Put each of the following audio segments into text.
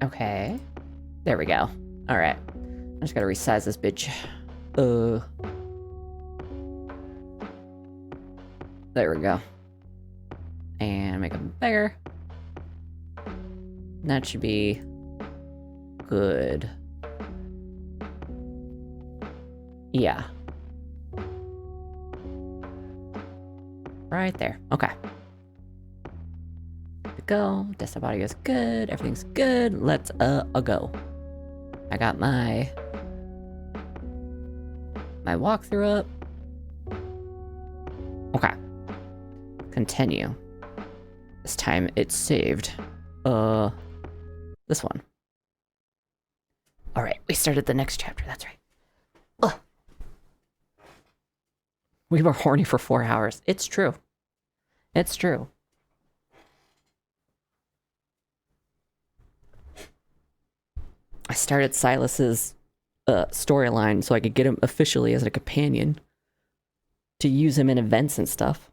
Okay. There we go. Alright. I just gotta resize this bitch. There we go. And make them bigger. That should be good. Yeah. Right there. Okay. Good to go. Desktop audio is good. Everything's good. Let's go. I got my walkthrough up. Okay. Continue. This time it's saved. This one. Alright, we started the next chapter, that's right. Ugh. We were horny for 4 hours. It's true. It's true. I started Silas's storyline so I could get him officially as a companion to use him in events and stuff.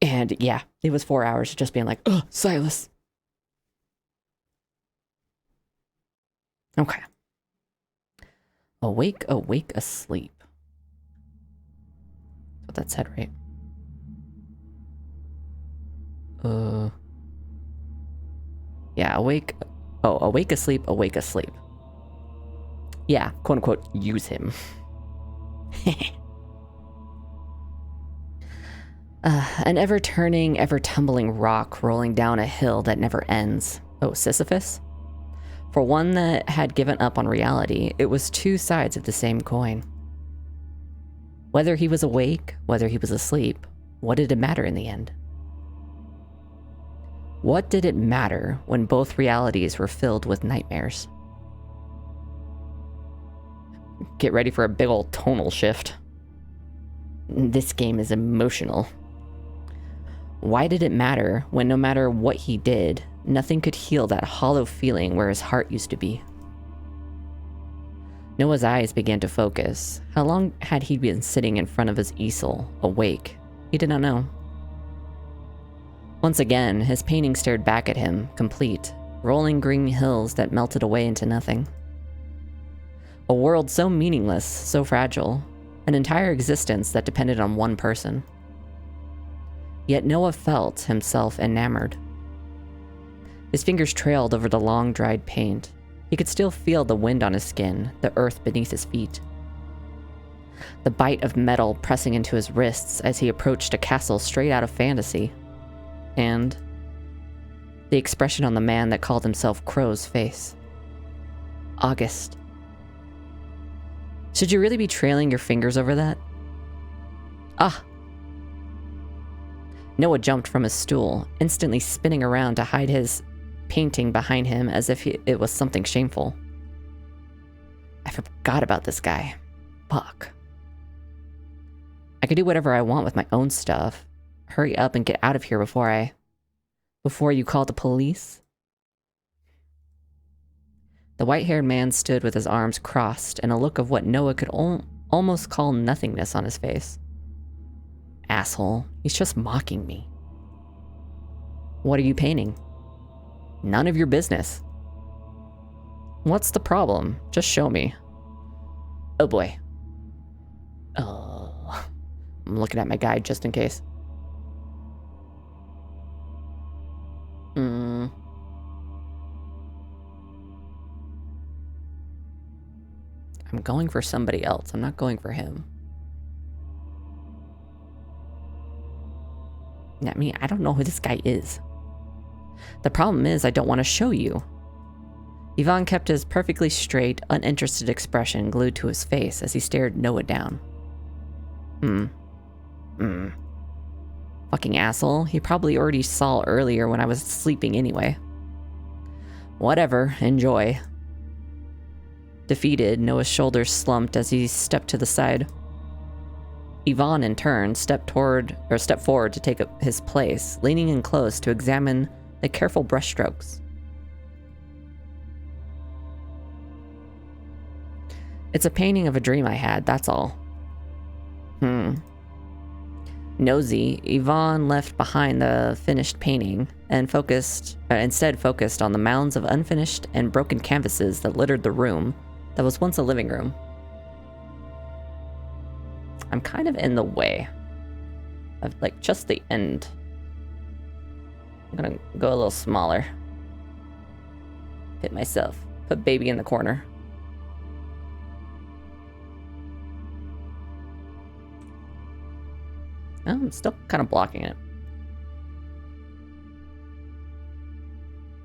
And yeah, it was 4 hours just being like, ugh, Silas. Okay. Awake, awake, asleep. That's what that said, right? Yeah, awake. Oh, awake, asleep, awake, asleep. Yeah, quote unquote, use him. An ever-turning, ever-tumbling rock rolling down a hill that never ends. Oh, Sisyphus? For one that had given up on reality, it was two sides of the same coin. Whether he was awake, whether he was asleep, what did it matter in the end? What did it matter when both realities were filled with nightmares? Get ready for a big old tonal shift. This game is emotional. Why did it matter when no matter what he did, nothing could heal that hollow feeling where his heart used to be? Noah's eyes began to focus. How long had he been sitting in front of his easel, awake? He did not know. Once again, his painting stared back at him, complete, rolling green hills that melted away into nothing. A world so meaningless, so fragile, an entire existence that depended on one person. Yet Noah felt himself enamored. His fingers trailed over the long, dried paint. He could still feel the wind on his skin, the earth beneath his feet. The bite of metal pressing into his wrists as he approached a castle straight out of fantasy. And the expression on the man that called himself Crow's face. August. Should you really be trailing your fingers over that? Ah! Noah jumped from his stool, instantly spinning around to hide his painting behind him as if it was something shameful. I forgot about this guy. Fuck. I could do whatever I want with my own stuff. Hurry up and get out of here before you call the police. The white-haired man stood with his arms crossed and a look of what Noah could almost call nothingness on his face. Asshole, he's just mocking me. What are you painting? None of your business. What's the problem? Just show me. Oh boy. Oh, I'm looking at my guide just in case. I'm going for somebody else. I'm not going for him. I mean, I don't know who this guy is. The problem is I don't want to show you. Yvonne kept his perfectly straight, uninterested expression glued to his face as he stared Noah down. Fucking asshole. He probably already saw earlier when I was sleeping anyway. Whatever, enjoy. Defeated, Noah's shoulders slumped as he stepped to the side. Yvonne, in turn, stepped forward to take up his place, leaning in close to examine the careful brushstrokes. It's a painting of a dream I had, that's all. Nosy, Yvonne left behind the finished painting and instead focused on the mounds of unfinished and broken canvases that littered the room that was once a living room. I'm kind of in the way of, like, just the end. I'm gonna go a little smaller. Hit myself. Put baby in the corner. Oh, I'm still kind of blocking it.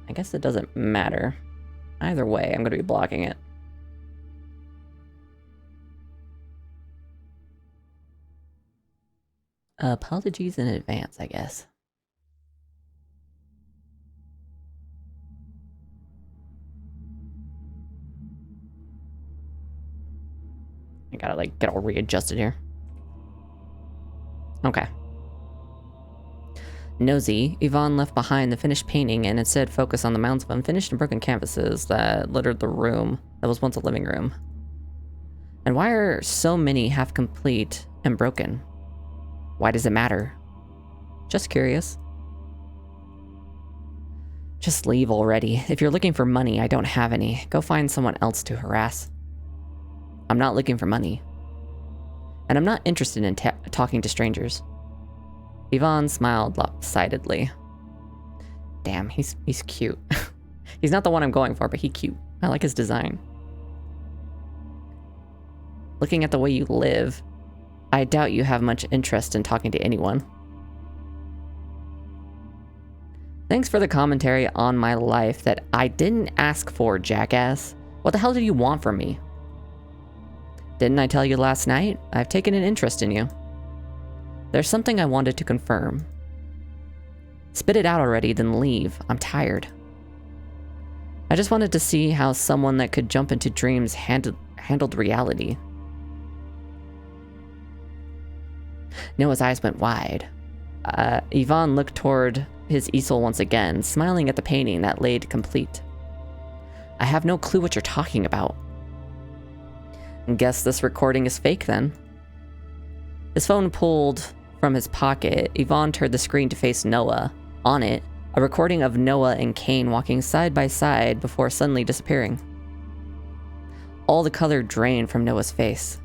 I guess it doesn't matter. Either way, I'm going to be blocking it. Apologies in advance, I guess. I gotta, like, get all readjusted here. Okay. Nosy, Yvonne left behind the finished painting and instead focused on the mounds of unfinished and broken canvases that littered the room that was once a living room. And why are so many half complete and broken? Why does it matter? Just curious. Just leave already. If you're looking for money, I don't have any. Go find someone else to harass. I'm not looking for money. And I'm not interested in talking to strangers. Yvonne smiled lopsidedly. Damn, he's cute. He's not the one I'm going for, but he's cute. I like his design. Looking at the way you live, I doubt you have much interest in talking to anyone. Thanks for the commentary on my life that I didn't ask for, jackass. What the hell do you want from me? Didn't I tell you last night? I've taken an interest in you. There's something I wanted to confirm. Spit it out already, then leave. I'm tired. I just wanted to see how someone that could jump into dreams handled reality. Noah's eyes went wide. Yvonne looked toward his easel once again, smiling at the painting that laid complete. I have no clue what you're talking about. Guess this recording is fake then. His phone pulled from his pocket. Yvonne turned the screen to face Noah. On it, a recording of Noah and Kane walking side by side before suddenly disappearing. All the color drained from Noah's face.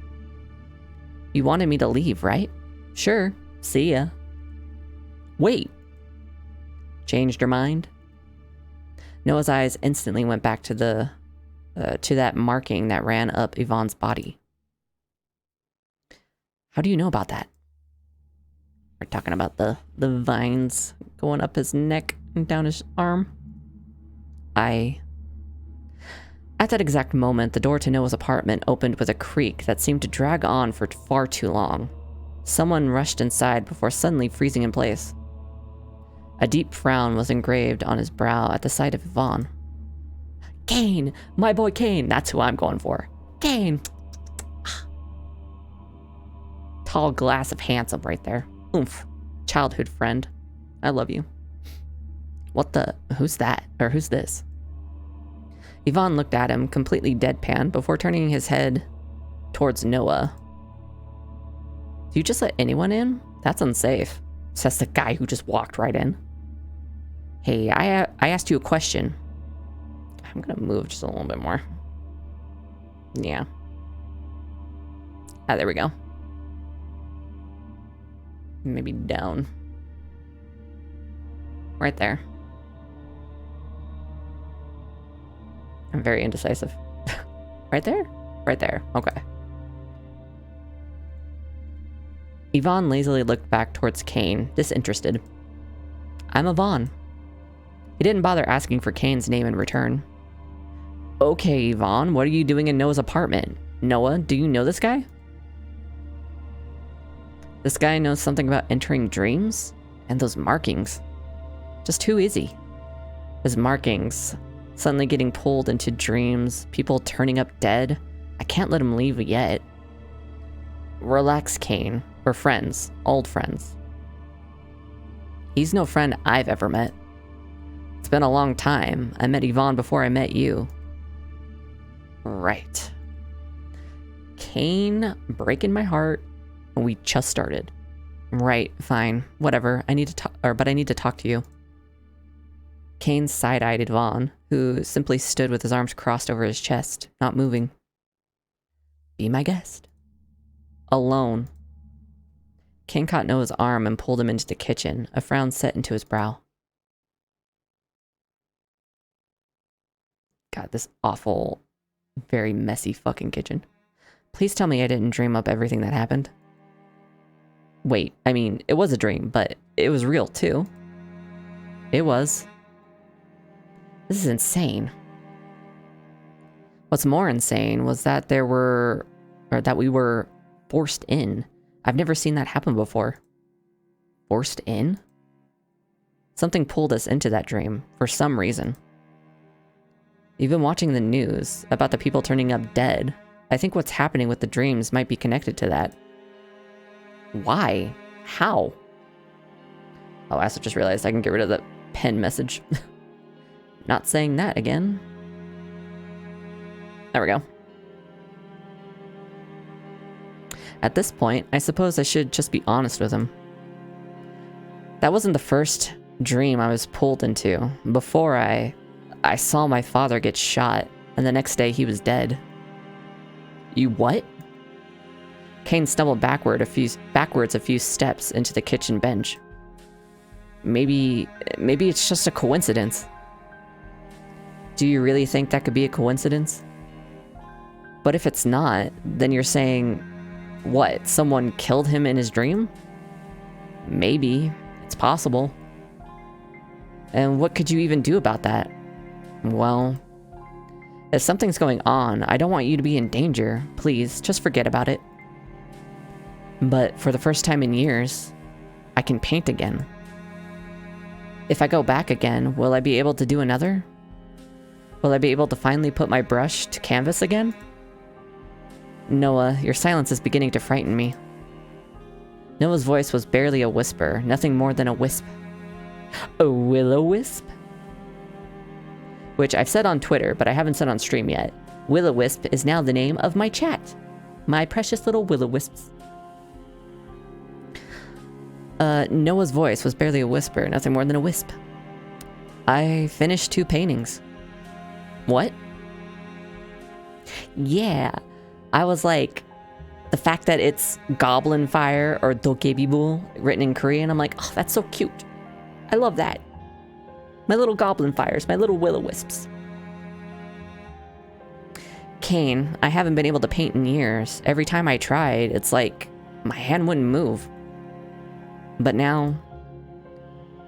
You wanted me to leave, right? Sure. See ya. Wait. Changed your mind? Noah's eyes instantly went back to that marking that ran up Yvonne's body. How do you know about that? We're talking about the vines going up his neck and down his arm. At that exact moment, the door to Noah's apartment opened with a creak that seemed to drag on for far too long. Someone rushed inside before suddenly freezing in place. A deep frown was engraved on his brow at the sight of Yvonne. Kane! My boy Kane! That's who I'm going for. Kane! Tall glass of handsome right there. Oomph. Childhood friend. I love you. What the? Who's that? Or who's this? Yvonne looked at him, completely deadpan, before turning his head towards Noah. Do you just let anyone in? That's unsafe, says the guy who just walked right in. Hey, I asked you a question. I'm gonna move just a little bit more. Yeah. Ah, there we go. Maybe down. Right there. I'm very indecisive. Right there? Right there. Okay. Yvonne lazily looked back towards Kane, disinterested. I'm Yvonne. He didn't bother asking for Kane's name in return. Okay, Yvonne, what are you doing in Noah's apartment? Noah, do you know this guy? This guy knows something about entering dreams? And those markings. Just who is he? His markings. Suddenly getting pulled into dreams. People turning up dead. I can't let him leave yet. Relax, Kane. We're friends. Old friends. He's no friend I've ever met. It's been a long time. I met Yvonne before I met you. Right. Kane breaking my heart, and we just started. Right, fine. Whatever. I need to talk, but I need to talk to you. Kane side-eyed Yvonne, who simply stood with his arms crossed over his chest, not moving. Be my guest. Alone. Kane caught Noah's arm and pulled him into the kitchen, a frown set into his brow. God, this awful, very messy fucking kitchen. Please tell me I didn't dream up everything that happened. Wait, I mean, it was a dream, but it was real too. It was. This is insane. What's more insane was that we were forced in. I've never seen that happen before. Forced in? Something pulled us into that dream, for some reason. Even watching the news about the people turning up dead, I think what's happening with the dreams might be connected to that. Why? How? Oh, I also just realized I can get rid of the pen message. Not saying that again. There we go. At this point, I suppose I should just be honest with him. That wasn't the first dream I was pulled into. Before I saw my father get shot, and the next day he was dead. You what? Kane stumbled backwards a few steps into the kitchen bench. Maybe it's just a coincidence. Do you really think that could be a coincidence? But if it's not, then you're saying, what, someone killed him in his dream? Maybe. It's possible. And what could you even do about that? Well, if something's going on, I don't want you to be in danger. Please, just forget about it. But for the first time in years, I can paint again. If I go back again, will I be able to do another? Will I be able to finally put my brush to canvas again? Noah, your silence is beginning to frighten me. Noah's voice was barely a whisper, nothing more than a wisp. A will-o-wisp? Which I've said on Twitter, but I haven't said on stream yet. Will-o-wisp is now the name of my chat. My precious little will-o-wisps. Noah's voice was barely a whisper, nothing more than a wisp. I finished 2 paintings. What? Yeah, I was like, the fact that it's Goblin Fire or Dokebibul written in Korean, I'm like, oh, that's so cute. I love that. My little Goblin Fires, my little will-o-wisps. Kane, I haven't been able to paint in years. Every time I tried, it's like my hand wouldn't move. But now,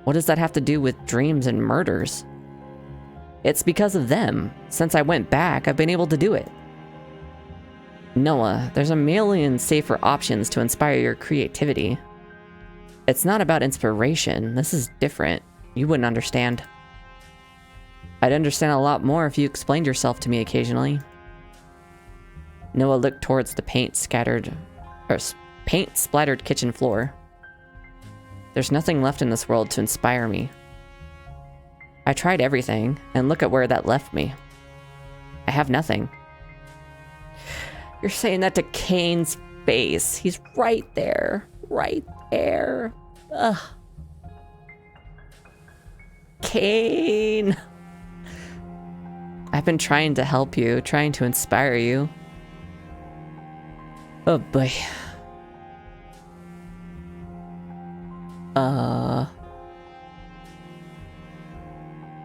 what does that have to do with dreams and murders? It's because of them. Since I went back, I've been able to do it. Noah, there's a million safer options to inspire your creativity. It's not about inspiration. This is different. You wouldn't understand. I'd understand a lot more if you explained yourself to me occasionally. Noah looked towards the paint-splattered kitchen floor. There's nothing left in this world to inspire me. I tried everything, and look at where that left me. I have nothing. You're saying that to Kane's face. He's right there. Right there. Ugh. Kane. I've been trying to help you, trying to inspire you. Oh boy.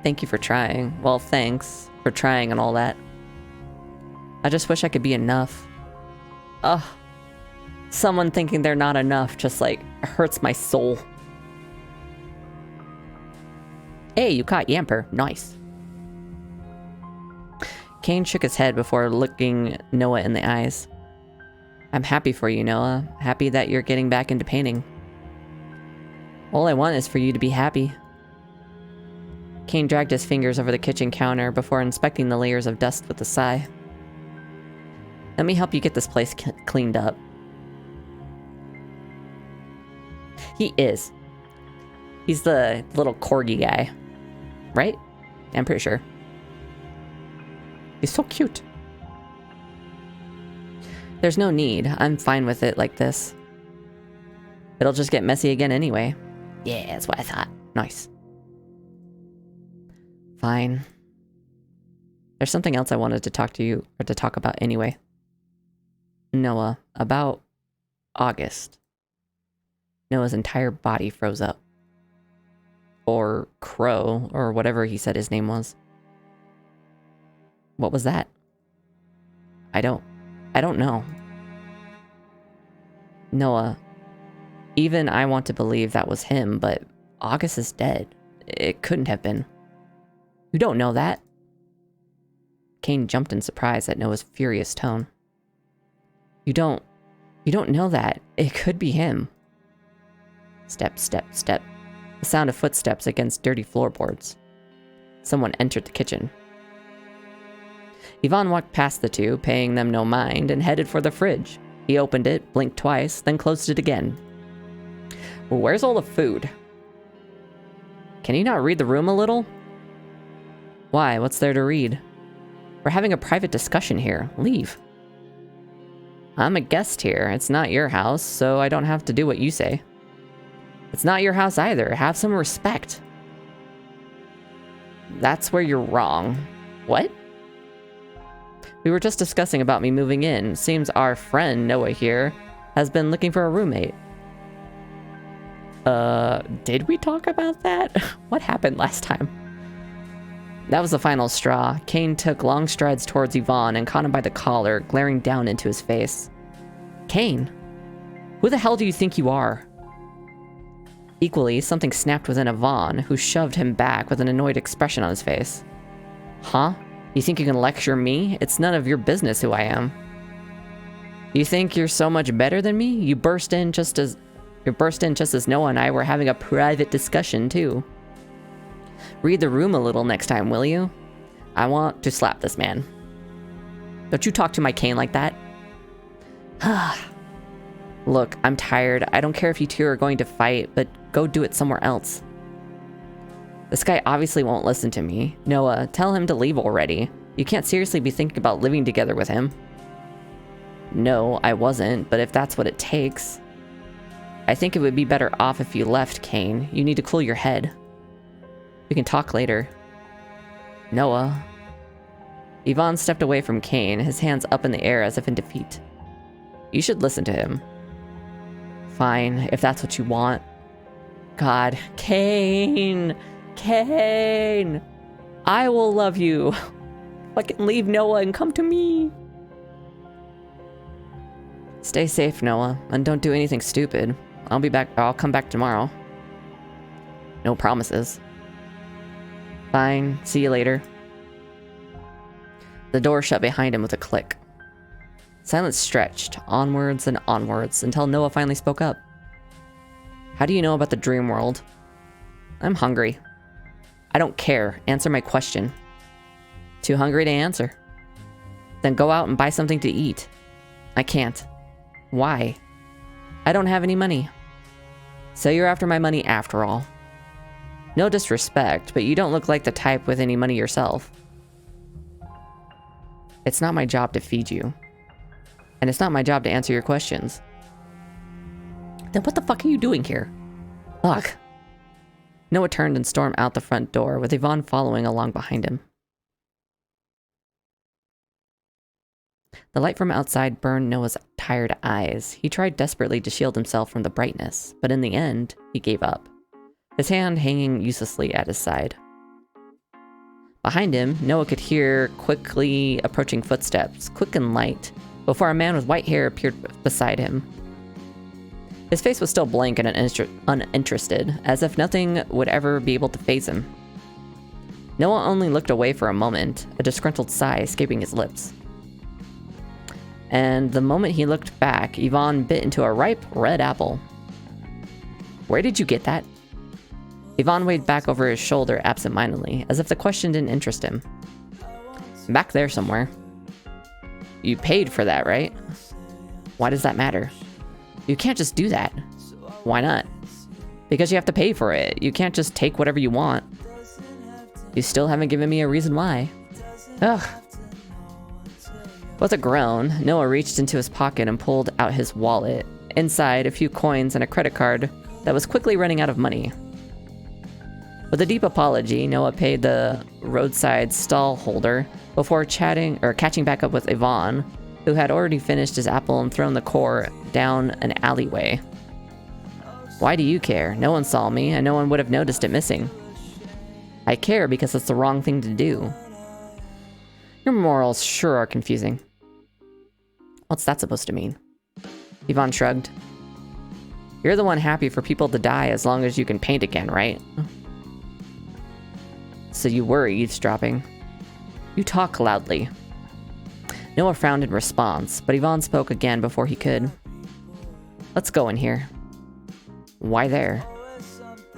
Thank you for trying. Well, thanks for trying and all that. I just wish I could be enough. Ugh. Someone thinking they're not enough just, like, hurts my soul. Hey, you caught Yamper. Nice. Kane shook his head before looking Noah in the eyes. I'm happy for you, Noah. Happy that you're getting back into painting. All I want is for you to be happy. Kane dragged his fingers over the kitchen counter before inspecting the layers of dust with a sigh. Let me help you get this place cleaned up. He is. He's the little corgi guy. Right? I'm pretty sure. He's so cute. There's no need. I'm fine with it like this. It'll just get messy again anyway. Yeah, that's what I thought. Nice. Fine. There's something else I wanted to talk to you, or to talk about anyway. Noah, about August. Noah's entire body froze up. Or Crow, or whatever he said his name was. What was that? I don't know. Noah, even I want to believe that was him, but August is dead. It couldn't have been. You don't know that. Kane jumped in surprise at Noah's furious tone. You don't know that. It could be him. Step, step, step. The sound of footsteps against dirty floorboards. Someone entered the kitchen. Yvonne walked past the two, paying them no mind, and headed for the fridge. He opened it, blinked twice, then closed it again. Well, where's all the food? Can you not read the room a little? Why? What's there to read? We're having a private discussion here. Leave. I'm a guest here. It's not your house, so I don't have to do what you say. It's not your house either. Have some respect. That's where you're wrong. What? We were just discussing about me moving in. Seems our friend, Noah here, has been looking for a roommate. Did we talk about that? What happened last time? That was the final straw. Kane took long strides towards Yvonne and caught him by the collar, glaring down into his face. Kane, who the hell do you think you are? Equally, something snapped within Yvonne, who shoved him back with an annoyed expression on his face. Huh? You think you can lecture me? It's none of your business who I am. You think you're so much better than me? You burst in just as Noah and I were having a private discussion, too. Read the room a little next time, will you? I want to slap this man. Don't you talk to my Kane like that. Look, I'm tired. I don't care if you two are going to fight, but go do it somewhere else. This guy obviously won't listen to me. Noah, tell him to leave already. You can't seriously be thinking about living together with him. No, I wasn't, but if that's what it takes. I think it would be better off if you left, Kane. You need to cool your head. We can talk later. Noah. Yvonne stepped away from Kane, his hands up in the air as if in defeat. You should listen to him. Fine, if that's what you want. God, Kane! Kane! I will love you. Fucking leave Noah and come to me. Stay safe, Noah, and don't do anything stupid. I'll come back tomorrow. No promises. Fine, see you later. The door shut behind him with a click. Silence stretched, onwards and onwards, until Noah finally spoke up. How do you know about the dream world? I'm hungry. I don't care. Answer my question. Too hungry to answer. Then go out and buy something to eat. I can't. Why? I don't have any money. So you're after my money after all. No disrespect, but you don't look like the type with any money yourself. It's not my job to feed you. And it's not my job to answer your questions. Then what the fuck are you doing here? Fuck. Noah turned and stormed out the front door, with Yvonne following along behind him. The light from outside burned Noah's tired eyes. He tried desperately to shield himself from the brightness, but in the end, he gave up, his hand hanging uselessly at his side. Behind him, Noah could hear quickly approaching footsteps, quick and light, before a man with white hair appeared beside him. His face was still blank and uninterested, as if nothing would ever be able to faze him. Noah only looked away for a moment, a disgruntled sigh escaping his lips. And the moment he looked back, Yvonne bit into a ripe red apple. Where did you get that? Yvonne waved back over his shoulder absentmindedly, as if the question didn't interest him. Back there somewhere. You paid for that, right? Why does that matter? You can't just do that. Why not? Because you have to pay for it. You can't just take whatever you want. You still haven't given me a reason why. Ugh. With a groan, Noah reached into his pocket and pulled out his wallet Inside, a few coins and a credit card that was quickly running out of money. With a deep apology, Noah paid the roadside stall holder before catching back up with Yvonne, who had already finished his apple and thrown the core down an alleyway. Why do you care? No one saw me, and no one would have noticed it missing. I care because it's the wrong thing to do. Your morals sure are confusing. What's that supposed to mean? Yvonne shrugged. You're the one happy for people to die as long as you can paint again, right? So you were eavesdropping. You talk loudly. Noah frowned in response, but Yvonne spoke again before he could. Let's go in here. Why there?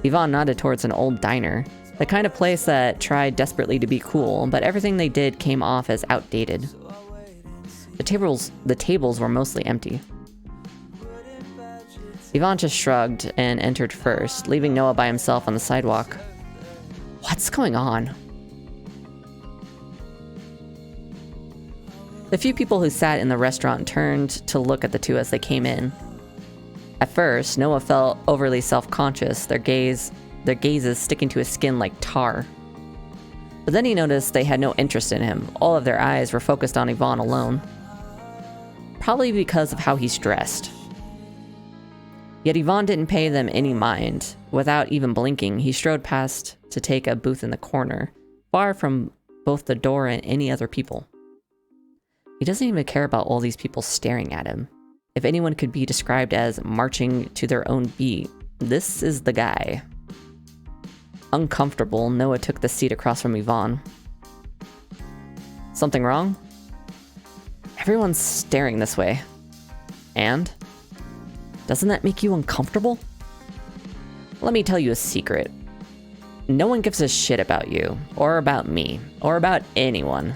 Yvonne nodded towards an old diner, the kind of place that tried desperately to be cool, but everything they did came off as outdated. The tables were mostly empty. Yvonne just shrugged and entered first, leaving Noah by himself on the sidewalk. What's going on? The few people who sat in the restaurant turned to look at the two as they came in. At first, Noah felt overly self-conscious, their gazes sticking to his skin like tar. But then he noticed they had no interest in him. All of their eyes were focused on Yvonne alone. Probably because of how he's dressed. Yet Yvonne didn't pay them any mind. Without even blinking, he strode past to take a booth in the corner, far from both the door and any other people. He doesn't even care about all these people staring at him. If anyone could be described as marching to their own beat, this is the guy. Uncomfortable, Noah took the seat across from Yvonne. Something wrong? Everyone's staring this way. And? Doesn't that make you uncomfortable? Let me tell you a secret. No one gives a shit about you, or about me, or about anyone.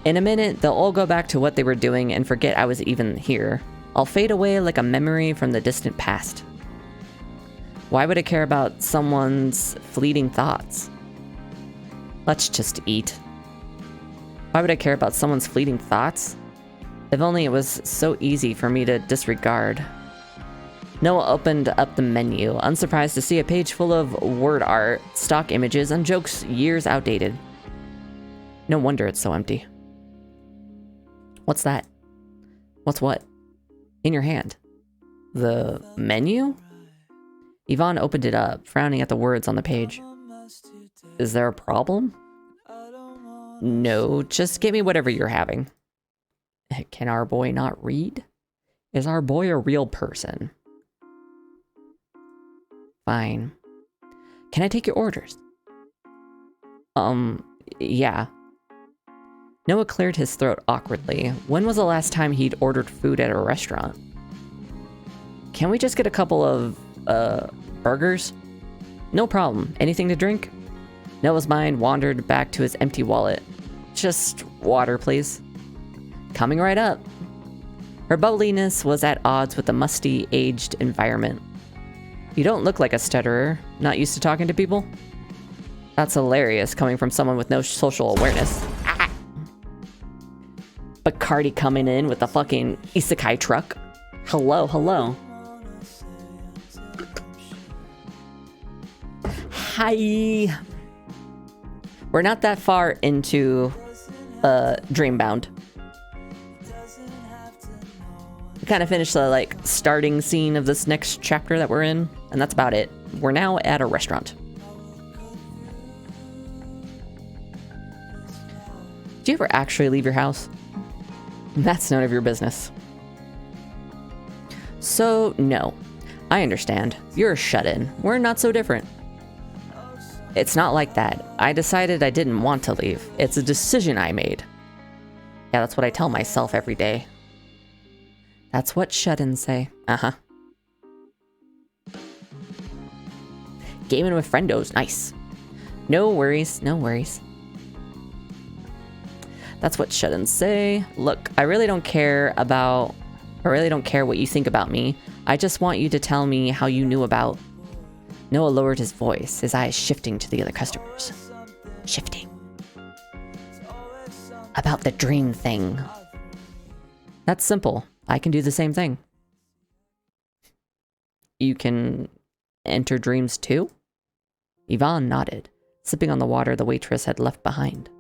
In a minute, they'll all go back to what they were doing and forget I was even here. I'll fade away like a memory from the distant past. Why would I care about someone's fleeting thoughts? Let's just eat. Why would I care about someone's fleeting thoughts? If only it was so easy for me to disregard. Noah opened up the menu, unsurprised to see a page full of word art, stock images, and jokes years outdated. No wonder it's so empty. What's that? What's what? In your hand. The menu? Yvonne opened it up, frowning at the words on the page. Is there a problem? No, just give me whatever you're having. Can our boy not read? Is our boy a real person? Fine. Can I take your orders? Yeah. Noah cleared his throat awkwardly. When was the last time he'd ordered food at a restaurant? Can we just get a couple of, burgers? No problem. Anything to drink? Noah's mind wandered back to his empty wallet. Just water, please. Coming right up. Her bubbliness was at odds with the musty, aged environment. You don't look like a stutterer. Not used to talking to people? That's hilarious, coming from someone with no social awareness. Ah! Bacardi coming in with the fucking isekai truck. Hello, hello. Hi. We're not that far into Dreambound. We kind of finished the starting scene of this next chapter that we're in, and that's about it. We're now at a restaurant. Do you ever actually leave your house? That's none of your business. So, no. I understand. You're a shut-in. We're not so different. It's not like that. I decided I didn't want to leave. It's a decision I made. Yeah, that's what I tell myself every day. That's what shut-ins say. Uh-huh. Gaming with friendos. Nice. No worries. No worries. That's what shut-ins say. Look, I really don't care what you think about me. I just want you to tell me how you knew about... Noah lowered his voice, his eyes shifting to the other customers. Shifting. About the dream thing. That's simple. I can do the same thing. You can enter dreams too? Yvonne nodded, sipping on the water the waitress had left behind.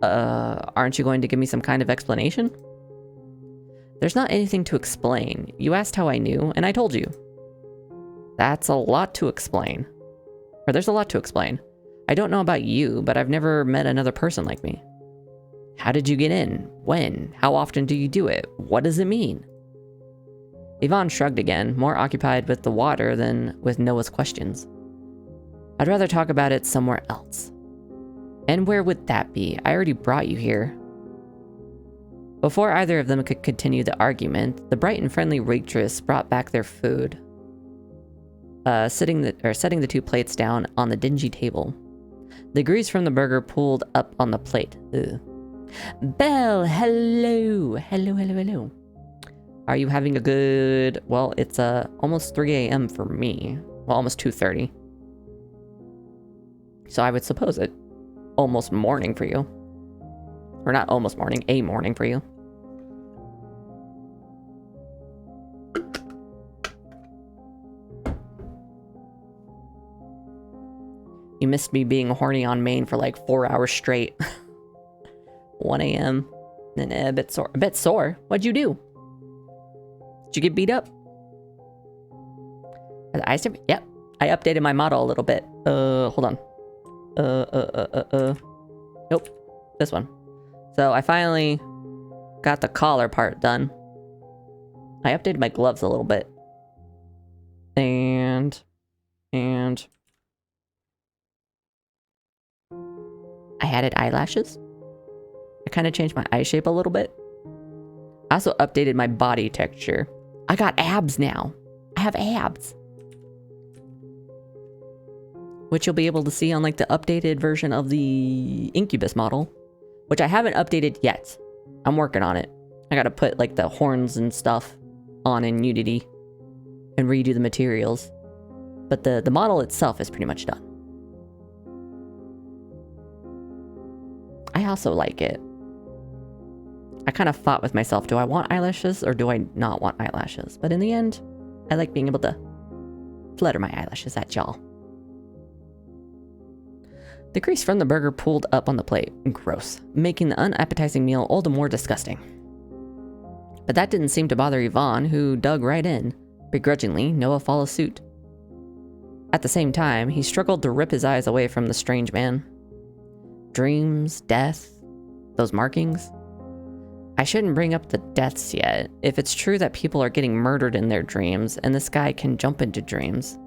Aren't you going to give me some kind of explanation? There's not anything to explain. You asked how I knew, and I told you. That's a lot to explain. Or there's a lot to explain. I don't know about you, but I've never met another person like me. How did you get in? When? How often do you do it? What does it mean? Yvonne shrugged again, more occupied with the water than with Noah's questions. I'd rather talk about it somewhere else. And where would that be? I already brought you here. Before either of them could continue the argument, the bright and friendly waitress brought back their food, setting the 2 plates down on the dingy table. The grease from the burger pooled up on the plate. Ugh. Belle, hello. Hello. Are you having a good... Well, it's almost 3 a.m. for me. Well, almost 2:30. So I would suppose it almost morning for you. Or not almost morning, a morning for you. You missed me being horny on Maine for like 4 hours straight. 1 a.m. Then a bit sore. A bit sore? What'd you do? Did you get beat up? Yep. I updated my model a little bit. Hold on. Nope. This one. So I finally got the collar part done. I updated my gloves a little bit. And I added eyelashes. I kind of changed my eye shape a little bit. I also updated my body texture. I got abs now. I have abs. Which you'll be able to see on like the updated version of the Incubus model. Which I haven't updated yet. I'm working on it. I gotta put like the horns and stuff on in Unity. And redo the materials. But the model itself is pretty much done. I also like it. I kind of fought with myself. Do I want eyelashes or do I not want eyelashes? But in the end, I like being able to flutter my eyelashes at y'all. The grease from the burger pooled up on the plate. Gross. Making the unappetizing meal all the more disgusting. But that didn't seem to bother Yvonne, who dug right in. Begrudgingly, Noah followed suit. At the same time, he struggled to rip his eyes away from the strange man. Dreams, death, those markings. I shouldn't bring up the deaths yet. If it's true that people are getting murdered in their dreams, and this guy can jump into dreams.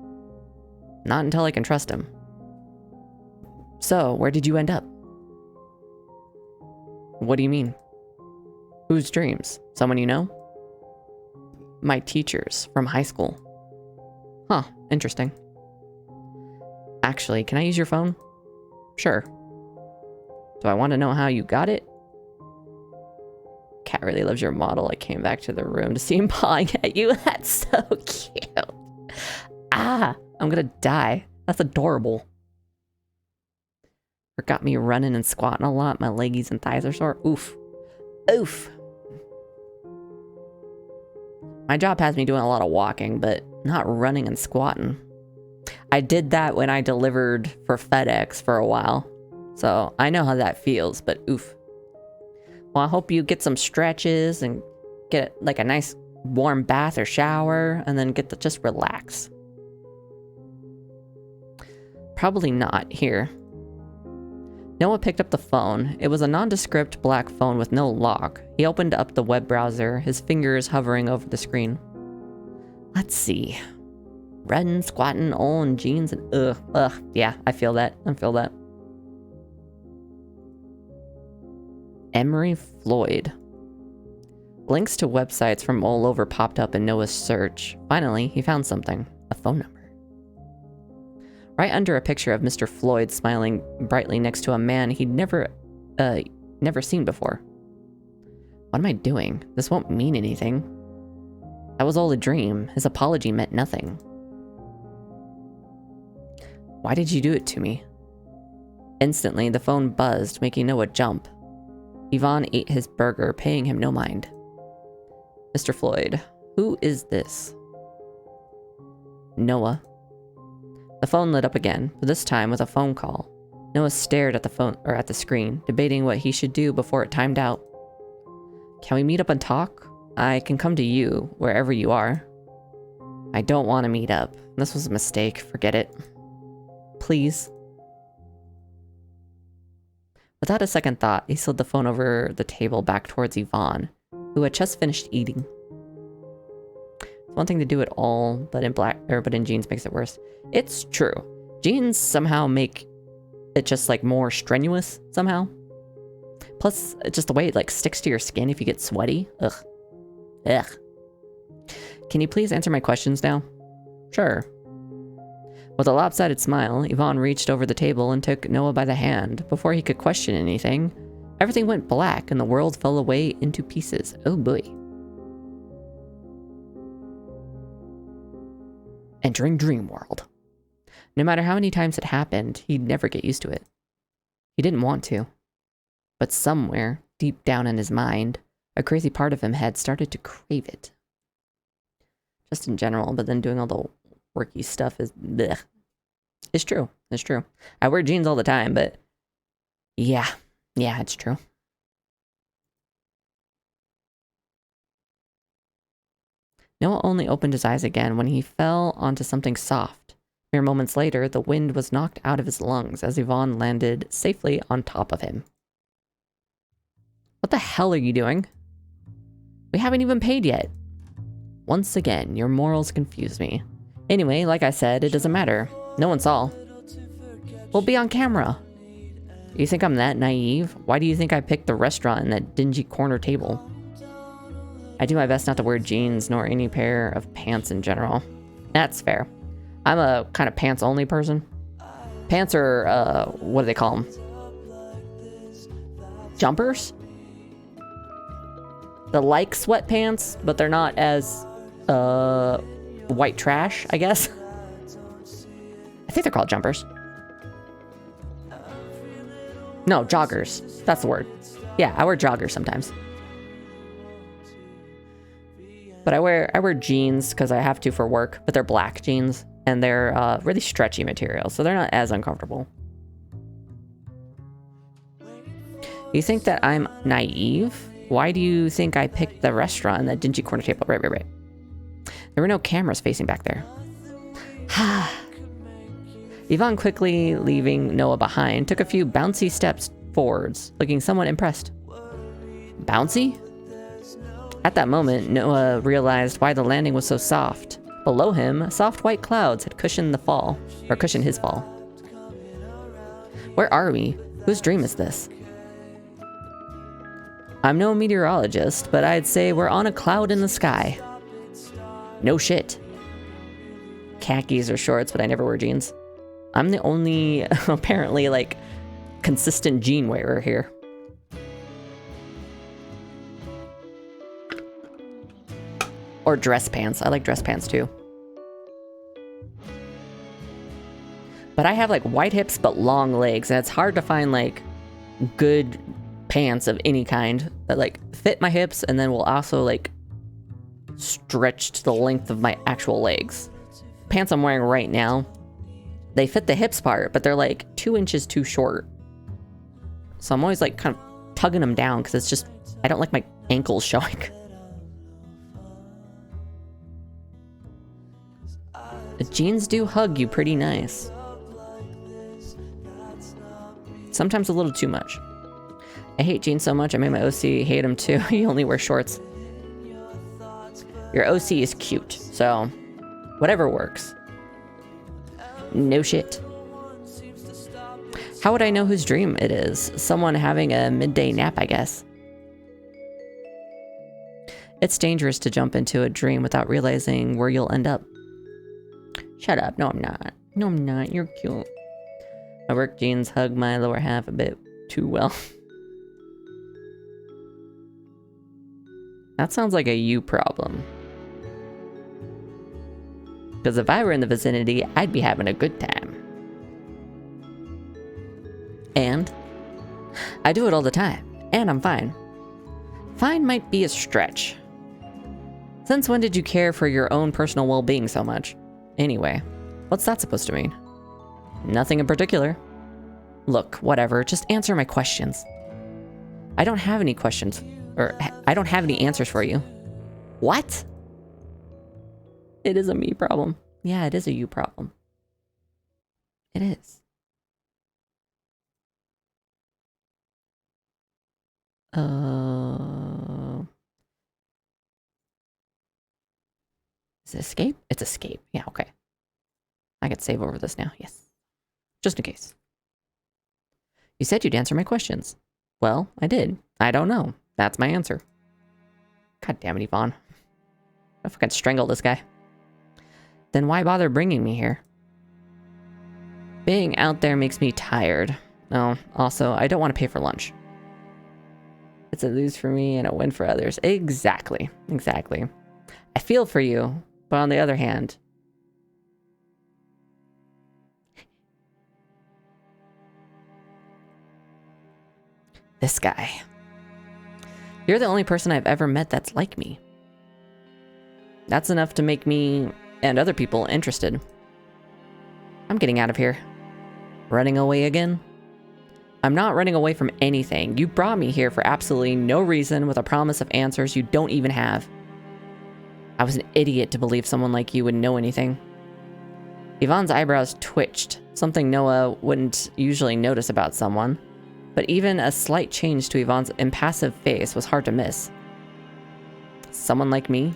Not until I can trust him. So, where did you end up? What do you mean? Whose dreams? Someone you know? My teachers from high school. Huh, interesting. Actually, can I use your phone? Sure. Do I want to know how you got it? Cat really loves your model. I came back to the room to see him pawing at you. That's so cute. Ah, I'm gonna die. That's adorable. Got me running and squatting a lot. My leggies and thighs are sore. Oof. Oof. My job has me doing a lot of walking, but not running and squatting. I did that when I delivered for FedEx for a while. So I know how that feels, but oof. Well, I hope you get some stretches and get like a nice warm bath or shower and then get to just relax. Probably not. Here. Noah picked up the phone. It was a nondescript black phone with no lock. He opened up the web browser, his fingers hovering over the screen. Let's see. Running, squatting, all in jeans and yeah, I feel that. Emery Floyd. Links to websites from all over popped up in Noah's search. Finally, he found something. A phone number. Right under a picture of Mr. Floyd smiling brightly next to a man he'd never seen before. What am I doing? This won't mean anything. That was all a dream. His apology meant nothing. Why did you do it to me? Instantly, the phone buzzed, making Noah jump. Yvonne ate his burger, paying him no mind. Mr. Floyd, who is this? Noah. The phone lit up again, but this time with a phone call. Noah stared at the phone, or at the screen, debating what he should do before it timed out. Can we meet up and talk? I can come to you, wherever you are. I don't want to meet up. This was a mistake. Forget it. Please. Without a second thought, he slid the phone over the table back towards Yvonne, who had just finished eating. It's one thing to do it all, but in jeans makes it worse. It's true. Jeans somehow make it just like more strenuous somehow. Plus, it's just the way it like sticks to your skin if you get sweaty. Ugh. Ugh. Can you please answer my questions now? Sure. With a lopsided smile, Yvonne reached over the table and took Noah by the hand. Before he could question anything, everything went black and the world fell away into pieces. Oh boy. Entering Dream World. No matter how many times it happened, he'd never get used to it. He didn't want to. But somewhere, deep down in his mind, a crazy part of him had started to crave it. Just in general, but then doing all the worky stuff is blech. It's true. It's true. I wear jeans all the time, but yeah, it's true. Noah only opened his eyes again when he fell onto something soft. Mere moments later, the wind was knocked out of his lungs as Yvonne landed safely on top of him. What the hell are you doing? We haven't even paid yet. Once again, your morals confuse me. Anyway, like I said, it doesn't matter. No one saw. We'll be on camera. You think I'm that naive? Why do you think I picked the restaurant and that dingy corner table? I do my best not to wear jeans nor any pair of pants in general. That's fair. I'm a kind of pants-only person. Pants are, what do they call them? Jumpers? They're like sweatpants, but they're not as, white trash, I guess. I think they're called jumpers. No, joggers. That's the word. Yeah, I wear joggers sometimes. But I wear jeans because I have to for work, but they're black jeans, and they're really stretchy material, so they're not as uncomfortable. You think that I'm naive? Why do you think I picked the restaurant and that dingy corner table? Right. There were no cameras facing back there. Yvonne, quickly leaving Noah behind, took a few bouncy steps forwards, looking somewhat impressed. Bouncy? At that moment, Noah realized why the landing was so soft. Below him, soft white clouds had cushioned his fall. Where are we? Whose dream is this? I'm no meteorologist, but I'd say we're on a cloud in the sky. No shit. Khakis or shorts, but I never wear jeans. I'm the only, apparently, like, consistent jean wearer here. Or dress pants. I like dress pants too. But I have like white hips but long legs, and it's hard to find like good pants of any kind that like fit my hips and then will also like stretch to the length of my actual legs. Pants I'm wearing right now, they fit the hips part, but they're like 2 inches too short. So I'm always like kind of tugging them down because it's just, I don't like my ankles showing. The jeans do hug you pretty nice. Sometimes a little too much. I hate jeans so much, I made my OC hate them too. He only wears shorts. Your OC is cute, so whatever works. No shit. How would I know whose dream it is? Someone having a midday nap, I guess. It's dangerous to jump into a dream without realizing where you'll end up. Shut up. No, I'm not. No, I'm not. You're cute. My work jeans hug my lower half a bit too well. That sounds like a you problem. Because if I were in the vicinity, I'd be having a good time. And I do it all the time. And I'm fine. Fine might be a stretch. Since when did you care for your own personal well-being so much? Anyway, what's that supposed to mean? Nothing in particular. Look, whatever, just answer my questions. I don't have any questions, or I don't have any answers for you. What? It is a me problem. Yeah, it is a you problem. It is. Is it escape? It's escape. Yeah, okay. I could save over this now. Yes. Just in case. You said you'd answer my questions. Well, I did. I don't know. That's my answer. God damn it, Yvonne. If I could strangle this guy. Then why bother bringing me here? Being out there makes me tired. Oh, also, I don't want to pay for lunch. It's a lose for me and a win for others. Exactly. Exactly. I feel for you, but on the other hand... This guy. You're the only person I've ever met that's like me. That's enough to make me and other people interested. I'm getting out of here. Running away again? I'm not running away from anything. You brought me here for absolutely no reason with a promise of answers you don't even have. I was an idiot to believe someone like you would know anything. Yvonne's eyebrows twitched, something Noah wouldn't usually notice about someone. But even a slight change to Yvonne's impassive face was hard to miss. Someone like me?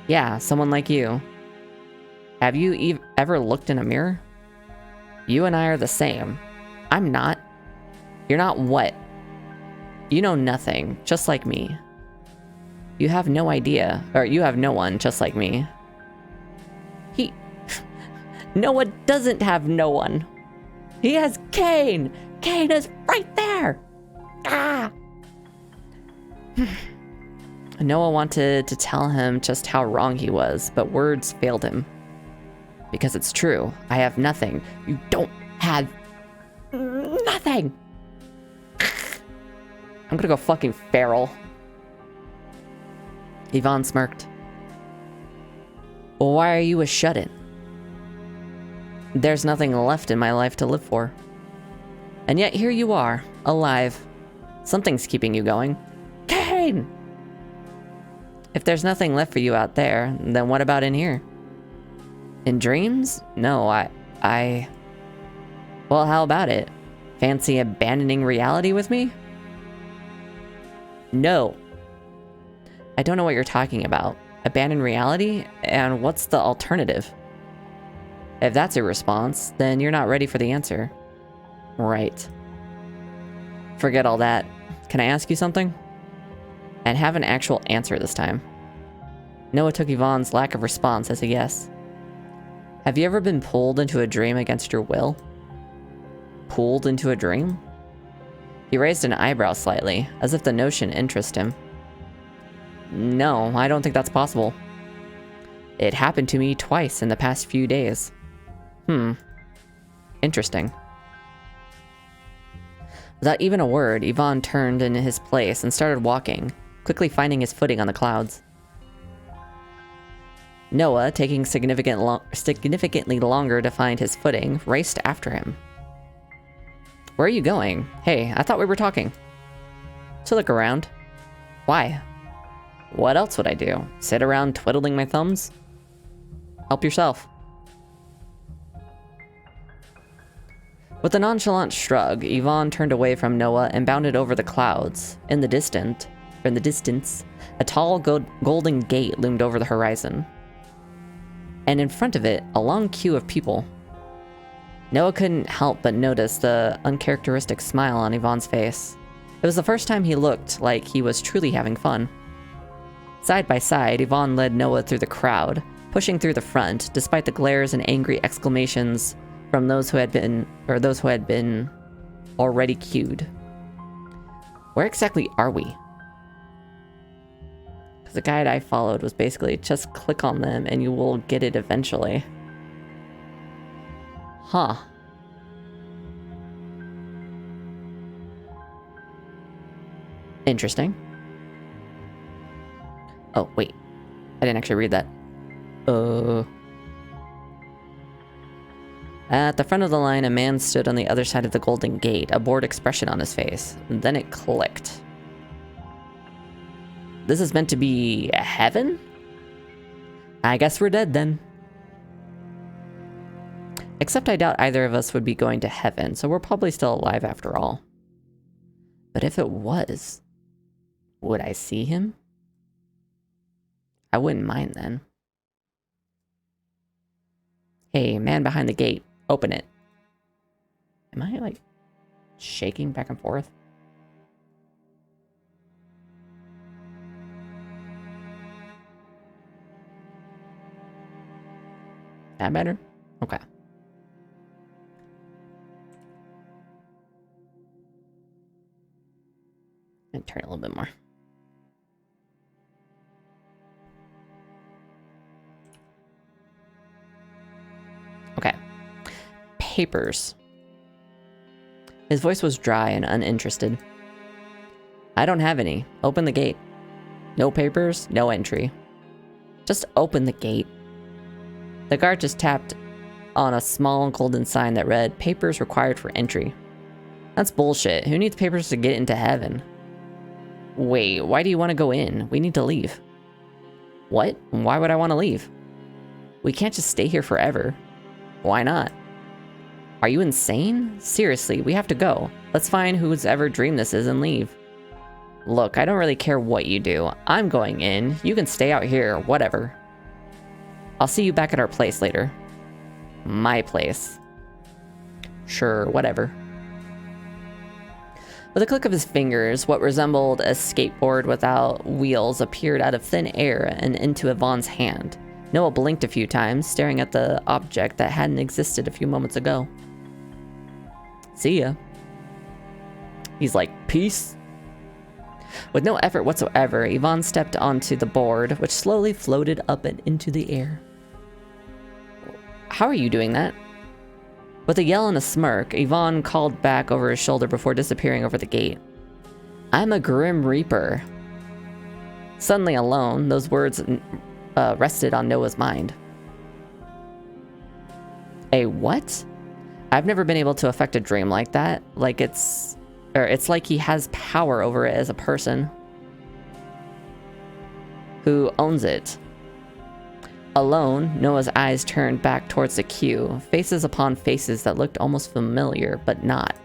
Yeah, someone like you. Have you ever looked in a mirror? You and I are the same. I'm not. You're not what? You know nothing, just like me. You have no idea, or you have no one, just like me. Noah doesn't have no one. He has Kane. Kane is right there. Ah! Noah wanted to tell him just how wrong he was, but words failed him. Because it's true. I have nothing. You don't have nothing. I'm gonna go fucking feral. Yvonne smirked. Well, why are you a shut-in? There's nothing left in my life to live for. And yet here you are, alive. Something's keeping you going. Kane! If there's nothing left for you out there, then what about in here? In dreams? No, I... Well, how about it? Fancy abandoning reality with me? No. I don't know what you're talking about. Abandon reality? And what's the alternative? If that's your response, then you're not ready for the answer. Right. Forget all that. Can I ask you something? And have an actual answer this time. Noah took Yvonne's lack of response as a yes. Have you ever been pulled into a dream against your will? Pulled into a dream? He raised an eyebrow slightly, as if the notion interested him. No, I don't think that's possible. It happened to me twice in the past few days. Interesting. Without even a word, Yvonne turned in his place and started walking, quickly finding his footing on the clouds. Noah, taking significantly longer to find his footing, raced after him. Where are you going? Hey, I thought we were talking. To look around. Why? What else would I do? Sit around twiddling my thumbs? Help yourself. With a nonchalant shrug, Yvonne turned away from Noah and bounded over the clouds. In the distance, a tall golden gate loomed over the horizon. And in front of it, a long queue of people. Noah couldn't help but notice the uncharacteristic smile on Yvonne's face. It was the first time he looked like he was truly having fun. Side by side, Yvonne led Noah through the crowd, pushing through the front, despite the glares and angry exclamations from those who had been already queued. Where exactly are we? Because the guide I followed was basically just click on them and you will get it eventually. Huh. Interesting. Oh, wait. I didn't actually read that. At the front of the line, a man stood on the other side of the golden gate, a bored expression on his face. And then it clicked. This is meant to be heaven? I guess we're dead then. Except I doubt either of us would be going to heaven, so we're probably still alive after all. But if it was, would I see him? I wouldn't mind then. Hey, man behind the gate, open it. Am I, like, shaking back and forth? That better? Okay. And turn it a little bit more. Okay. Papers. His voice was dry and uninterested. I don't have any. Open the gate. No papers, no entry. Just open the gate. The guard just tapped on a small golden sign that read, "Papers required for entry." That's bullshit. Who needs papers to get into heaven? Wait, why do you want to go in? We need to leave. What? Why would I want to leave? We can't just stay here forever. Why not? Are you insane? Seriously, we have to go. Let's find whose ever dream this is and leave. Look, I don't really care what you do. I'm going in. You can stay out here, whatever. I'll see you back at our place later. My place. Sure, whatever. With a click of his fingers, what resembled a skateboard without wheels appeared out of thin air and into Yvonne's hand. Noah blinked a few times, staring at the object that hadn't existed a few moments ago. See ya. He's like, peace. With no effort whatsoever, Yvonne stepped onto the board, which slowly floated up and into the air. How are you doing that? With a yell and a smirk, Yvonne called back over his shoulder before disappearing over the gate. I'm a Grim Reaper. Suddenly alone, those words rested on Noah's mind. A what? I've never been able to affect a dream like that. It's like he has power over it as a person. Who owns it? Alone, Noah's eyes turned back towards the queue, faces upon faces that looked almost familiar, but not.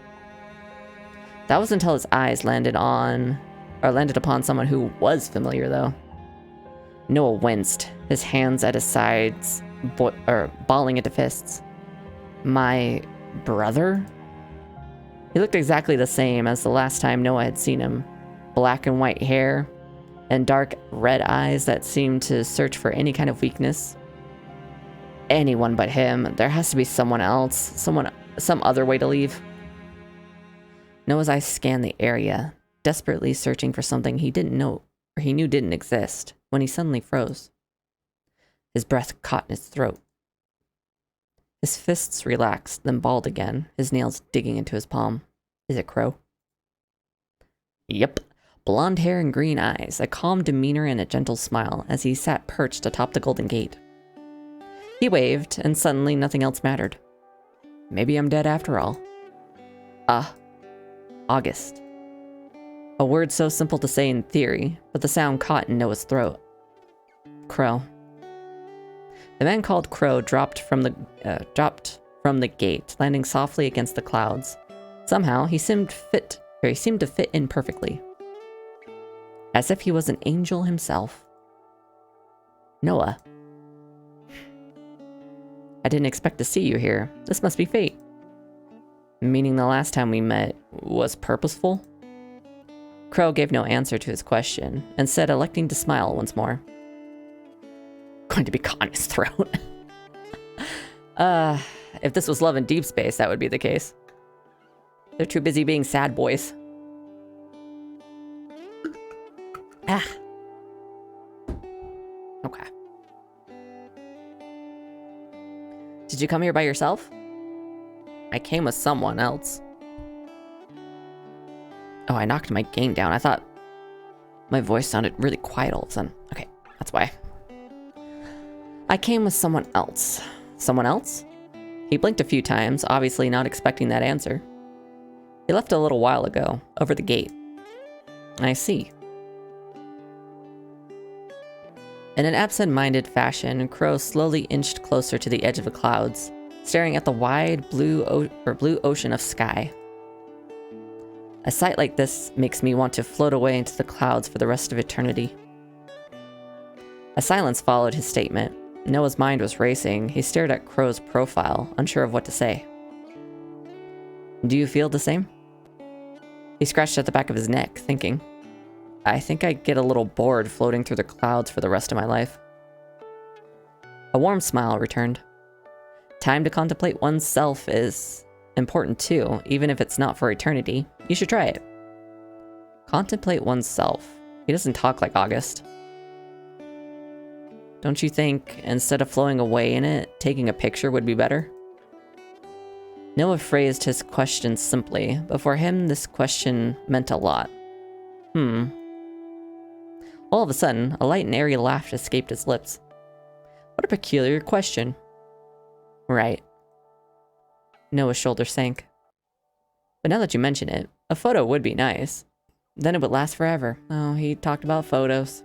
That was until his eyes landed upon someone who was familiar, though. Noah winced, his hands at his sides, balling into fists. My brother? He looked exactly the same as the last time Noah had seen him. Black and white hair, and dark red eyes that seemed to search for any kind of weakness. Anyone but him. There has to be someone else, some other way to leave. Noah's eyes scanned the area, desperately searching for something he didn't know, or he knew didn't exist, when he suddenly froze. His breath caught in his throat. His fists relaxed, then balled again, his nails digging into his palm. Is it Crow? Yep. Blonde hair and green eyes, a calm demeanor and a gentle smile as he sat perched atop the golden gate. He waved, and suddenly nothing else mattered. Maybe I'm dead after all. August. A word so simple to say in theory, but the sound caught in Noah's throat. Crow. The man called Crow dropped from the gate, landing softly against the clouds. Somehow, he seemed to fit in perfectly. As if he was an angel himself. Noah. I didn't expect to see you here. This must be fate. Meaning the last time we met was purposeful? Crow gave no answer to his question, instead electing to smile once more. Going to be caught in his throat. If this was love in deep space, that would be the case. They're too busy being sad boys. Okay. Did you come here by yourself? I came with someone else. Oh, I knocked my gain down. I thought my voice sounded really quiet all of a sudden. Okay, that's why. I came with someone else. Someone else? He blinked a few times, obviously not expecting that answer. He left a little while ago, over the gate. I see. In an absent-minded fashion, Crow slowly inched closer to the edge of the clouds, staring at the wide blue ocean of sky. A sight like this makes me want to float away into the clouds for the rest of eternity. A silence followed his statement. Noah's mind was racing. He stared at Crow's profile, unsure of what to say. Do you feel the same? He scratched at the back of his neck, thinking. I think I'd get a little bored floating through the clouds for the rest of my life. A warm smile returned. Time to contemplate oneself is important too, even if it's not for eternity. You should try it. Contemplate oneself. He doesn't talk like August. Don't you think, instead of flowing away in it, taking a picture would be better? Noah phrased his question simply, but for him this question meant a lot. All of a sudden, a light and airy laugh escaped his lips. What a peculiar question. Right. Noah's shoulder sank. But now that you mention it, a photo would be nice. Then it would last forever. Oh, he talked about photos.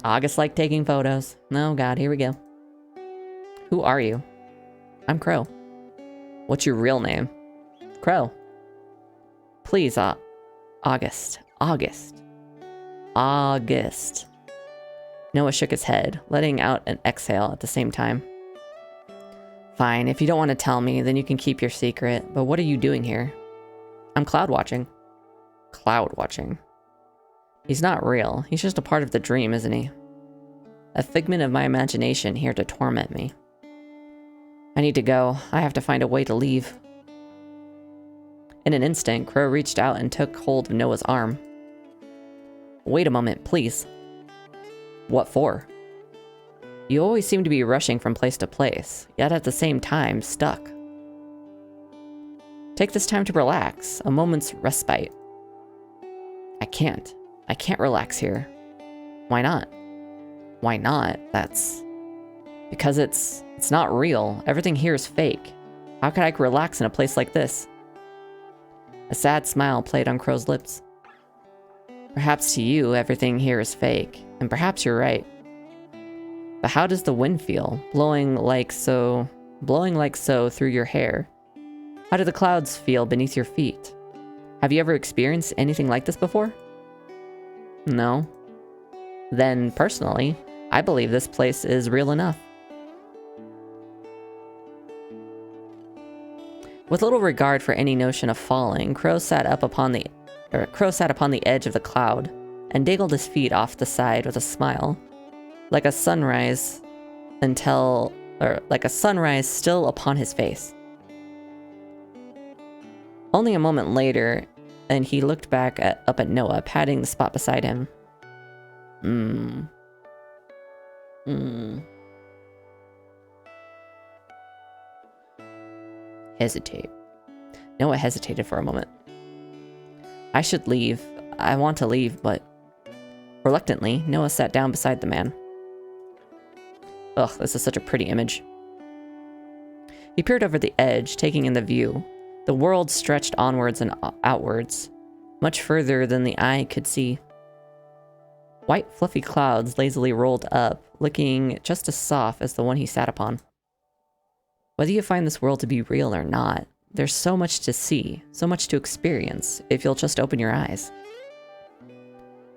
August liked taking photos. Oh god, here we go. Who are you? I'm Crow. What's your real name? Crow. Please, August. Noah shook his head, letting out an exhale at the same time. Fine, if you don't want to tell me, then you can keep your secret, but what are you doing here? I'm cloud watching. Cloud watching? He's not real, he's just a part of the dream, isn't he? A figment of my imagination here to torment me. I need to go, I have to find a way to leave. In an instant, Crow reached out and took hold of Noah's arm. Wait a moment, please. What for? You always seem to be rushing from place to place, yet at the same time, stuck. Take this time to relax, a moment's respite. I can't relax here. Why not? Why not? That's... because it's not real. Everything here is fake. How could I relax in a place like this? A sad smile played on Crow's lips. Perhaps to you, everything here is fake, and perhaps you're right. But how does the wind feel, blowing like so through your hair? How do the clouds feel beneath your feet? Have you ever experienced anything like this before? No. Then, personally, I believe this place is real enough. With little regard for any notion of falling, Crow sat upon the edge of the cloud and dangled his feet off the side with a smile, like a sunrise still upon his face. Only a moment later, and he looked back up at Noah, patting the spot beside him. Hesitate. Noah hesitated for a moment. I should leave. I want to leave, but... Reluctantly, Noah sat down beside the man. Ugh, this is such a pretty image. He peered over the edge, taking in the view. The world stretched onwards and outwards, much further than the eye could see. White, fluffy clouds lazily rolled up, looking just as soft as the one he sat upon. Whether you find this world to be real or not, there's so much to see, so much to experience, if you'll just open your eyes.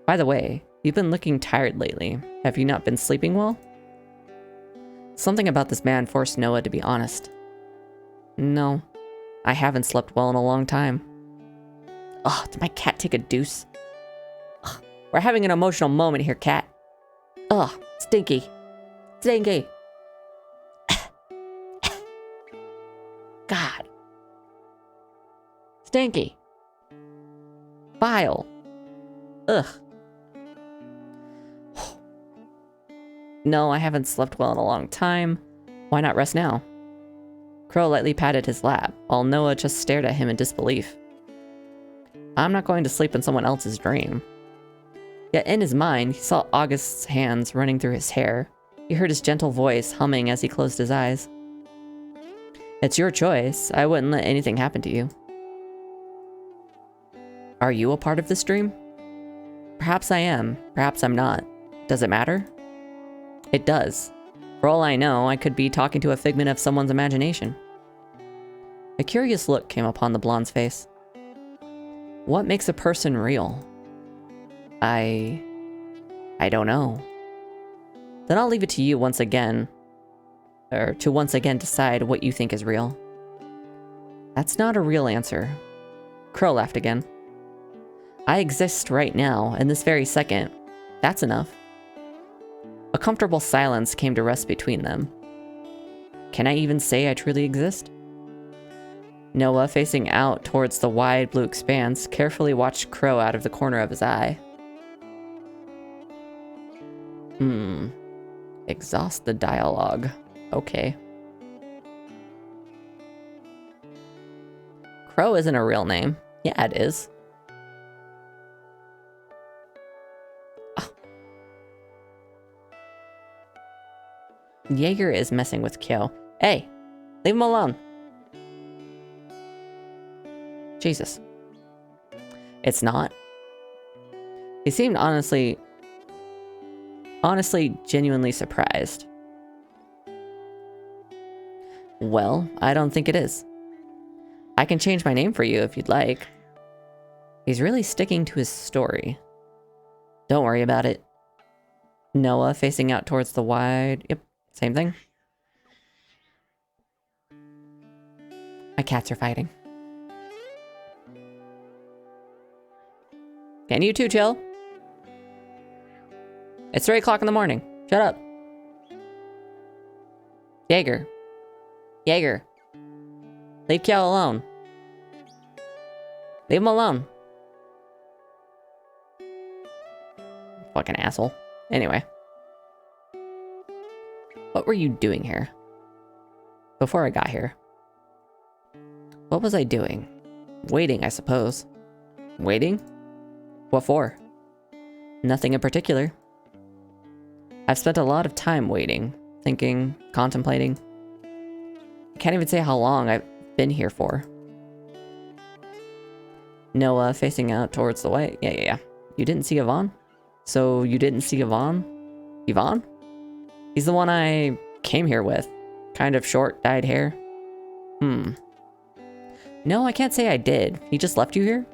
By the way, you've been looking tired lately. Have you not been sleeping well? Something about this man forced Noah to be honest. No, I haven't slept well in a long time. Ugh, did my cat take a deuce? Ugh, we're having an emotional moment here, cat. Ugh, stinky. Stinky. God. Stinky. Vile. Ugh. No, I haven't slept well in a long time. Why not rest now? Crow lightly patted his lap, while Noah just stared at him in disbelief. I'm not going to sleep in someone else's dream. Yet in his mind, he saw August's hands running through his hair, He heard his gentle voice humming as he closed his eyes. It's your choice. I wouldn't let anything happen to you. Are you a part of this dream? Perhaps I am. Perhaps I'm not. Does it matter? It does. For all I know, I could be talking to a figment of someone's imagination. A curious look came upon the blonde's face. What makes a person real? I don't know. Then I'll leave it to you once again, or to once again decide what you think is real. That's not a real answer. Crow laughed again. I exist right now, in this very second. That's enough. A comfortable silence came to rest between them. Can I even say I truly exist? Noah, facing out towards the wide blue expanse, carefully watched Crow out of the corner of his eye. Exhaust the dialogue. Okay. Crow isn't a real name. Yeah, it is. Oh. Jaeger is messing with Kyo. Hey, leave him alone. Jesus. It's not. He seemed honestly, genuinely surprised. Well, I don't think it is. I can change my name for you if you'd like. He's really sticking to his story. Don't worry about it. Noah, facing out towards the wide... Yep, same thing. My cats are fighting. Can you two chill? It's 3 o'clock in the morning. Shut up. Jaeger. Jaeger. Leave Kyo alone. Leave him alone. Fucking asshole. Anyway. What were you doing here? Before I got here. What was I doing? Waiting, I suppose. Waiting? What for? Nothing in particular. I've spent a lot of time waiting, thinking, contemplating. I can't even say how long I've been here for. Noah, facing out towards the way. Yeah. You didn't see Yvonne? So you didn't see Yvonne? Yvonne? He's the one I came here with. Kind of short, dyed hair. No, I can't say I did. He just left you here?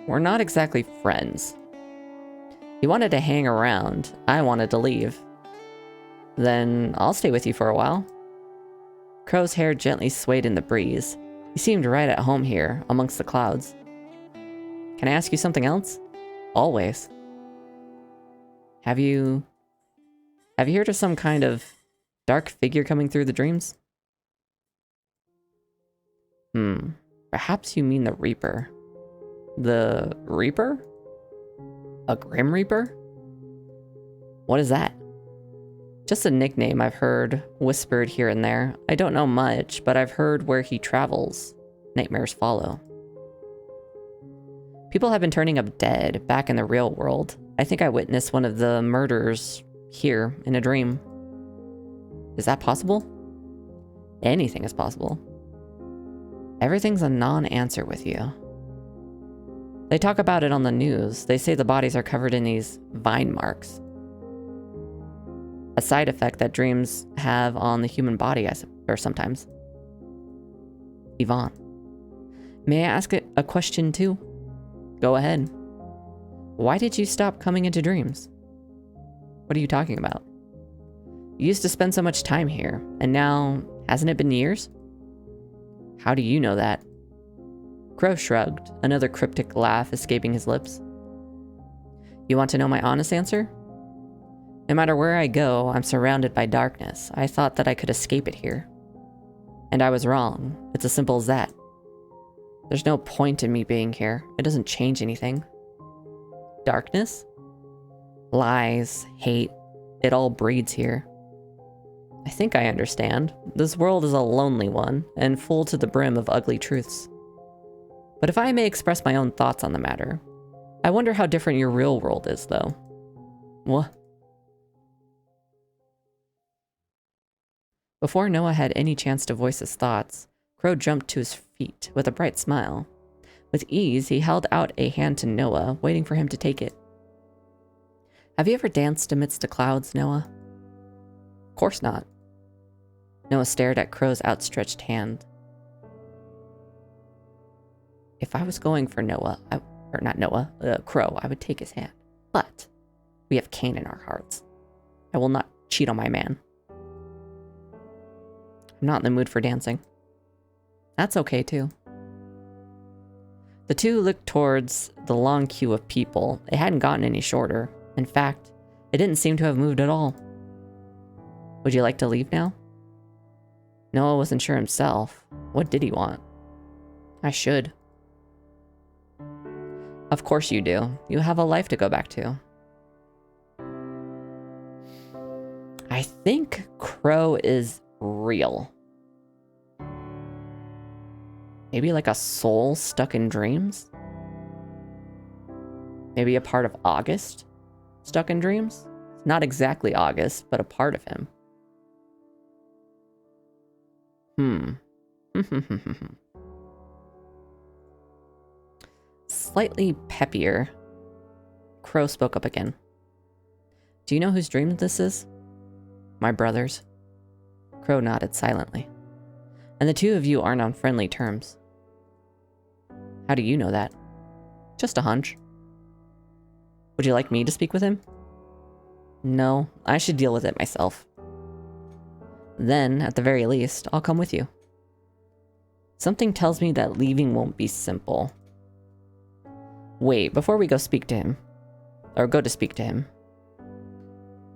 We're not exactly friends. He wanted to hang around. I wanted to leave. Then I'll stay with you for a while. Crow's hair gently swayed in the breeze. He seemed right at home here, amongst the clouds. Can I ask you something else? Always. Have you heard of some kind of dark figure coming through the dreams? Perhaps you mean the Reaper. The Reaper? A Grim Reaper? What is that? Just a nickname I've heard whispered here and there. I don't know much, but I've heard where he travels. Nightmares follow. People have been turning up dead back in the real world. I think I witnessed one of the murders here in a dream. Is that possible? Anything is possible. Everything's a non-answer with you. They talk about it on the news. They say the bodies are covered in these vine marks. A side effect that dreams have on the human body, or sometimes. Yvonne. May I ask a question too? Go ahead. Why did you stop coming into dreams? What are you talking about? You used to spend so much time here, and now, hasn't it been years? How do you know that? Crow shrugged, another cryptic laugh escaping his lips. You want to know my honest answer? No matter where I go, I'm surrounded by darkness. I thought that I could escape it here. And I was wrong. It's as simple as that. There's no point in me being here. It doesn't change anything. Darkness? Lies, hate, it all breeds here. I think I understand. This world is a lonely one, and full to the brim of ugly truths. But if I may express my own thoughts on the matter, I wonder how different your real world is, though. What? Before Noah had any chance to voice his thoughts, Crow jumped to his feet with a bright smile. With ease, he held out a hand to Noah, waiting for him to take it. Have you ever danced amidst the clouds, Noah? Of course not. Noah stared at Crow's outstretched hand. If I was going for Crow, I would take his hand. But we have Cain in our hearts. I will not cheat on my man. I'm not in the mood for dancing. That's okay, too. The two looked towards the long queue of people. It hadn't gotten any shorter. In fact, it didn't seem to have moved at all. Would you like to leave now? Noah wasn't sure himself. What did he want? I should. Of course you do. You have a life to go back to. I think Crow is real. Maybe like a soul stuck in dreams? Maybe a part of August stuck in dreams? Not exactly August, but a part of him. Slightly peppier, Crow spoke up again. Do you know whose dream this is? My brother's. Crow nodded silently. And the two of you aren't on friendly terms. How do you know that? Just a hunch. Would you like me to speak with him? No, I should deal with it myself. Then, at the very least, I'll come with you. Something tells me that leaving won't be simple. Wait, before we go to speak to him.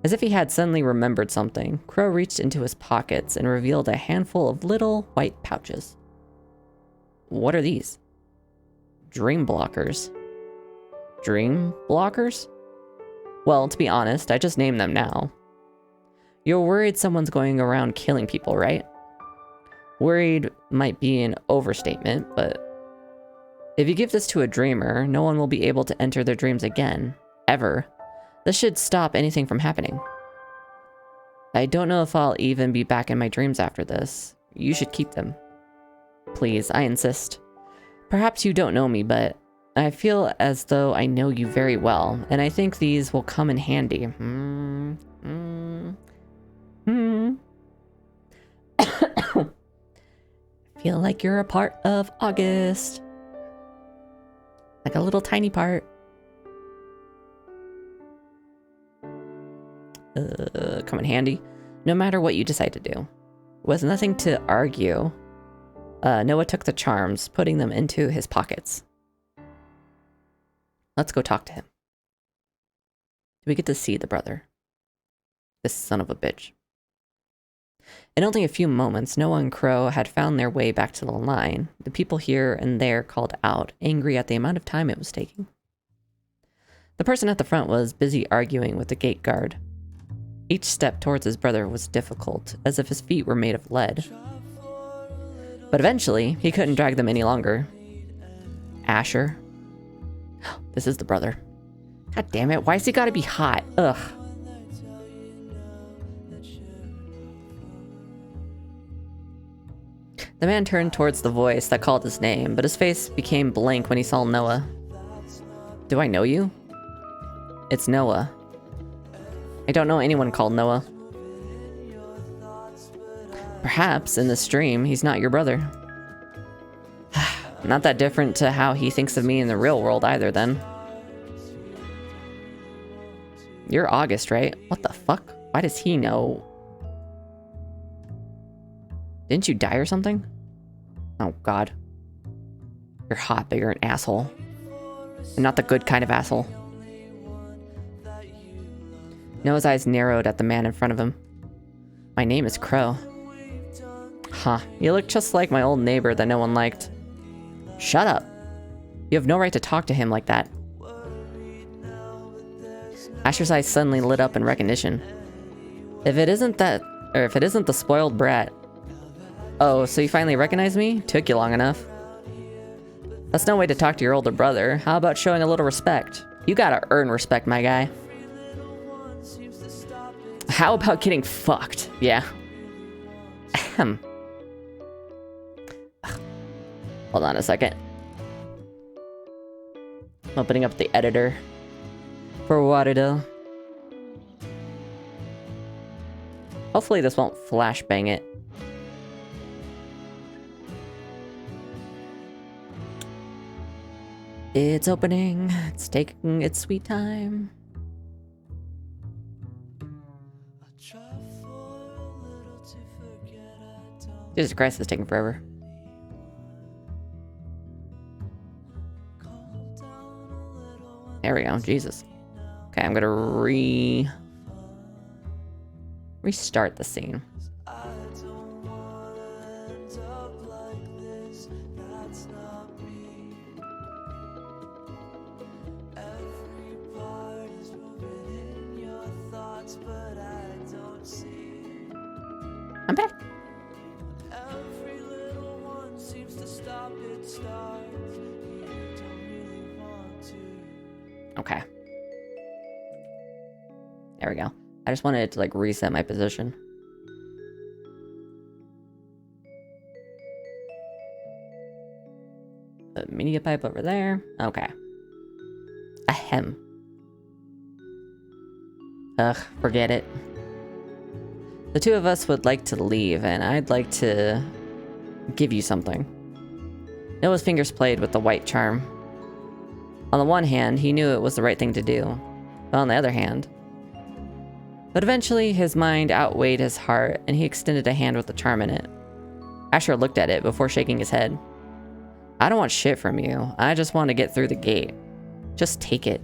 As if he had suddenly remembered something, Crow reached into his pockets and revealed a handful of little white pouches. What are these? Dream blockers. Dream blockers? Well, to be honest, I just named them now. You're worried someone's going around killing people, right? Worried might be an overstatement, but if you give this to a dreamer, no one will be able to enter their dreams again, ever. This should stop anything from happening. I don't know if I'll even be back in my dreams after this. You should keep them. Please, I insist. Perhaps you don't know me, but I feel as though I know you very well, and I think these will come in handy. Feel like you're a part of August. Like a little tiny part. Come in handy. No matter what you decide to do. With nothing to argue, Noah took the charms, putting them into his pockets. Let's go talk to him. We get to see the brother. This son of a bitch. In only a few moments, Noah and Crow had found their way back to the line. The people here and there called out, angry at the amount of time it was taking. The person at the front was busy arguing with the gate guard. Each step towards his brother was difficult, as if his feet were made of lead. But eventually, he couldn't drag them any longer. Asher. This is the brother. God damn it, why's he gotta be hot? Ugh. The man turned towards the voice that called his name, but his face became blank when he saw Noah. Do I know you? It's Noah. I don't know anyone called Noah. Perhaps, in this dream, he's not your brother. Not that different to how he thinks of me in the real world either, then. You're August, right? What the fuck? Why does he know? Didn't you die or something? Oh, God. You're hot, but you're an asshole. And not the good kind of asshole. Noah's eyes narrowed at the man in front of him. My name is Crow. Huh, you look just like my old neighbor that no one liked. Shut up. You have no right to talk to him like that. Asher's eyes suddenly lit up in recognition. If it isn't the spoiled brat. Oh, so you finally recognize me? Took you long enough. That's no way to talk to your older brother. How about showing a little respect? You gotta earn respect, my guy. How about getting fucked? Yeah. Ahem. Hold on a second. I'm opening up the editor for VOD. Hopefully this won't flashbang it. It's opening. It's taking its sweet time. Jesus Christ, it's taking forever. There we go. Jesus. Okay, I'm gonna restart the scene. I'm back. Okay. There we go. I just wanted it to like reset my position. The media pipe over there. Okay. Ahem. Ugh, forget it. The two of us would like to leave, and I'd like to give you something. Noah's fingers played with the white charm. On the one hand, he knew it was the right thing to do, but on the other hand... But eventually, his mind outweighed his heart, and he extended a hand with the charm in it. Asher looked at it before shaking his head. I don't want shit from you. I just want to get through the gate. Just take it.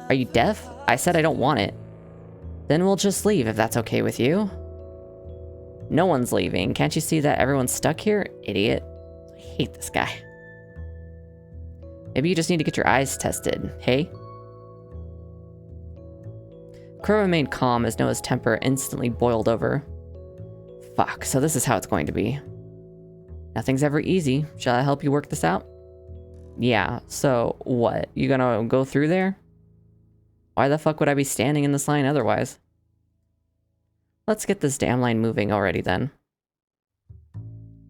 Are you deaf? I said I don't want it. Then we'll just leave if that's okay with you. No one's leaving. Can't you see that everyone's stuck here? Idiot. I hate this guy. Maybe you just need to get your eyes tested, hey? Crow remained calm as Noah's temper instantly boiled over. Fuck, so this is how it's going to be. Nothing's ever easy. Shall I help you work this out? Yeah, so what? You gonna go through there? Why the fuck would I be standing in this line otherwise? Let's get this damn line moving already then.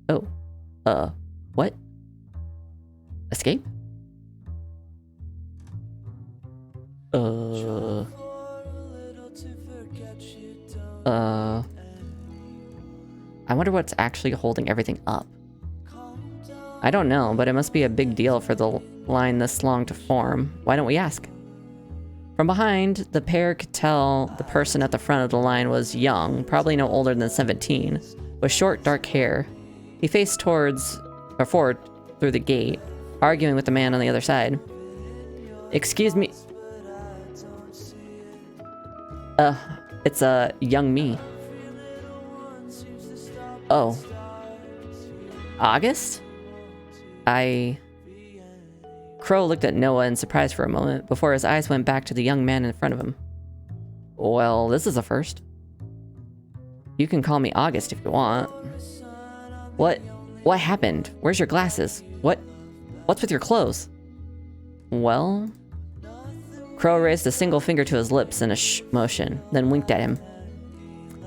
Oh. What? Escape? I wonder what's actually holding everything up. I don't know, but it must be a big deal for the line this long to form. Why don't we ask? From behind, the pair could tell the person at the front of the line was young, probably no older than 17, with short, dark hair. He faced forward through the gate, arguing with the man on the other side. Excuse me. It's young me. Oh. August? Crow looked at Noah in surprise for a moment, before his eyes went back to the young man in front of him. Well, this is a first. You can call me August if you want. What happened? Where's your glasses? What's with your clothes? Well... Crow raised a single finger to his lips in a motion, then winked at him.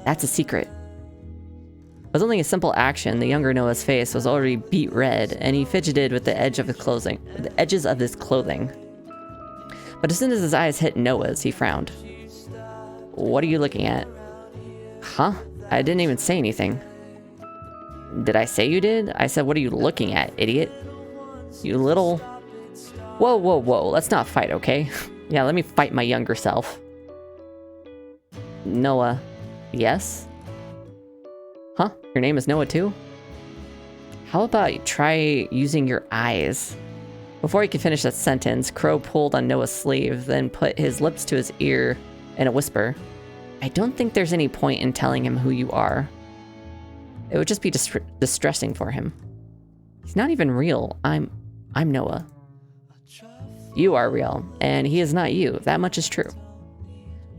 That's a secret. It was only a simple action. The younger Noah's face was already beet red, and he fidgeted with the edges of his clothing. But as soon as his eyes hit Noah's, he frowned. What are you looking at? Huh? I didn't even say anything. Did I say you did? I said, what are you looking at, idiot? You little... Whoa, let's not fight, okay? Yeah, let me fight my younger self. Noah. Yes? Huh? Your name is Noah too? How about you try using your eyes? Before he could finish that sentence, Crow pulled on Noah's sleeve, then put his lips to his ear in a whisper. I don't think there's any point in telling him who you are. It would just be distressing for him. He's not even real. I'm Noah. You are real, and he is not you. That much is true.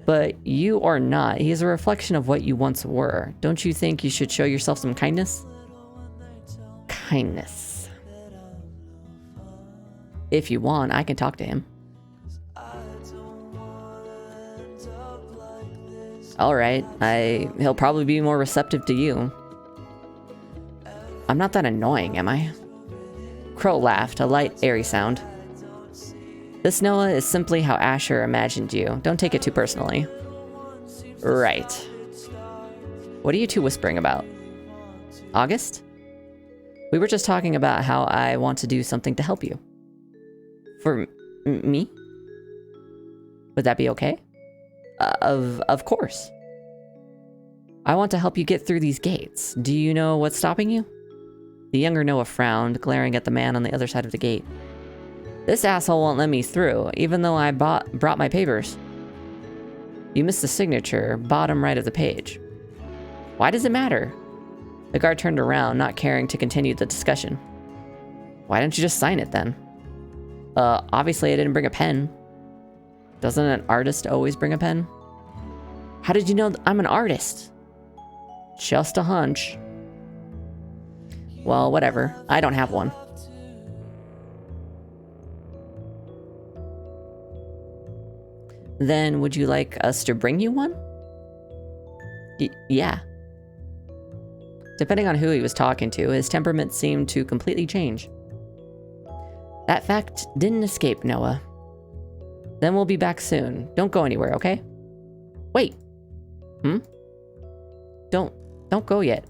But you or not, he is a reflection of what you once were. Don't you think you should show yourself some kindness? Kindness. If you want, I can talk to him. Alright, he'll probably be more receptive to you. I'm not that annoying, am I? Crow laughed, a light, airy sound. This, Noah, is simply how Asher imagined you. Don't take it too personally. Right. What are you two whispering about? August? We were just talking about how I want to do something to help you. For me? Would that be okay? Of course. I want to help you get through these gates. Do you know what's stopping you? The younger Noah frowned, glaring at the man on the other side of the gate. This asshole won't let me through, even though I brought my papers. You missed the signature, bottom right of the page. Why does it matter? The guard turned around, not caring to continue the discussion. Why don't you just sign it then? Obviously I didn't bring a pen. Doesn't an artist always bring a pen? How did you know I'm an artist? Just a hunch. Well, whatever. I don't have one. Then would you like us to bring you one? Yeah. Depending on who he was talking to, his temperament seemed to completely change. That fact didn't escape Noah. Then we'll be back soon. Don't go anywhere, okay? Wait. Don't go yet.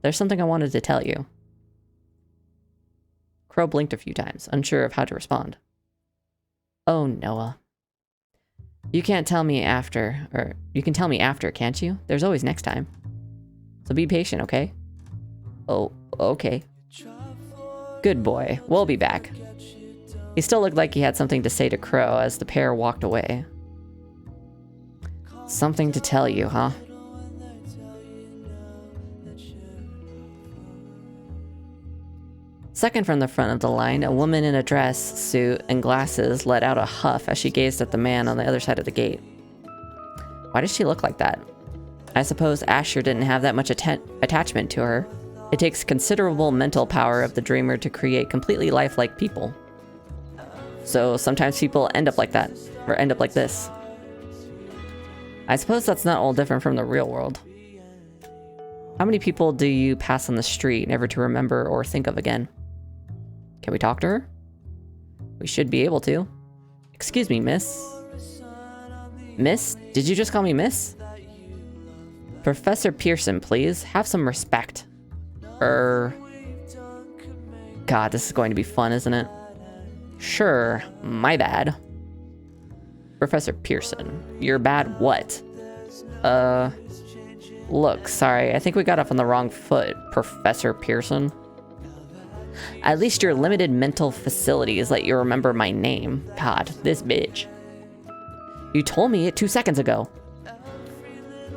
There's something I wanted to tell you. Crow blinked a few times, unsure of how to respond. Oh, Noah. You can't tell me after, or you can tell me after, can't you? There's always next time. So be patient, okay? Oh, okay. Good boy. We'll be back. He still looked like he had something to say to Crow as the pair walked away. Something to tell you, huh? Second from the front of the line, a woman in a dress, suit, and glasses let out a huff as she gazed at the man on the other side of the gate. Why does she look like that? I suppose Asher didn't have that much attachment to her. It takes considerable mental power of the dreamer to create completely lifelike people. So sometimes people end up like that, or end up like this. I suppose that's not all different from the real world. How many people do you pass on the street, never to remember or think of again? Can we talk to her? We should be able to. Excuse me, miss. Miss? Did you just call me miss? Professor Pearson, please. Have some respect. God, this is going to be fun, isn't it? Sure, my bad. Professor Pearson. You're bad what? Look, sorry, I think we got off on the wrong foot, Professor Pearson. At least your limited mental facilities let you remember my name. God, this bitch. You told me it 2 seconds ago.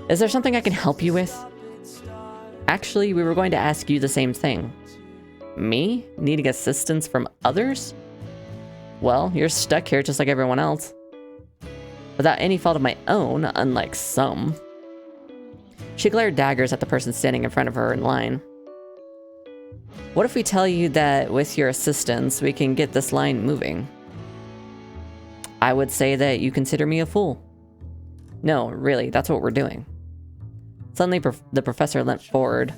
Is there something I can help you with? Actually, we were going to ask you the same thing. Me? Needing assistance from others? Well, you're stuck here just like everyone else. Without any fault of my own, unlike some. She glared daggers at the person standing in front of her in line. What if we tell you that with your assistance, we can get this line moving? I would say that you consider me a fool. No, really, that's what we're doing. Suddenly, the professor leant forward,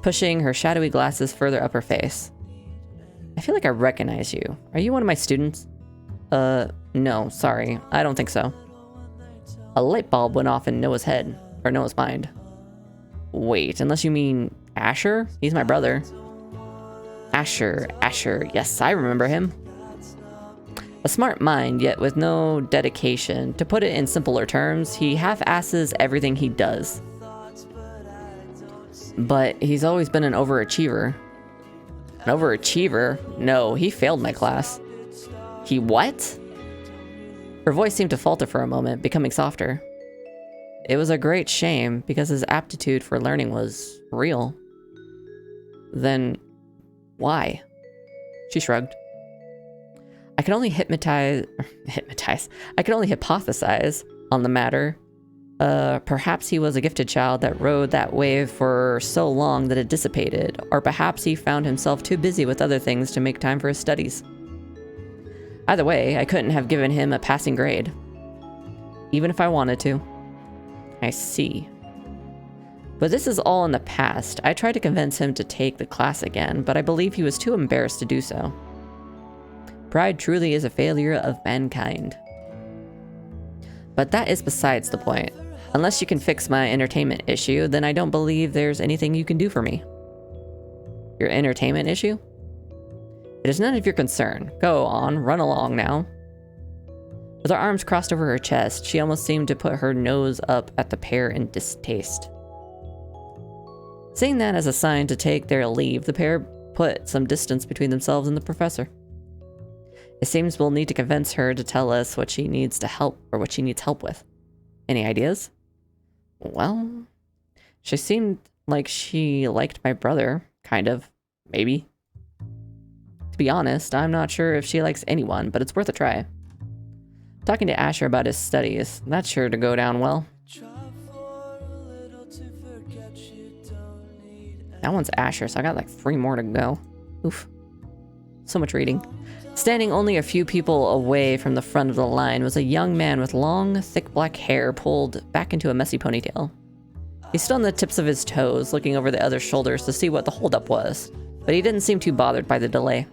pushing her shadowy glasses further up her face. I feel like I recognize you. Are you one of my students? No, sorry. I don't think so. A light bulb went off in Noah's head, or Noah's mind. Wait, unless you mean Asher? He's my brother. Asher, yes, I remember him. A smart mind, yet with no dedication. To put it in simpler terms, he half-asses everything he does. But he's always been an overachiever. An overachiever? No, he failed my class. He what? Her voice seemed to falter for a moment, becoming softer. It was a great shame, because his aptitude for learning was real. Then, why? She shrugged. I can only hypothesize on the matter. Perhaps he was a gifted child that rode that wave for so long that it dissipated, or perhaps he found himself too busy with other things to make time for his studies. Either way, I couldn't have given him a passing grade. Even if I wanted to. I see. But this is all in the past. I tried to convince him to take the class again, but I believe he was too embarrassed to do so. Pride truly is a failure of mankind. But that is besides the point. Unless you can fix my entertainment issue, then I don't believe there's anything you can do for me. Your entertainment issue? It is none of your concern. Go on, run along now. With her arms crossed over her chest, she almost seemed to put her nose up at the pair in distaste. Seeing that as a sign to take their leave, the pair put some distance between themselves and the professor. It seems we'll need to convince her to tell us what she needs to help, or what she needs help with. Any ideas? Well, she seemed like she liked my brother, kind of, maybe. To be honest, I'm not sure if she likes anyone, but it's worth a try. Talking to Asher about his studies, that's sure to go down well. That one's Asher, so I got like 3 more to go. Oof. So much reading. Standing only a few people away from the front of the line was a young man with long, thick black hair pulled back into a messy ponytail. He stood on the tips of his toes, looking over the other's shoulders to see what the holdup was, but he didn't seem too bothered by the delay.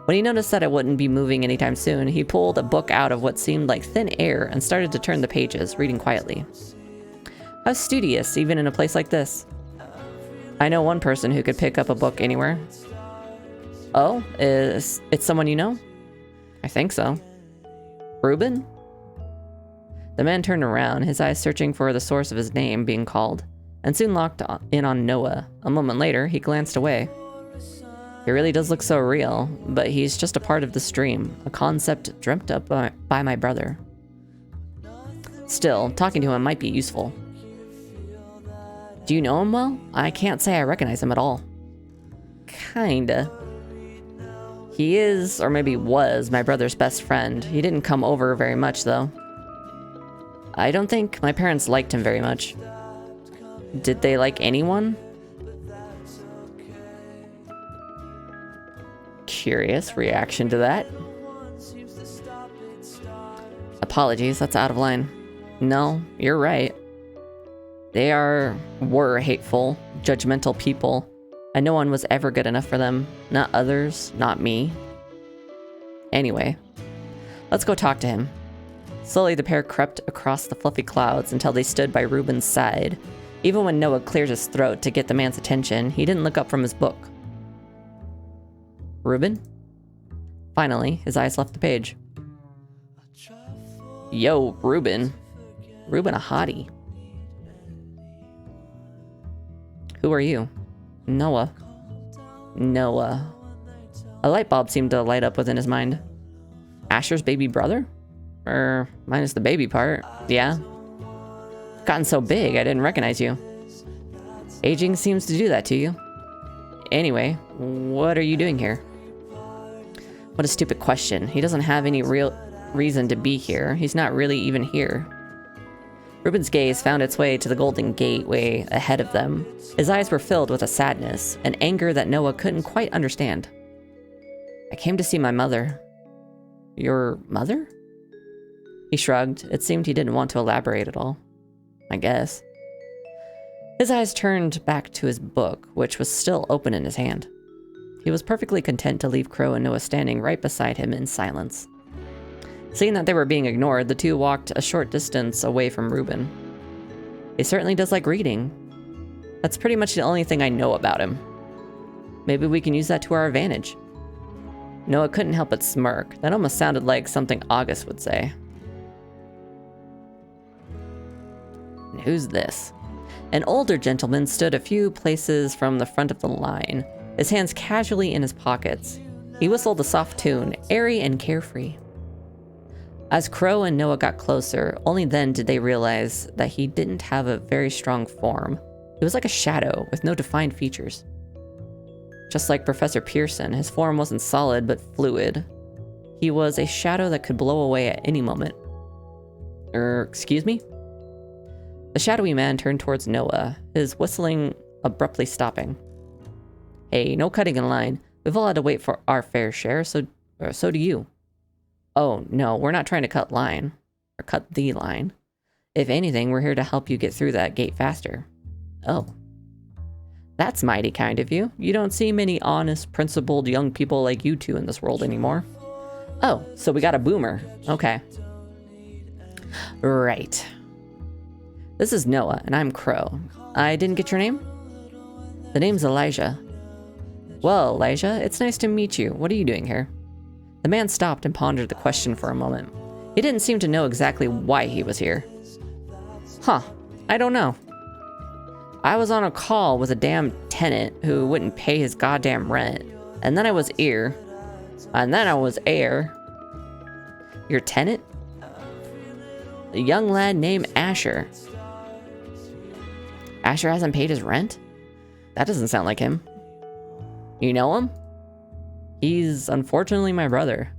When he noticed that it wouldn't be moving anytime soon, he pulled a book out of what seemed like thin air and started to turn the pages, reading quietly. How studious, even in a place like this. I know one person who could pick up a book anywhere. Oh, is it someone you know? I think so. Reuben? The man turned around, his eyes searching for the source of his name being called, and soon locked in on Noah. A moment later, he glanced away. He really does look so real, but he's just a part of this dream, a concept dreamt up by my brother. Still, talking to him might be useful. Do you know him well? I can't say I recognize him at all. Kinda. He is, or maybe was, my brother's best friend. He didn't come over very much, though. I don't think my parents liked him very much. Did they like anyone? Curious reaction to that. Apologies, that's out of line. No, you're right. They were hateful, judgmental people, and no one was ever good enough for them. Not others, not me. Anyway, let's go talk to him. Slowly, the pair crept across the fluffy clouds until they stood by Reuben's side. Even when Noah cleared his throat to get the man's attention, he didn't look up from his book. Reuben? Finally, his eyes left the page. Yo, Reuben. Reuben a hottie. Who are you? Noah. Noah. A light bulb seemed to light up within his mind. Asher's baby brother? Minus the baby part. Yeah. Gotten so big, I didn't recognize you. Aging seems to do that to you. Anyway, what are you doing here? What a stupid question. He doesn't have any real reason to be here. He's not really even here. Reuben's gaze found its way to the golden gateway ahead of them. His eyes were filled with a sadness, an anger that Noah couldn't quite understand. I came to see my mother. Your mother? He shrugged. It seemed he didn't want to elaborate at all. I guess. His eyes turned back to his book, which was still open in his hand. He was perfectly content to leave Crow and Noah standing right beside him in silence. Seeing that they were being ignored, the two walked a short distance away from Reuben. He certainly does like reading. That's pretty much the only thing I know about him. Maybe we can use that to our advantage. Noah couldn't help but smirk. That almost sounded like something August would say. And who's this? An older gentleman stood a few places from the front of the line, his hands casually in his pockets. He whistled a soft tune, airy and carefree. As Crow and Noah got closer, only then did they realize that he didn't have a very strong form. It was like a shadow with no defined features. Just like Professor Pearson, his form wasn't solid but fluid. He was a shadow that could blow away at any moment. Excuse me? The shadowy man turned towards Noah, his whistling abruptly stopping. Hey, no cutting in line. We've all had to wait for our fair share, so do you. Oh, no, we're not trying to cut line. Or cut the line. If anything, we're here to help you get through that gate faster. Oh. That's mighty kind of you. You don't see many honest, principled young people like you two in this world anymore. Oh, so we got a boomer. Okay. Right. This is Noah, and I'm Crow. I didn't get your name? The name's Elijah. Well, Elijah, it's nice to meet you. What are you doing here? The man stopped and pondered the question for a moment. He didn't seem to know exactly why he was here. Huh, I don't know. I was on a call with a damn tenant who wouldn't pay his goddamn rent. And then I was ear. And then I was air. Your tenant? A young lad named Asher. Asher hasn't paid his rent? That doesn't sound like him. You know him? He's unfortunately my brother.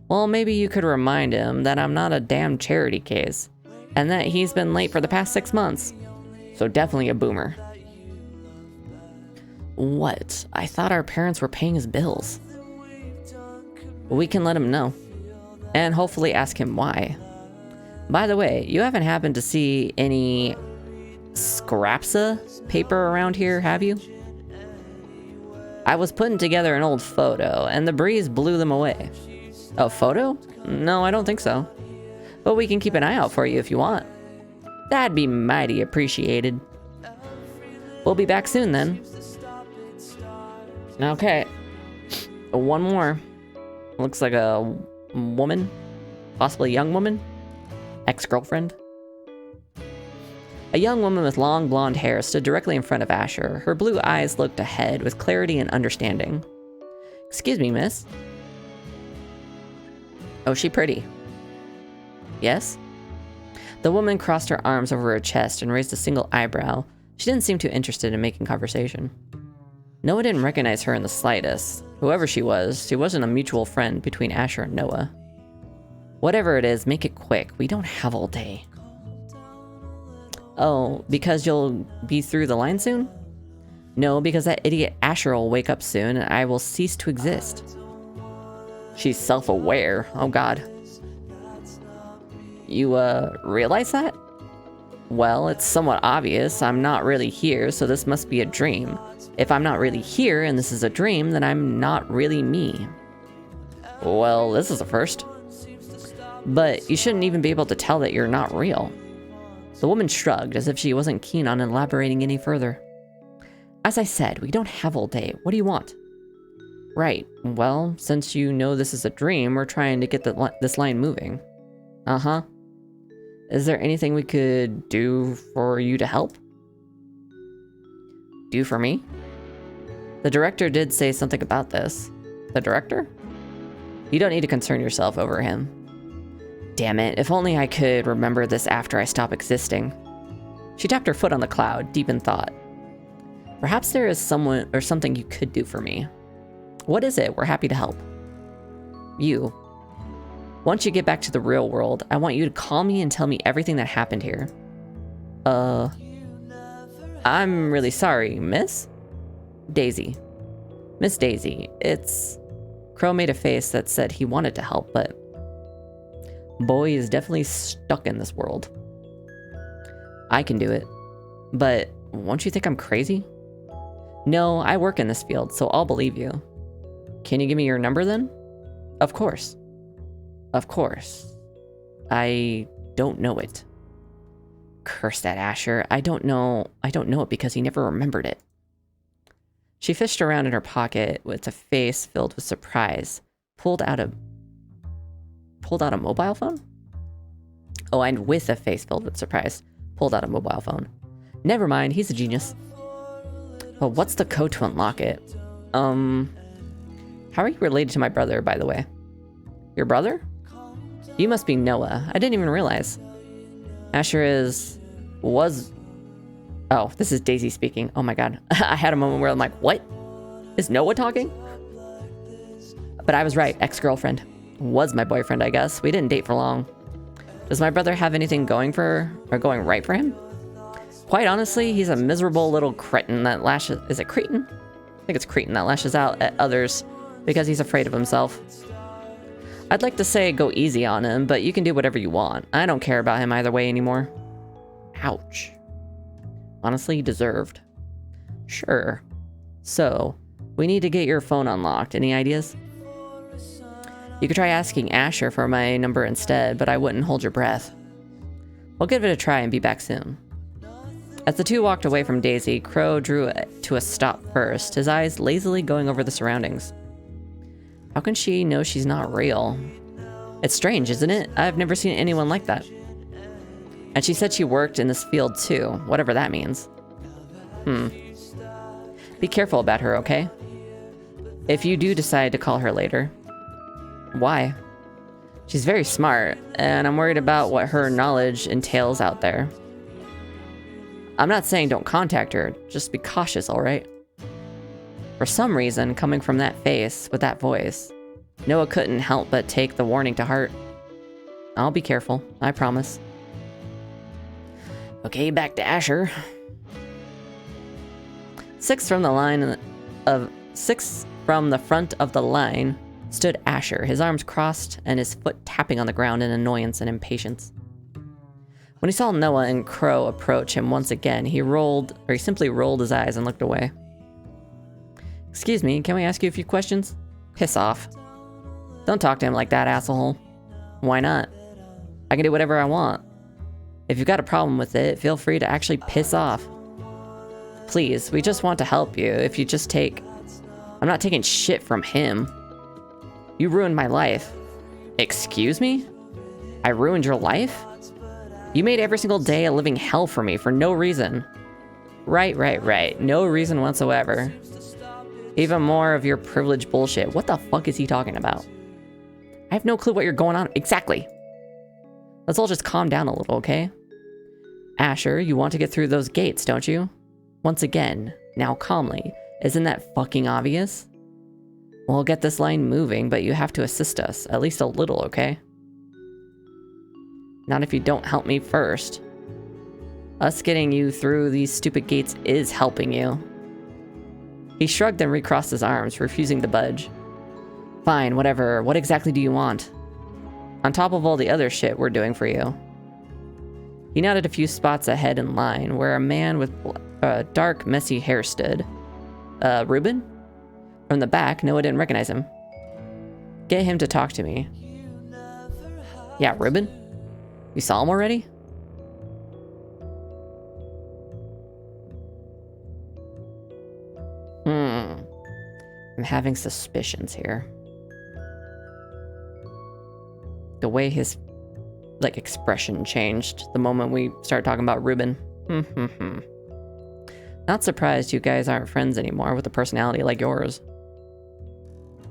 Well, maybe you could remind him that I'm not a damn charity case, and that he's been late for the past 6 months. So definitely a boomer. What? I thought our parents were paying his bills. We can let him know. And hopefully ask him why. By the way, you haven't happened to see any scrapsa paper around here, have you? I was putting together an old photo, and the breeze blew them away. A photo? No, I don't think so. But we can keep an eye out for you if you want. That'd be mighty appreciated. We'll be back soon then. Okay. One more. Looks like a woman. Possibly a young woman. Ex-girlfriend. A young woman with long blonde hair stood directly in front of Asher. Her blue eyes looked ahead with clarity and understanding. Excuse me, miss. Oh, she pretty. Yes? The woman crossed her arms over her chest and raised a single eyebrow. She didn't seem too interested in making conversation. Noah didn't recognize her in the slightest. Whoever she wasn't a mutual friend between Asher and Noah. Whatever it is, make it quick. We don't have all day. Oh, because you'll be through the line soon? No, because that idiot Asher will wake up soon and I will cease to exist. She's self-aware. Oh god. You, realize that? Well, it's somewhat obvious. I'm not really here, so this must be a dream. If I'm not really here and this is a dream, then I'm not really me. Well, this is a first. But you shouldn't even be able to tell that you're not real. The woman shrugged, as if she wasn't keen on elaborating any further. As I said, we don't have all day. What do you want? Right. Well, since you know this is a dream, we're trying to get this line moving. Uh-huh. Is there anything we could do for you to help? Do for me? The director did say something about this. The director? You don't need to concern yourself over him. Damn it, if only I could remember this after I stop existing. She tapped her foot on the cloud, deep in thought. Perhaps there is someone or something you could do for me. What is it? We're happy to help. You. Once you get back to the real world, I want you to call me and tell me everything that happened here. I'm really sorry, miss? Daisy. Miss Daisy, it's... Crow made a face that said he wanted to help, but... Boy is definitely stuck in this world. I can do it. But won't you think I'm crazy? No, I work in this field, so I'll believe you. Can you give me your number then? Of course. Of course. I don't know it. Curse that Asher. I don't know it because he never remembered it. She fished around in her pocket with a face filled with surprise. Pulled out a mobile phone? Oh, and with a face filled with surprise, pulled out a mobile phone. Never mind, he's a genius. But what's the code to unlock it? How are you related to my brother, by the way? Your brother? You must be Noah. I didn't even realize. Asher was... Oh, this is Daisy speaking. Oh my god. I had a moment where I'm like, what? Is Noah talking? But I was right, ex-girlfriend. Was my boyfriend, I guess. We didn't date for long. Does my brother have anything going right for him? Quite honestly, he's a miserable little cretin that lashes... Is it cretin? I think it's cretin that lashes out at others because he's afraid of himself. I'd like to say go easy on him, but you can do whatever you want. I don't care about him either way anymore. Ouch. Honestly, deserved. Sure. So, we need to get your phone unlocked. Any ideas? You could try asking Asher for my number instead, but I wouldn't hold your breath. We'll give it a try and be back soon. As the two walked away from Daisy, Crow drew to a stop first, his eyes lazily going over the surroundings. How can she know she's not real? It's strange, isn't it? I've never seen anyone like that. And she said she worked in this field too, whatever that means. Be careful about her, okay? If you do decide to call her later. Why? She's very smart, and I'm worried about what her knowledge entails out there. I'm not saying don't contact her, just be cautious, alright? For some reason, coming from that face, with that voice, Noah couldn't help but take the warning to heart. I'll be careful, I promise. Okay, back to Asher. Six from the front of the line stood Asher, his arms crossed and his foot tapping on the ground in annoyance and impatience. When he saw Noah and Crow approach him once again, he simply rolled his eyes and looked away. Excuse me, can we ask you a few questions? Piss off. Don't talk to him like that, asshole. Why not? I can do whatever I want. If you've got a problem with it, feel free to actually piss off. Please, we just want to help you. If you just take... I'm not taking shit from him. You ruined my life. Excuse me? I ruined your life? You made every single day a living hell for me for no reason. Right. No reason whatsoever. Even more of your privileged bullshit. What the fuck is he talking about? I have no clue what you're going on. Exactly. Let's all just calm down a little, okay? Asher, you want to get through those gates, don't you? Once again, now calmly. Isn't that fucking obvious? We'll get this line moving, but you have to assist us. At least a little, okay? Not if you don't help me first. Us getting you through these stupid gates is helping you. He shrugged and recrossed his arms, refusing to budge. Fine, whatever. What exactly do you want? On top of all the other shit we're doing for you. He nodded a few spots ahead in line, where a man with dark, messy hair stood. Ruben? From the back, Noah didn't recognize him. Get him to talk to me. Yeah, Ruben? You saw him already? I'm having suspicions here. The way his, expression changed the moment we started talking about Ruben. Not surprised you guys aren't friends anymore with a personality like yours.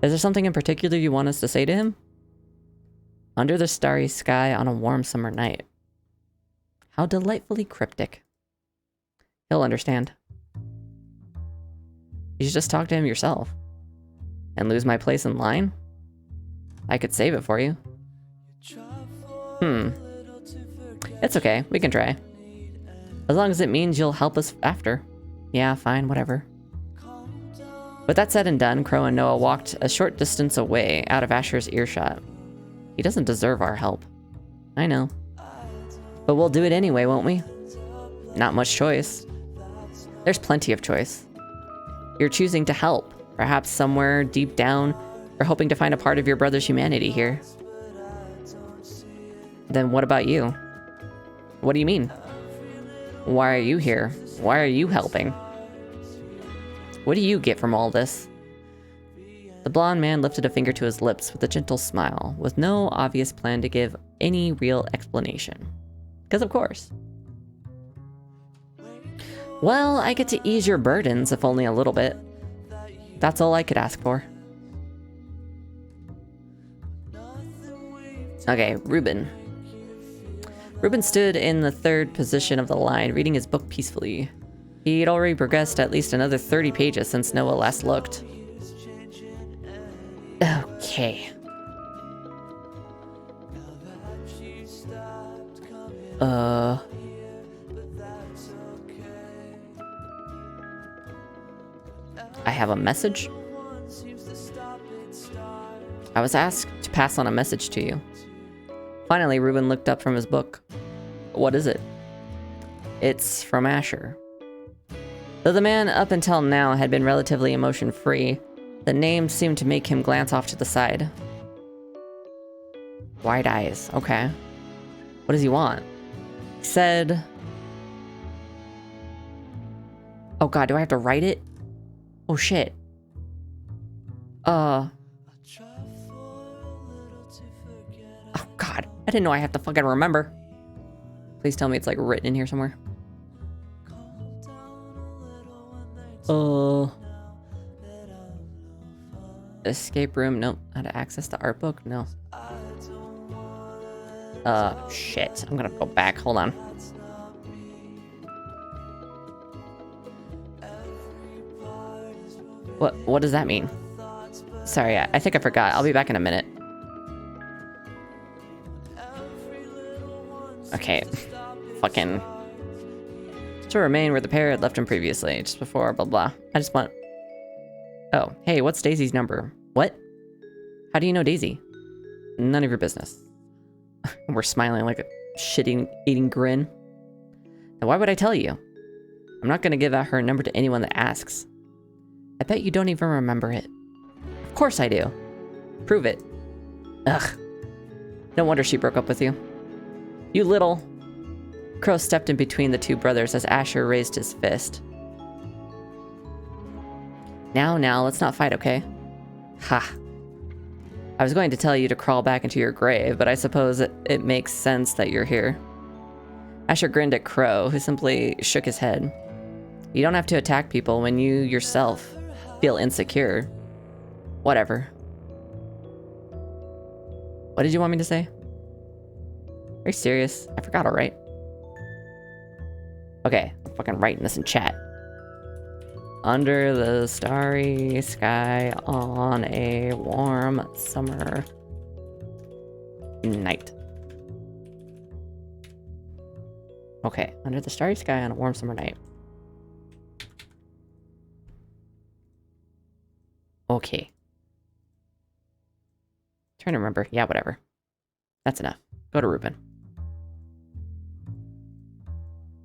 Is there something in particular you want us to say to him? Under the starry sky on a warm summer night. How delightfully cryptic. He'll understand. You should just talk to him yourself. And lose my place in line? I could save it for you. It's okay, we can try. As long as it means you'll help us after. Yeah, fine, whatever. With that said and done, Crow and Noah walked a short distance away, out of Asher's earshot. He doesn't deserve our help. I know. But we'll do it anyway, won't we? Not much choice. There's plenty of choice. You're choosing to help. Perhaps somewhere deep down, you're hoping to find a part of your brother's humanity here. Then what about you? What do you mean? Why are you here? Why are you helping? What do you get from all this? The blonde man lifted a finger to his lips with a gentle smile, with no obvious plan to give any real explanation. Because of course. Well, I get to ease your burdens, if only a little bit. That's all I could ask for. Okay, Ruben. Ruben stood in the third position of the line, reading his book peacefully. He'd already progressed at least another 30 pages since Noah last looked. Okay. I have a message. I was asked to pass on a message to you. Finally, Ruben looked up from his book. What is it? It's from Asher. Though the man up until now had been relatively emotion-free, the name seemed to make him glance off to the side. Wide eyes, okay. What does he want? He said... Oh god, do I have to write it? Oh shit. Oh god, I didn't know I have to fucking remember. Please tell me it's like written in here somewhere. Escape room, nope. How to access the art book? No. Shit. I'm gonna go back. Hold on. What does that mean? Sorry, I think I forgot. I'll be back in a minute. Okay. Fucking... To remain where the pair had left him previously, just before, blah blah. I just want... Oh, hey, what's Daisy's number? What? How do you know Daisy? None of your business. We're smiling like a shit-eating grin. Now why would I tell you? I'm not gonna give out her number to anyone that asks. I bet you don't even remember it. Of course I do. Prove it. Ugh. No wonder she broke up with you. You little... Crow stepped in between the two brothers as Asher raised his fist. Now, let's not fight, okay? Ha. I was going to tell you to crawl back into your grave, but I suppose it makes sense that you're here. Asher grinned at Crow, who simply shook his head. You don't have to attack people when you yourself feel insecure. Whatever. What did you want me to say? Are you serious? I forgot, alright. Okay, I'm fucking writing this in chat. Under the starry sky on a warm summer night. Okay, under the starry sky on a warm summer night. Okay. Trying to remember. Yeah, whatever. That's enough. Go to Ruben.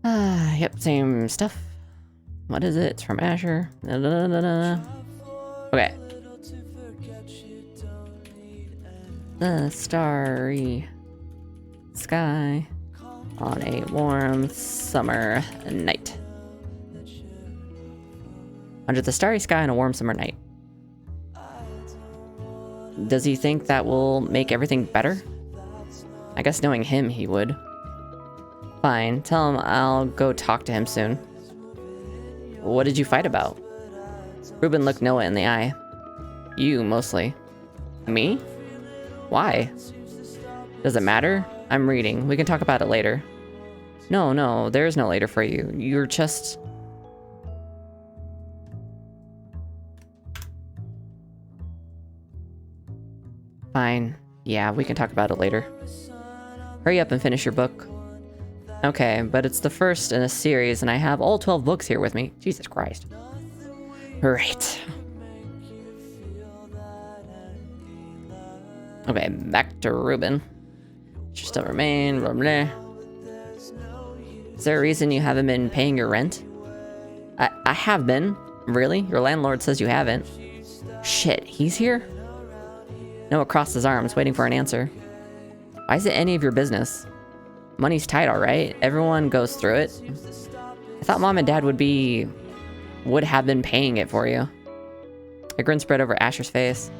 Yep, same stuff. What is it? It's from Asher. Okay. The starry sky on a warm summer night. Under the starry sky on a warm summer night. Does he think that will make everything better? I guess knowing him, he would. Fine, tell him I'll go talk to him soon. What did you fight about? Ruben looked Noah in the eye. You, mostly. Me? Why? Does it matter? I'm reading. We can talk about it later. No, there is no later for you. You're just... Fine. Yeah, we can talk about it later. Hurry up and finish your book. Okay, but it's the first in a series, and I have all 12 books here with me. Jesus Christ. Right. Okay, back to Ruben. You still remain, blah, blah. Is there a reason you haven't been paying your rent? I have been. Really? Your landlord says you haven't. Shit, he's here? Noah crossed his arms, waiting for an answer. Why is it any of your business? Money's tight, alright? Everyone goes through it. I thought Mom and Dad would have been paying it for you. A grin spread over Asher's face.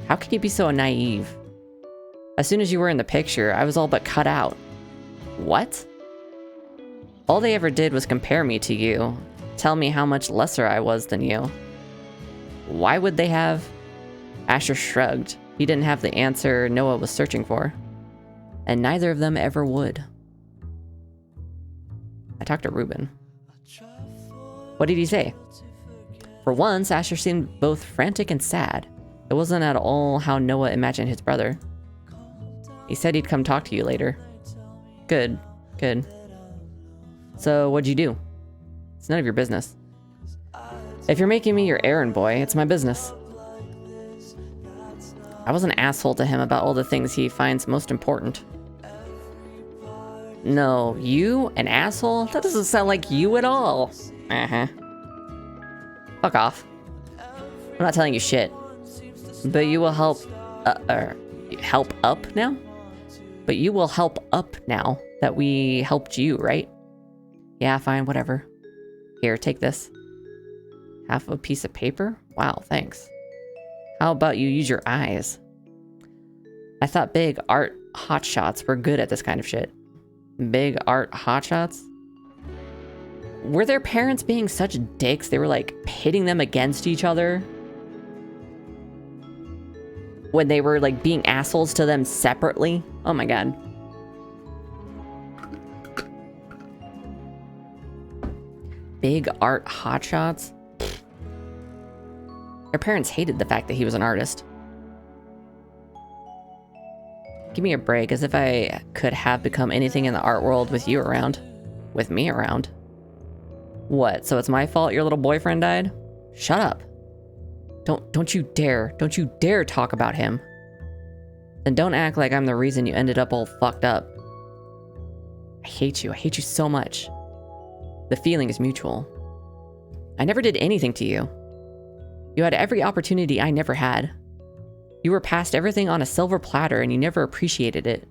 How can you be so naive? As soon as you were in the picture, I was all but cut out. What? All they ever did was compare me to you. Tell me how much lesser I was than you. Why would they have? Asher shrugged. He didn't have the answer Noah was searching for. And neither of them ever would. I talked to Ruben. What did he say? For once, Asher seemed both frantic and sad. It wasn't at all how Noah imagined his brother. He said he'd come talk to you later. Good. So, what'd you do? It's none of your business. If you're making me your errand boy, it's my business. I was an asshole to him about all the things he finds most important. No, you? An asshole? That doesn't sound like you at all. Fuck off. I'm not telling you shit. But you will help, help up now? But you will help up now that we helped you, right? Yeah, fine, whatever. Here, take this. Half a piece of paper? Wow, thanks. How about you use your eyes? I thought big art hotshots were good at this kind of shit. Big art hotshots? Were their parents being such dicks they were like pitting them against each other? When they were like being assholes to them separately? Oh my god. Big art hotshots? Their parents hated the fact that he was an artist. Give me a break, as if I could have become anything in the art world with you around. With me around. What, so it's my fault your little boyfriend died? Shut up. Don't you dare talk about him. Then don't act like I'm the reason you ended up all fucked up. I hate you so much. The feeling is mutual. I never did anything to you. You had every opportunity I never had. You were passed everything on a silver platter and you never appreciated it.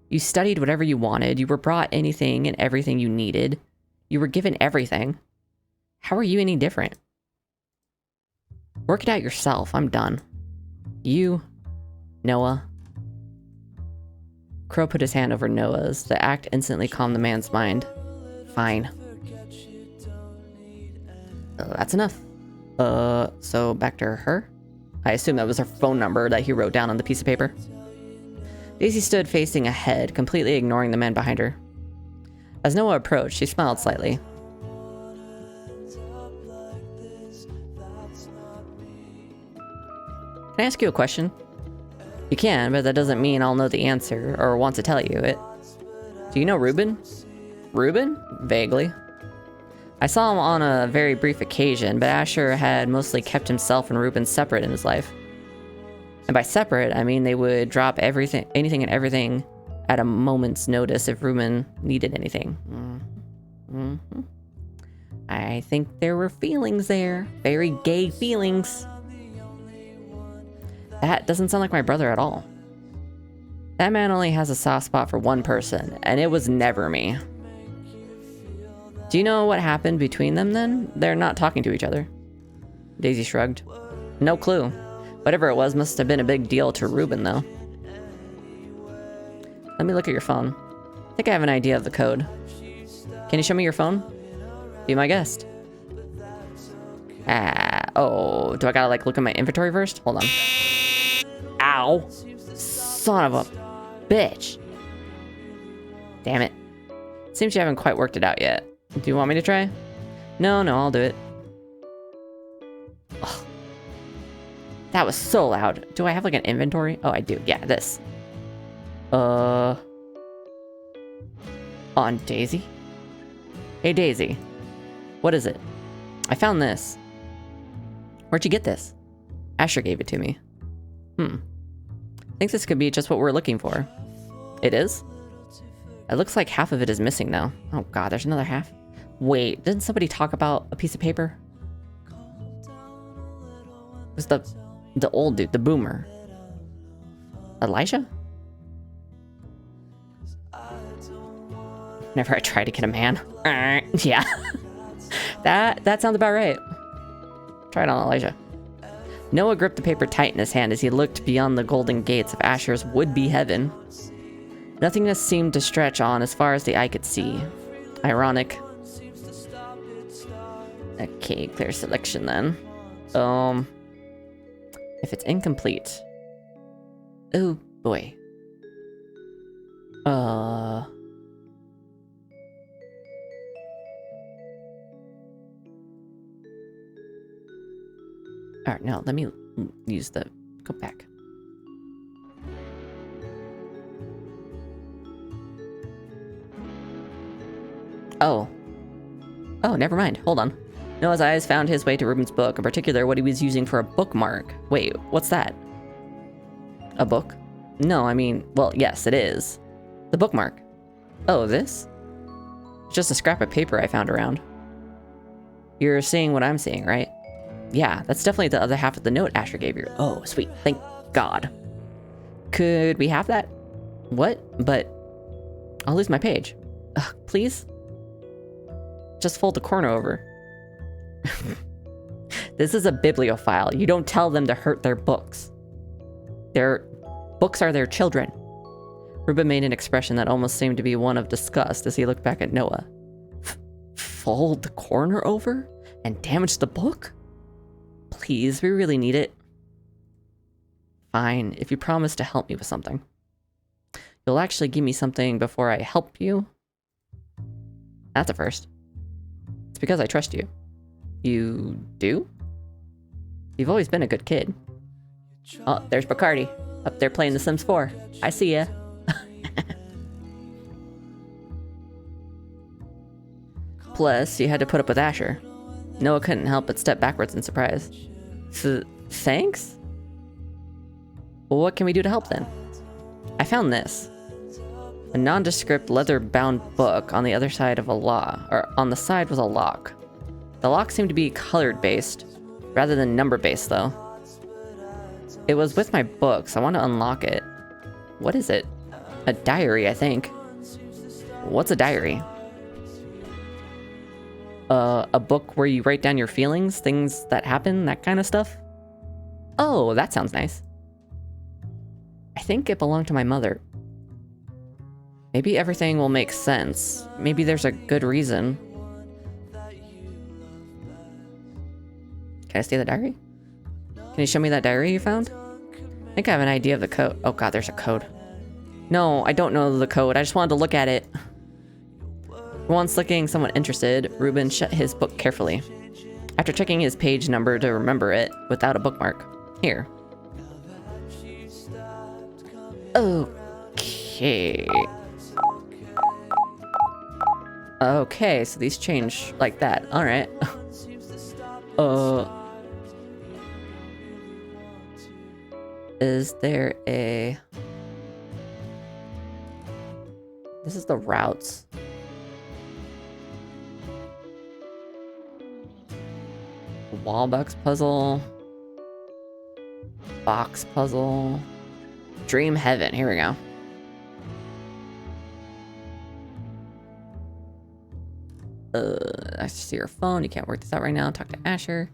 You studied whatever you wanted. You were brought anything and everything you needed. You were given everything. How are you any different? Work it out yourself. I'm done. You, Noah. Crow put his hand over Noah's. The act instantly calmed the man's mind. Fine. That's enough. So back to her? I assume that was her phone number that he wrote down on the piece of paper. Daisy stood facing ahead, completely ignoring the man behind her. As Noah approached, she smiled slightly. Can I ask you a question? You can, but that doesn't mean I'll know the answer or want to tell you it. Do you know Ruben? Ruben? Vaguely. I saw him on a very brief occasion, but Asher had mostly kept himself and Ruben separate in his life. And by separate, I mean they would drop anything and everything at a moment's notice if Ruben needed anything. I think there were feelings there. Very gay feelings. That doesn't sound like my brother at all. That man only has a soft spot for one person, and it was never me. Do you know what happened between them then? They're not talking to each other. Daisy shrugged. No clue. Whatever it was must have been a big deal to Ruben, though. Let me look at your phone. I think I have an idea of the code. Can you show me your phone? Be my guest. Oh, do I gotta like look at my inventory first? Hold on. Ow. Son of a bitch. Damn it. Seems you haven't quite worked it out yet. Do you want me to try? No, I'll do it. Ugh. That was so loud. Do I have like an inventory? Oh, I do. Yeah, this. On Daisy? Hey, Daisy. What is it? I found this. Where'd you get this? Asher gave it to me. I think this could be just what we're looking for. It is? It looks like half of it is missing though. Oh god, there's another half. Wait, didn't somebody talk about a piece of paper? It was the old dude, the boomer. Elijah? Whenever I try to get a man. Yeah. That sounds about right. Try it on Elijah. Noah gripped the paper tight in his hand as he looked beyond the golden gates of Asher's would-be heaven. Nothingness seemed to stretch on as far as the eye could see. Ironic. Okay, clear selection then. If it's incomplete. Oh boy. Alright, no, let me use the... Go back. Oh, never mind. Hold on. Noah's eyes found his way to Ruben's book, in particular what he was using for a bookmark. Wait, what's that? A book? No, I mean, well, yes, it is. The bookmark. Oh, this? It's just a scrap of paper I found around. You're seeing what I'm seeing, right? Yeah, that's definitely the other half of the note Asher gave you. Oh, sweet. Thank God. Could we have that? What? But I'll lose my page. Ugh, please? Just fold the corner over. This is a bibliophile. You don't tell them to hurt their books. Their books are their children. Ruben made an expression that almost seemed to be one of disgust as he looked back at Noah. Fold the corner over? And damage the book? Please, we really need it. Fine, if you promise to help me with something. You'll actually give me something before I help you? That's a first. It's because I trust you. You do? You've always been a good kid. Oh, there's Bacardi. Up there playing The Sims 4. I see ya. Plus, you had to put up with Asher. Noah couldn't help but step backwards in surprise. Thanks? Well, what can we do to help then? I found this. A nondescript leather-bound book on the other side of a lock, or on the side was a lock. The lock seemed to be colored-based, rather than number-based though. It was with my books. I want to unlock it. What is it? A diary, I think. What's a diary? A book where you write down your feelings, things that happen, that kind of stuff? Oh, that sounds nice. I think it belonged to my mother. Maybe everything will make sense. Maybe there's a good reason. Can I see the diary? Can you show me that diary you found? I think I have an idea of the code. Oh god, there's a code. No, I don't know the code. I just wanted to look at it. Once looking somewhat interested, Ruben shut his book carefully. After checking his page number to remember it without a bookmark. Here. Okay. Okay, so these change like that. Alright. Is there a... This is the routes. Wallbox puzzle. Box puzzle. Dream Heaven. Here we go. I see your phone. You can't work this out right now. Talk to Asher.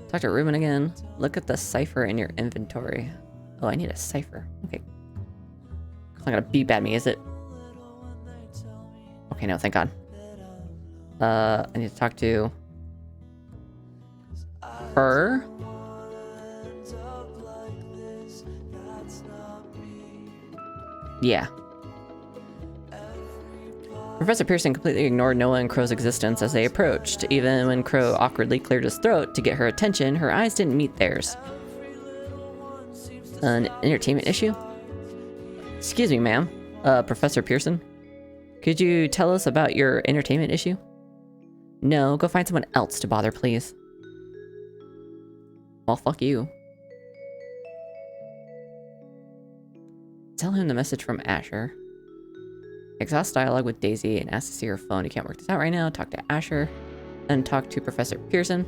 Talk to Ruben again. Look at the cipher in your inventory. Oh, I need a cipher. Okay. It's not gonna beep at me, is it? Okay, no, thank God. I need to talk to her. Yeah. Professor Pearson completely ignored Noah and Crow's existence as they approached. Even when Crow awkwardly cleared his throat to get her attention, her eyes didn't meet theirs. An entertainment issue? Excuse me, ma'am. Professor Pearson? Could you tell us about your entertainment issue? No, go find someone else to bother, please. Well, fuck you. Tell him the message from Asher. Exhaust dialogue with Daisy and ask to see her phone. You can't work this out right now. Talk to Asher. Then talk to Professor Pearson.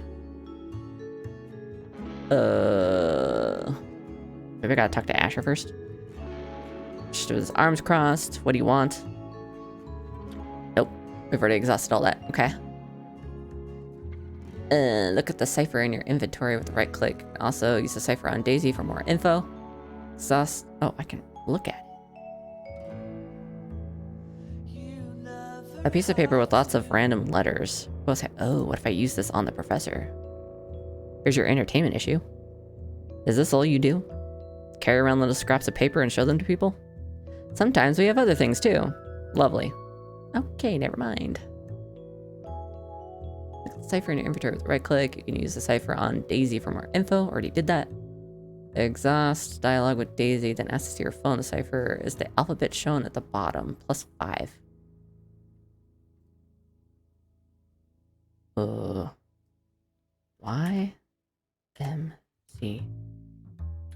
Maybe I gotta talk to Asher first. Just with his arms crossed. What do you want? Nope. We've already exhausted all that. Okay. Look at the cipher in your inventory with the right click. Also, use the cipher on Daisy for more info. Exhaust. Oh, I can look at it. A piece of paper with lots of random letters. Oh, what if I use this on the professor? Here's your entertainment issue. Is this all you do? Carry around little scraps of paper and show them to people? Sometimes we have other things too. Lovely. Okay, never mind. Look at the cipher in your inventory with right click. You can use the cipher on Daisy for more info. Already did that. Exhaust dialogue with Daisy, then ask to see your phone. The cipher is the alphabet shown at the bottom, +5. Y M C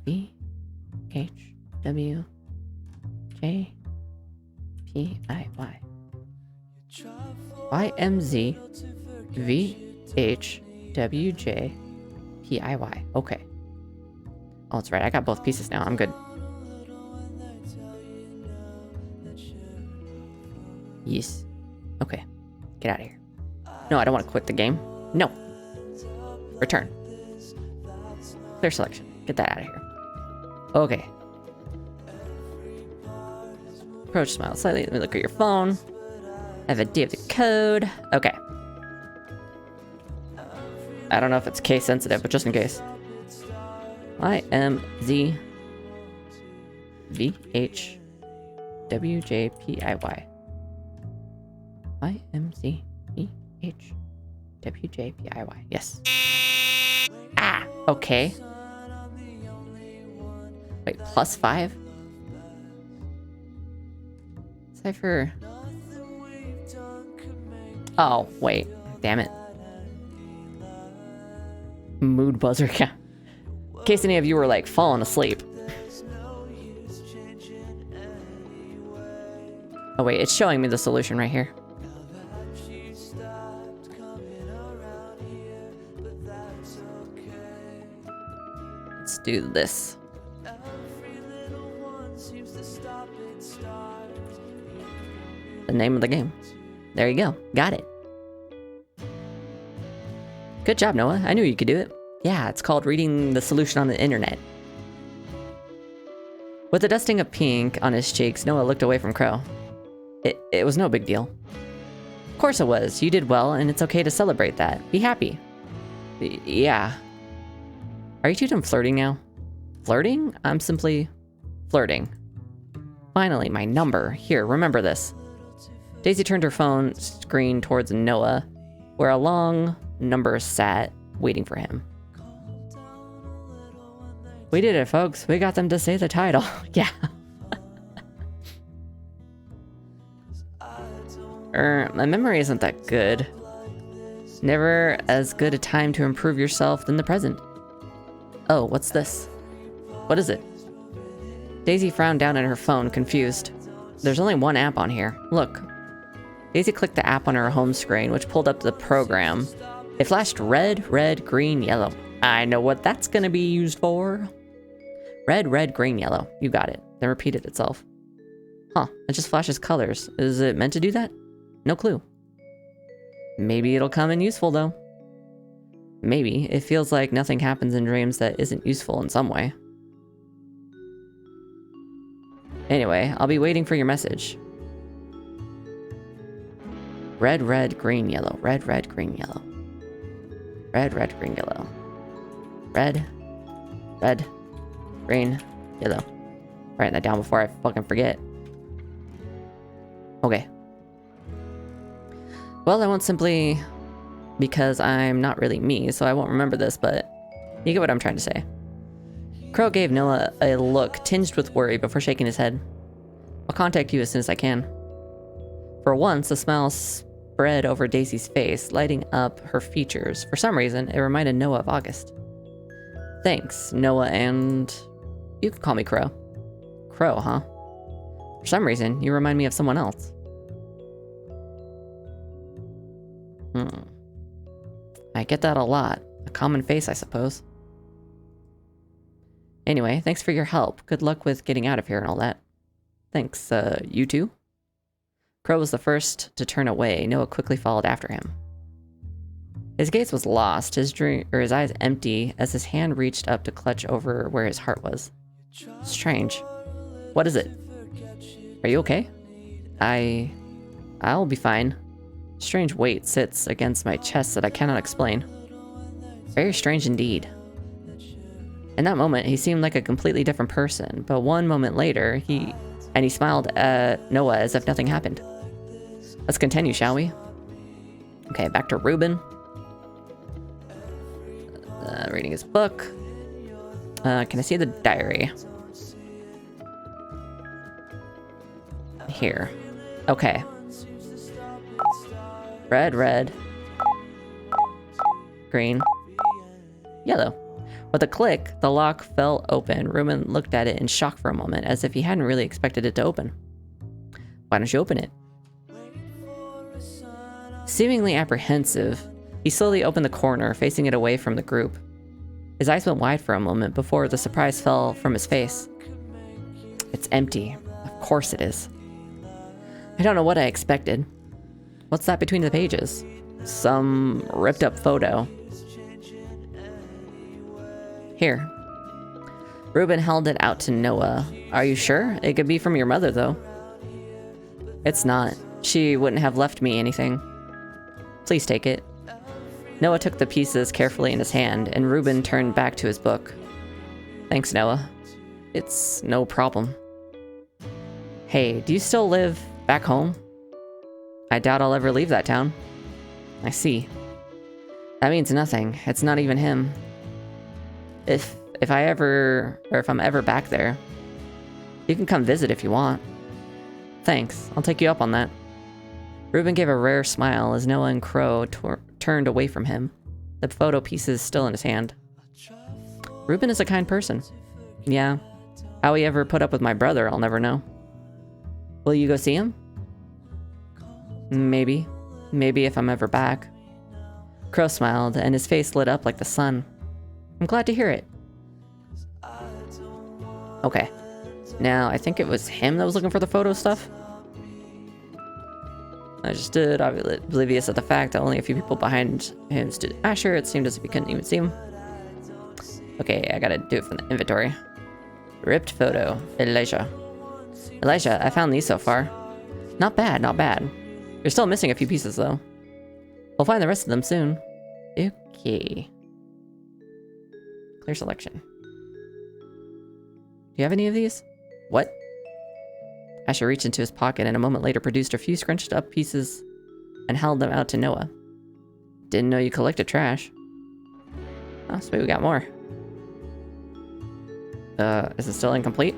B H W J P I Y Y M Z V VHWJPIY. Okay. Oh, that's right. I got both pieces now. I'm good. Yes. Okay. Get out of here. No, I don't want to quit the game. No. Return. Clear selection. Get that out of here. Okay. Approach, smile slightly. Let me look at your phone. I have a D of the code. Okay. I don't know if it's case sensitive, but just in case. IMZ VHWJPIY. IMZ VHWJPIY. Yes. Ah, okay. Wait, +5? Cipher. Oh, wait. Damn it. Mood buzzer. Yeah. In case any of you were like falling asleep. Oh wait, it's showing me the solution right here. Let's do this. The name of the game. There you go. Got it. Good job, Noah. I knew you could do it. Yeah, it's called reading the solution on the internet. With the dusting of pink on his cheeks, Noah looked away from Crow. It was no big deal. Of course it was. You did well, and it's okay to celebrate that. Be happy. Yeah. Are you two done flirting now? Flirting? I'm simply flirting. Finally, my number. Here, remember this. Daisy turned her phone screen towards Noah, where a long number sat, waiting for him. We did it, folks. We got them to say the title. Yeah. My memory isn't that good. Never as good a time to improve yourself than the present. Oh, what's this? What is it? Daisy frowned down at her phone, confused. There's only one app on here. Look. Daisy clicked the app on her home screen, which pulled up the program. It flashed red, red, green, yellow. I know what that's gonna be used for. Red, red, green, yellow. You got it. Then repeated itself. Huh, it just flashes colors. Is it meant to do that? No clue. Maybe it'll come in useful, though. Maybe. It feels like nothing happens in dreams that isn't useful in some way. Anyway, I'll be waiting for your message. Red, red, green, yellow. Red, red, green, yellow. Red, red, green, yellow. Red, red, green, yellow. Writing that down before I fucking forget. Okay. Well, I won't simply... because I'm not really me, so I won't remember this, but you get what I'm trying to say. Crow gave Noah a look tinged with worry before shaking his head. I'll contact you as soon as I can. For once, a smile spread over Daisy's face, lighting up her features. For some reason, it reminded Noah of August. Thanks, Noah, and... you can call me Crow. Crow, huh? For some reason, you remind me of someone else. I get that a lot. A common face, I suppose. Anyway, thanks for your help. Good luck with getting out of here and all that. Thanks, you too? Crow was the first to turn away. Noah quickly followed after him. His gaze was lost, his eyes empty, as his hand reached up to clutch over where his heart was. Strange. What is it? Are you okay? I'll be fine. Strange weight sits against my chest that I cannot explain. Very strange indeed. In that moment, he seemed like a completely different person, but one moment later, he smiled at Noah as if nothing happened. Let's continue, shall we? Okay, back to Ruben. Reading his book. Can I see the diary? Here. Okay. Red, red. Green. Yellow. With a click, the lock fell open. Ruben looked at it in shock for a moment, as if he hadn't really expected it to open. Why don't you open it? Seemingly apprehensive, He slowly opened the corner, facing it away from the group. His eyes went wide for a moment before the surprise fell from his face. It's empty. Of course it is. I don't know what I expected. What's that between the pages? Some ripped up photo. Here. Ruben held it out to Noah. Are you sure? It could be from your mother, though. It's not. She wouldn't have left me anything. Please take it. Noah took the pieces carefully in his hand, and Ruben turned back to his book. Thanks, Noah. It's no problem. Hey, do you still live back home? I doubt I'll ever leave that town. I see. That means nothing. It's not even him. If I'm ever back there, you can come visit if you want. Thanks. I'll take you up on that. Ruben gave a rare smile as Noah and Crow turned away from him, the photo pieces still in his hand. Ruben is a kind person. Yeah. How he ever put up with my brother, I'll never know. Will you go see him? Maybe. Maybe if I'm ever back. Crow smiled, and his face lit up like the sun. I'm glad to hear it. Okay. Now, I think it was him that was looking for the photo stuff. I just stood oblivious of the fact that only a few people behind him stood Asher. It seemed as if he couldn't even see him. Okay, I gotta do it from the inventory. Ripped photo. Elijah, I found these so far. Not bad, not bad. You're still missing a few pieces, though. We'll find the rest of them soon. Okay. Clear selection. Do you have any of these? What? Asher reached into his pocket and a moment later produced a few scrunched up pieces and held them out to Noah. Didn't know you collected trash. Oh, sweet, we got more. Is it still incomplete?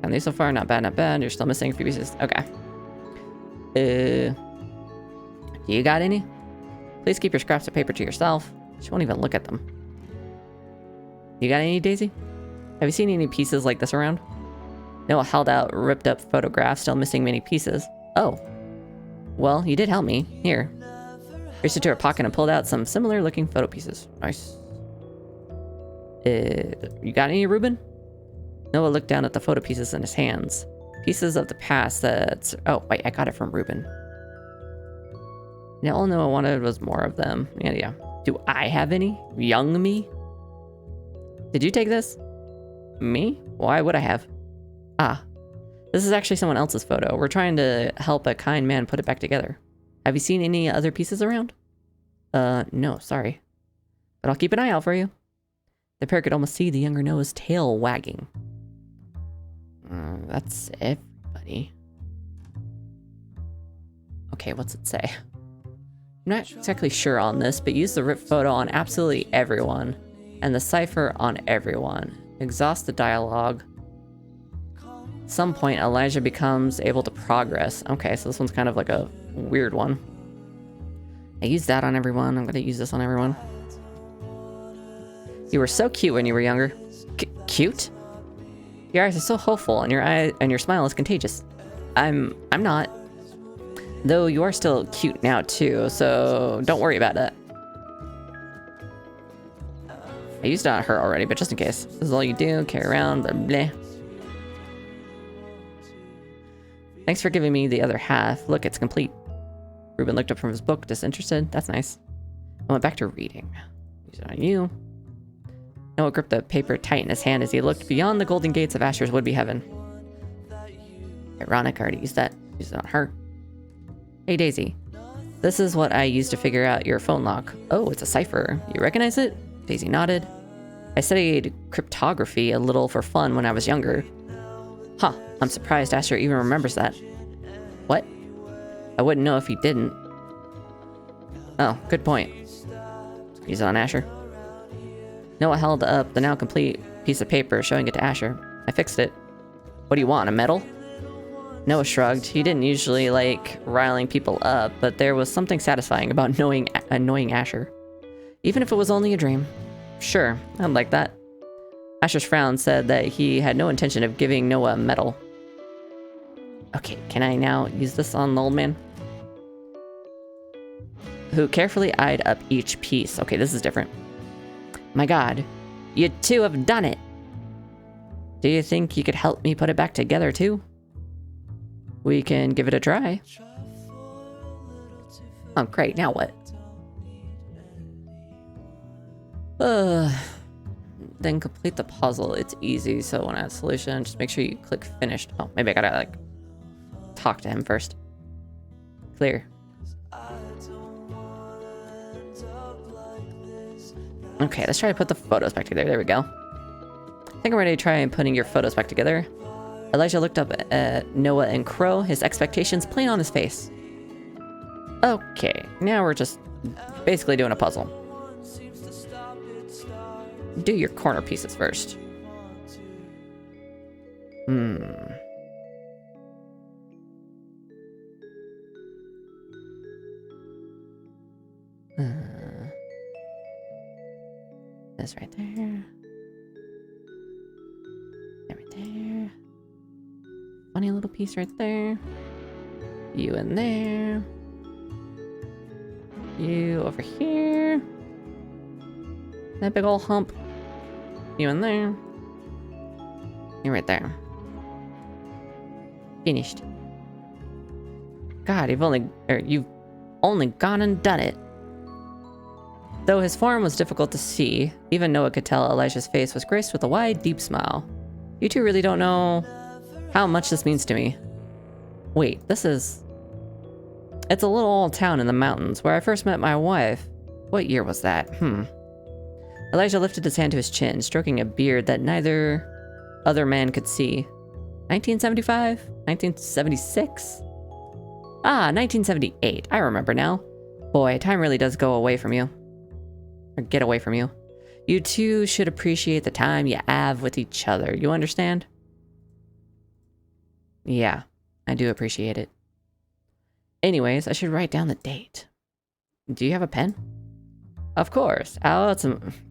And these so far, not bad, not bad. You're still missing a few pieces. Okay. Do you got any? Please keep your scraps of paper to yourself. She won't even look at them. You got any, Daisy? Have you seen any pieces like this around? Noah held out ripped up photographs, still missing many pieces. Oh. Well, you did help me. Here. Reached into her pocket and pulled out some similar looking photo pieces. Nice. You got any, Ruben? Noah looked down at the photo pieces in his hands. Pieces of the past that's... Oh, wait, I got it from Ruben. Now all Noah wanted was more of them. Yeah. Do I have any? Young me? Did you take this? Me? Why would I have? Ah. This is actually someone else's photo. We're trying to help a kind man put it back together. Have you seen any other pieces around? No, sorry. But I'll keep an eye out for you. The pair could almost see the younger Noah's tail wagging. That's everybody. Okay, what's it say? I'm not exactly sure on this, but use the ripped photo on absolutely everyone, and the cipher on everyone. Exhaust the dialogue. At some point, Elijah becomes able to progress. Okay, so this one's kind of like a weird one. I used that on everyone. I'm gonna use this on everyone. You were so cute when you were younger. Cute? Your eyes are so hopeful, and your smile is contagious. I'm not. Though you are still cute now too, so don't worry about it. I used it on her already, but just in case. This is all you do, carry around, blah blah. Thanks for giving me the other half. Look, it's complete. Ruben looked up from his book, disinterested. That's nice. I went back to reading. Use it on you. Noah gripped the paper tight in his hand as he looked beyond the golden gates of Asher's would-be heaven. Ironic, I already used that. Use it on her. Hey, Daisy. This is what I used to figure out your phone lock. Oh, it's a cipher. You recognize it? Daisy nodded. I studied cryptography a little for fun when I was younger. Huh, I'm surprised Asher even remembers that. What? I wouldn't know if he didn't. Oh, good point. Use it on Asher. Noah held up the now complete piece of paper, showing it to Asher. I fixed it. What do you want, a medal? Noah shrugged. He didn't usually like riling people up, but there was something satisfying about annoying Asher. Even if it was only a dream. Sure, I'd like that. Asher's frown said that he had no intention of giving Noah a medal. Okay, can I now use this on the old man? who carefully eyed up each piece. Okay, this is different. My God, you two have done it. Do you think you could help me put it back together too? We can give it a try. Oh, great. Now what? Then complete the puzzle. It's easy, so when I add solution, just make sure you click finished. Oh, maybe I gotta, like, talk to him first. Clear. Okay, let's try to put the photos back together. There we go. I think I'm ready to try putting your photos back together. Elijah looked up at Noah and Crow, his expectations plain on his face. Okay, now we're just basically doing a puzzle. Do your corner pieces first. This right there. That right there. Funny little piece right there. You in there. You over here. That big old hump. You in there. You right there. Finished. God, you've only gone and done it. Though his form was difficult to see, even Noah could tell Elijah's face was graced with a wide, deep smile. You two really don't know how much this means to me. Wait, this is... It's a little old town in the mountains where I first met my wife. What year was that? Elijah lifted his hand to his chin, stroking a beard that neither other man could see. 1975? 1976? Ah, 1978. I remember now. Boy, time really does go away from you. Or get away from you. You two should appreciate the time you have with each other. You understand? Yeah, I do appreciate it. Anyways, I should write down the date. Do you have a pen? Of course. I'll add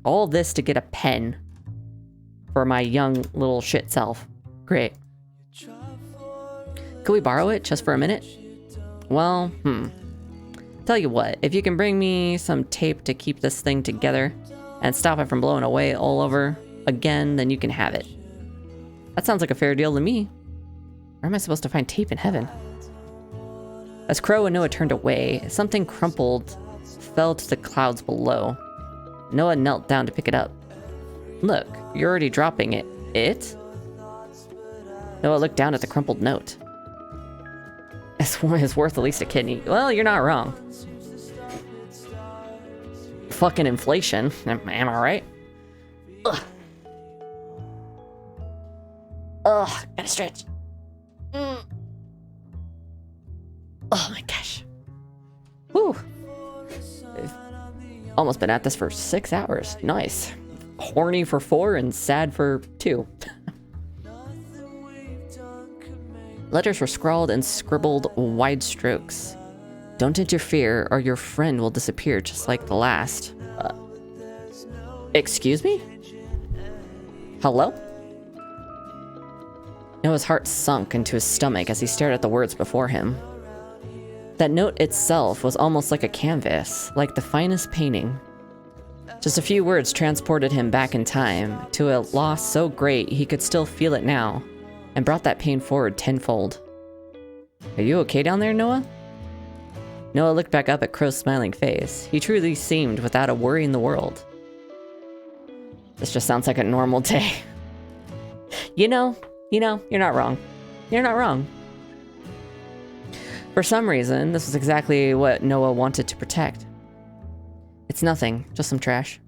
all this to get a pen for my young little shit self. Great. Could we borrow it just for a minute? Well, Tell you what, if you can bring me some tape to keep this thing together and stop it from blowing away all over again, then you can have it. That sounds like a fair deal to me. Where am I supposed to find tape in heaven? As Crow and Noah turned away, something crumpled fell to the clouds below. Noah knelt down to pick it up. Look, you're already dropping it. It? Noah looked down at the crumpled note. It's worth at least a kidney. Well, you're not wrong. Fucking inflation. Am I right? Ugh. Ugh, gotta stretch. Oh my gosh. Whew. I've almost been at this for 6 hours. Nice. Horny for 4 and sad for 2. Letters were scrawled in scribbled wide strokes. Don't interfere or your friend will disappear just like the last. Excuse me? Hello? Noah's heart sunk into his stomach as he stared at the words before him. That note itself was almost like a canvas, like the finest painting. Just a few words transported him back in time, to a loss so great he could still feel it now, and brought that pain forward tenfold. Are you okay down there, Noah? Noah looked back up at Crow's smiling face. He truly seemed without a worry in the world. This just sounds like a normal day. You know, you're not wrong. You're not wrong. For some reason, this was exactly what Noah wanted to protect. It's nothing, just some trash.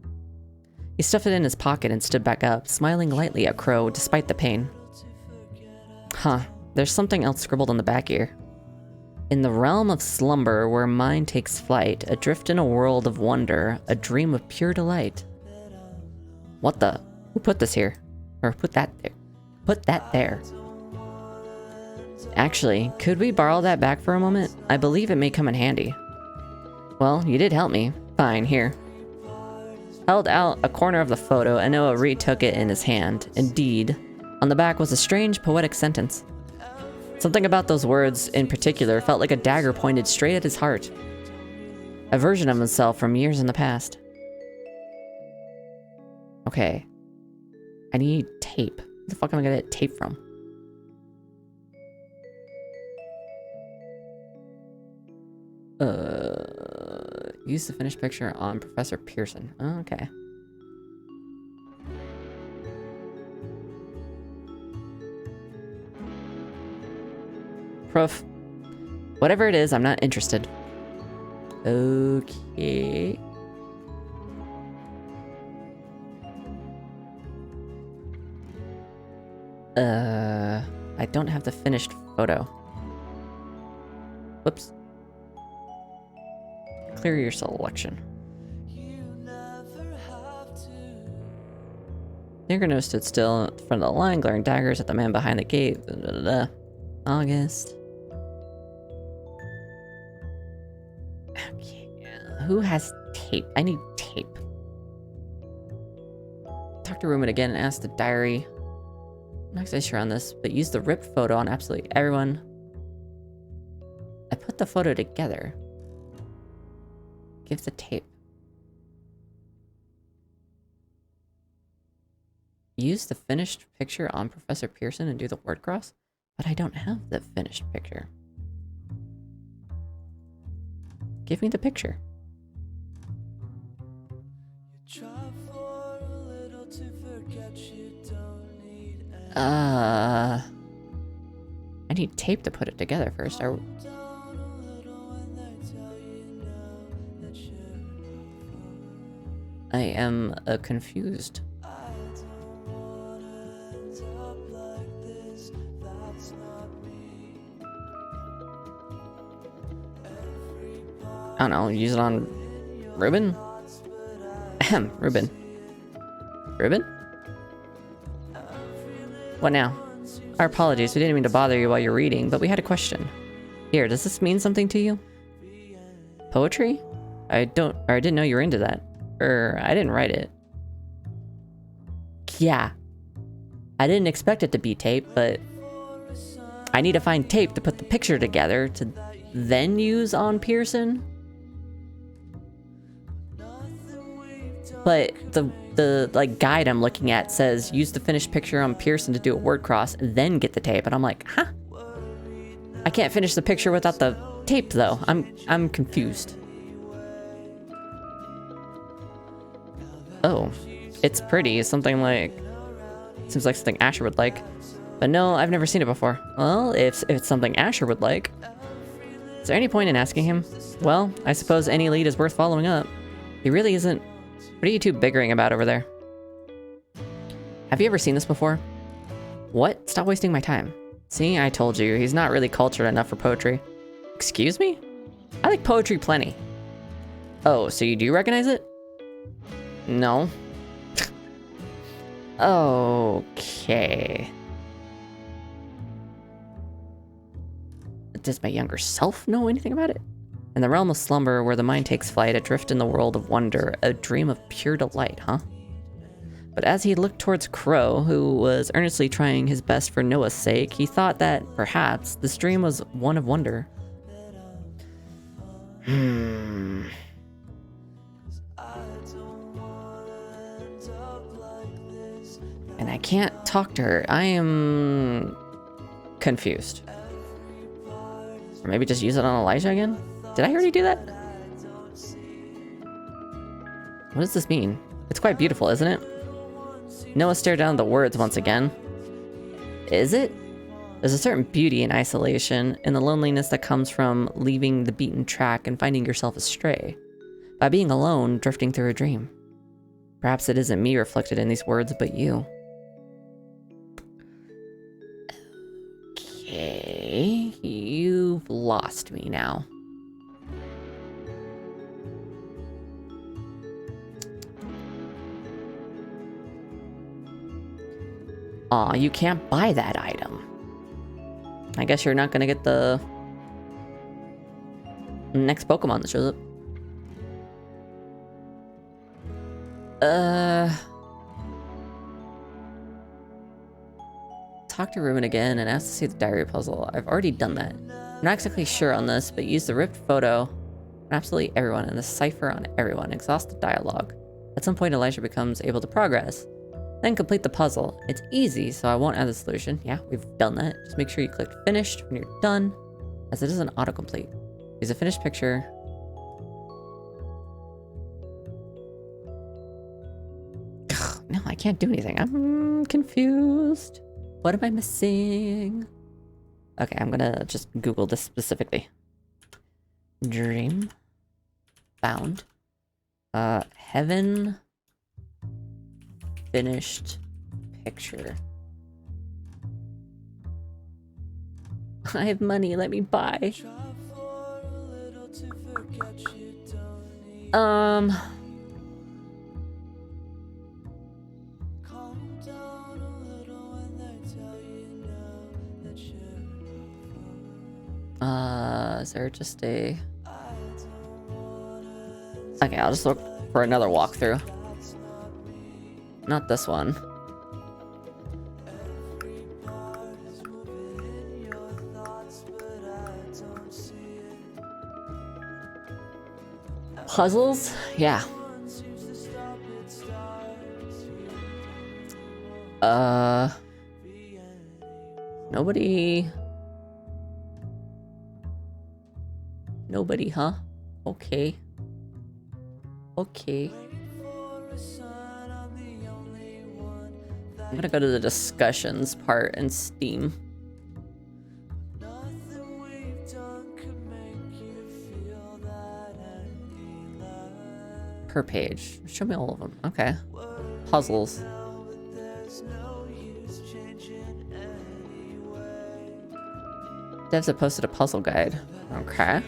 He stuffed it in his pocket and stood back up, smiling lightly at Crow despite the pain. Huh, there's something else scribbled on the back here. In the realm of slumber where mind takes flight, adrift in a world of wonder, a dream of pure delight. What the? Who put this here? Or put that there? Put that there. Actually, could we borrow that back for a moment? I believe it may come in handy. Well, you did help me. Fine, here. Held out a corner of the photo, and Noah retook it in his hand. Indeed, on the back was a strange, poetic sentence. Something about those words in particular felt like a dagger pointed straight at his heart. A version of himself from years in the past. Okay. I need tape. Where the fuck am I gonna get tape from? Use the finished picture on Professor Pearson. Oh, okay. Prof. Whatever it is, I'm not interested. Okay. I don't have the finished photo. Whoops. Clear your selection. Negro stood still in front of the line, glaring daggers at the man behind the gate. August. Okay. Who has tape? I need tape. Talk to Ruben again and ask the diary. I'm not exactly sure on this, but use the ripped photo on absolutely everyone. I put the photo together. Give the tape. Use the finished picture on Professor Pearson and do the word cross? But I don't have the finished picture. Give me the picture. I need tape to put it together first. I am confused. I don't know, use it on Ruben? Ahem, Ruben. Ruben? What now? Our apologies, we didn't mean to bother you while you're reading, but we had a question. Here, does this mean something to you? Poetry? I didn't know you were into that. I didn't write it. Yeah. I didn't expect it to be tape, but I need to find tape to put the picture together to then use on Pearson. But the like guide I'm looking at says use the finished picture on Pearson to do a word cross and then get the tape, and I'm like, huh? I can't finish the picture without the tape though. I'm confused. Oh, it's pretty. Something like... Seems like something Asher would like. But no, I've never seen it before. Well, if it's something Asher would like. Is there any point in asking him? Well, I suppose any lead is worth following up. He really isn't... What are you two bickering about over there? Have you ever seen this before? What? Stop wasting my time. See, I told you, he's not really cultured enough for poetry. Excuse me? I like poetry plenty. Oh, so you do recognize it? No. Okay. Does my younger self know anything about it? In the realm of slumber, where the mind takes flight, adrift in the world of wonder, a dream of pure delight, huh? But as he looked towards Crow, who was earnestly trying his best for Noah's sake, he thought that, perhaps, this dream was one of wonder. And I can't talk to her. I am... confused. Or maybe just use it on Elijah again? Did I already do that? What does this mean? It's quite beautiful, isn't it? Noah stared down at the words once again. Is it? There's a certain beauty in isolation, in the loneliness that comes from leaving the beaten track and finding yourself astray. By being alone, drifting through a dream. Perhaps it isn't me reflected in these words, but you. Okay, you've lost me now. Aw, you can't buy that item. I guess you're not gonna get the next Pokemon that shows up. Talk to Ruben again and ask to see the diary puzzle. I've already done that. I'm not exactly sure on this, but use the ripped photo absolutely everyone, and the cipher on everyone. Exhaust the dialogue. At some point, Elijah becomes able to progress. Then complete the puzzle. It's easy, so I won't add the solution. Yeah, we've done that. Just make sure you click finished when you're done, as it is an autocomplete. Use a finished picture. No, I can't do anything. I'm confused. What am I missing? Okay, I'm gonna just Google this specifically. Dreambound. Heaven finished picture. I have money, let me buy. Is there just a... Okay, I'll just look for another walkthrough. Not this one. Puzzles? Yeah. Nobody, huh? Okay. Okay. I'm gonna go to the discussions part in Steam. Per page. Show me all of them. Okay. Puzzles. Devs have posted a puzzle guide. Okay.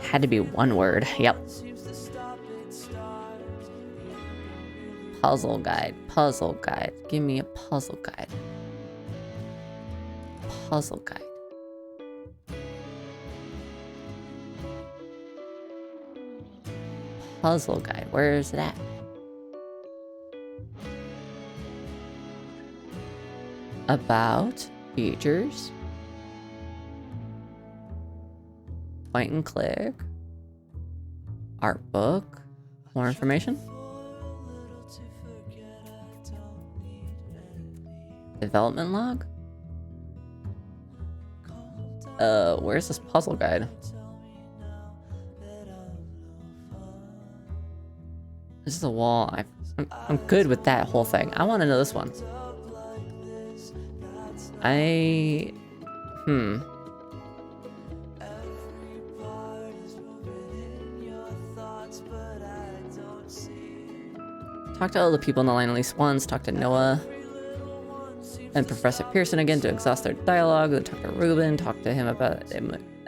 Had to be one word. Yep. Puzzle guide. Puzzle guide. Give me a puzzle guide. Puzzle guide. Puzzle guide. Where is it at? About features. Point and click. Art book. More information. Development log. Where's this puzzle guide? This is a wall. I'm good with that whole thing. I want to know this one. Talk to all the people in the line at least once. Talk to Noah and Professor Pearson again to exhaust their dialogue. Then talk to Ruben. Talk to him about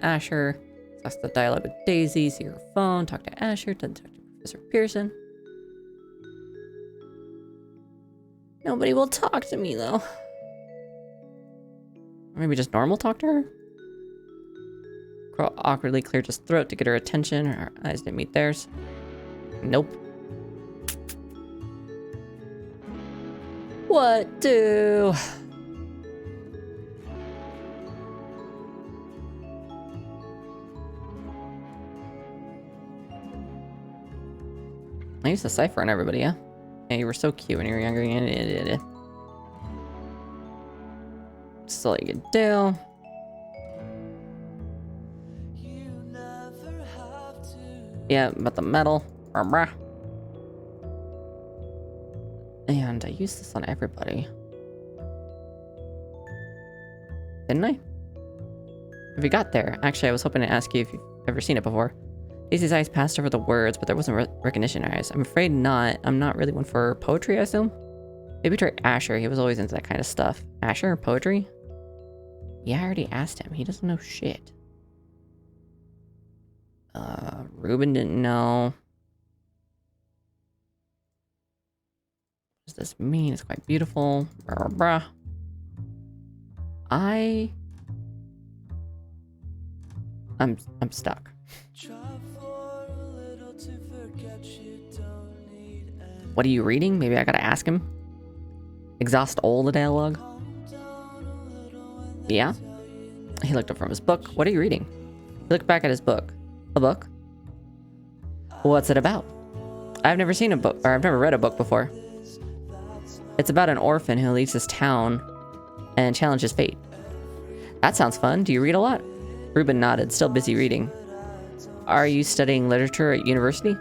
Asher. Exhaust the dialogue with Daisy. See her phone. Talk to Asher. Then talk to Professor Pearson. Nobody will talk to me though. Or maybe just normal talk to her? Crow awkwardly cleared his throat to get her attention. Her eyes didn't meet theirs. Nope. What do? I used to cipher on everybody, yeah? Yeah, you were so cute when you were younger. That's all you can do. Yeah, about the metal. And I used this on everybody. Didn't I? If you got there. Actually, I was hoping to ask you if you've ever seen it before. Daisy's eyes passed over the words, but there wasn't recognition eyes. I'm afraid not. I'm not really one for poetry, I assume. Maybe try Asher. He was always into that kind of stuff. Asher? Poetry? Yeah, I already asked him. He doesn't know shit. Ruben didn't know. What does this mean? It's quite beautiful. I'm stuck. What are you reading? Maybe I gotta ask him. Exhaust all the dialogue. Yeah? He looked up from his book. What are you reading? He looked back at his book. A book? What's it about? I've never seen a book, or I've never read a book before. It's about an orphan who leaves his town and challenges fate. That sounds fun. Do you read a lot? Ruben nodded, still busy reading. Are you studying literature at university?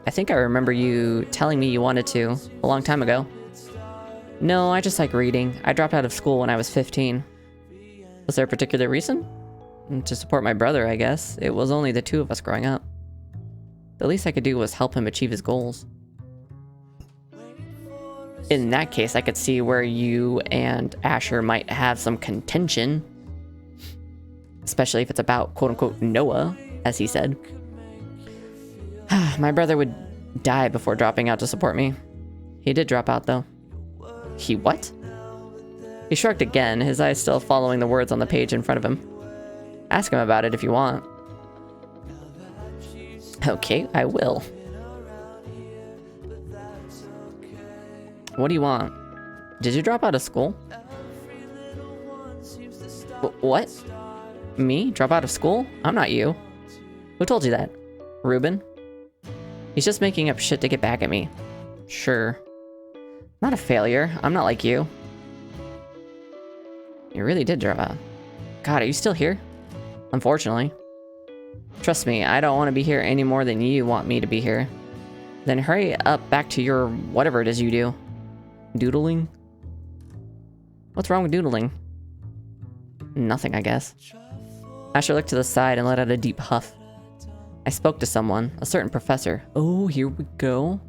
I think I remember you telling me you wanted to, a long time ago. No, I just like reading. I dropped out of school when I was 15. Was there a particular reason? To support my brother, I guess. It was only the two of us growing up. The least I could do was help him achieve his goals. In that case, I could see where you and Asher might have some contention. Especially if it's about quote-unquote Noah, as he said. My brother would die before dropping out to support me. He did drop out, though. He what? He shrugged again, his eyes still following the words on the page in front of him. Ask him about it if you want. Okay, I will. What do you want? Did you drop out of school? What? Me? Drop out of school? I'm not you. Who told you that? Ruben? He's just making up shit to get back at me. Sure. Not a failure. I'm not like you. You really did drop out. God, are you still here? Unfortunately. Trust me, I don't want to be here any more than you want me to be here. Then hurry up back to your whatever it is you do. Doodling? What's wrong with doodling? Nothing, I guess. Asher looked to the side and let out a deep huff. I spoke to someone, a certain professor. Oh, here we go.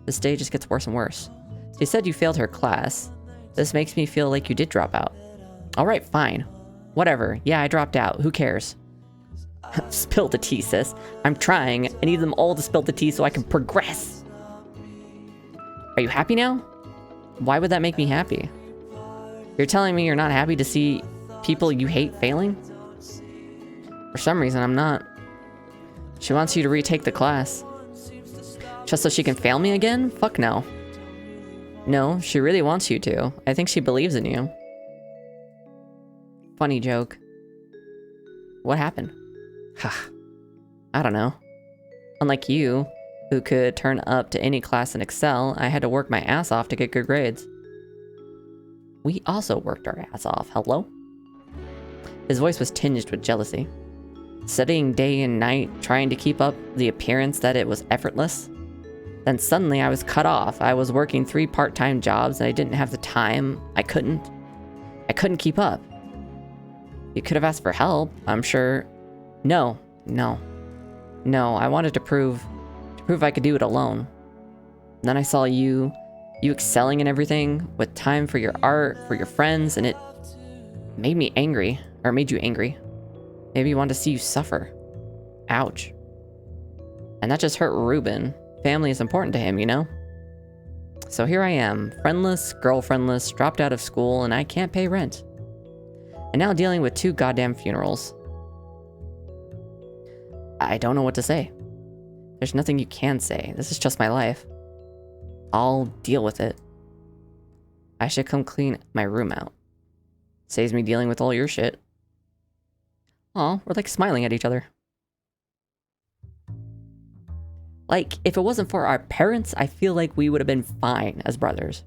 This day just gets worse and worse. She said you failed her class. This makes me feel like you did drop out. Alright, fine. Whatever. Yeah, I dropped out. Who cares? Spill the tea, sis. I'm trying. I need them all to spill the tea so I can progress. Are you happy now? Why would that make me happy? You're telling me you're not happy to see people you hate failing? For some reason, I'm not. She wants you to retake the class. Just so she can fail me again? Fuck no. No, she really wants you to. I think she believes in you. Funny joke. What happened? I don't know. Unlike you, who could turn up to any class and excel, I had to work my ass off to get good grades. We also worked our ass off, hello? His voice was tinged with jealousy. Studying day and night, trying to keep up the appearance that it was effortless. Then suddenly I was cut off. I was working 3 part-time jobs and I didn't have the time. I couldn't keep up. You could have asked for help, I'm sure. No, I wanted to prove I could do it alone. Then I saw you excelling in everything, with time for your art, for your friends, and it made me angry, or made you angry. Maybe you wanted to see you suffer. Ouch. And that just hurt Ruben. Family is important to him, you know? So here I am, friendless, girlfriendless, dropped out of school, and I can't pay rent. And now dealing with 2 goddamn funerals. I don't know what to say. There's nothing you can say. This is just my life. I'll deal with it. I should come clean my room out. Saves me dealing with all your shit. Aw, we're like smiling at each other. Like, if it wasn't for our parents, I feel like we would have been fine as brothers.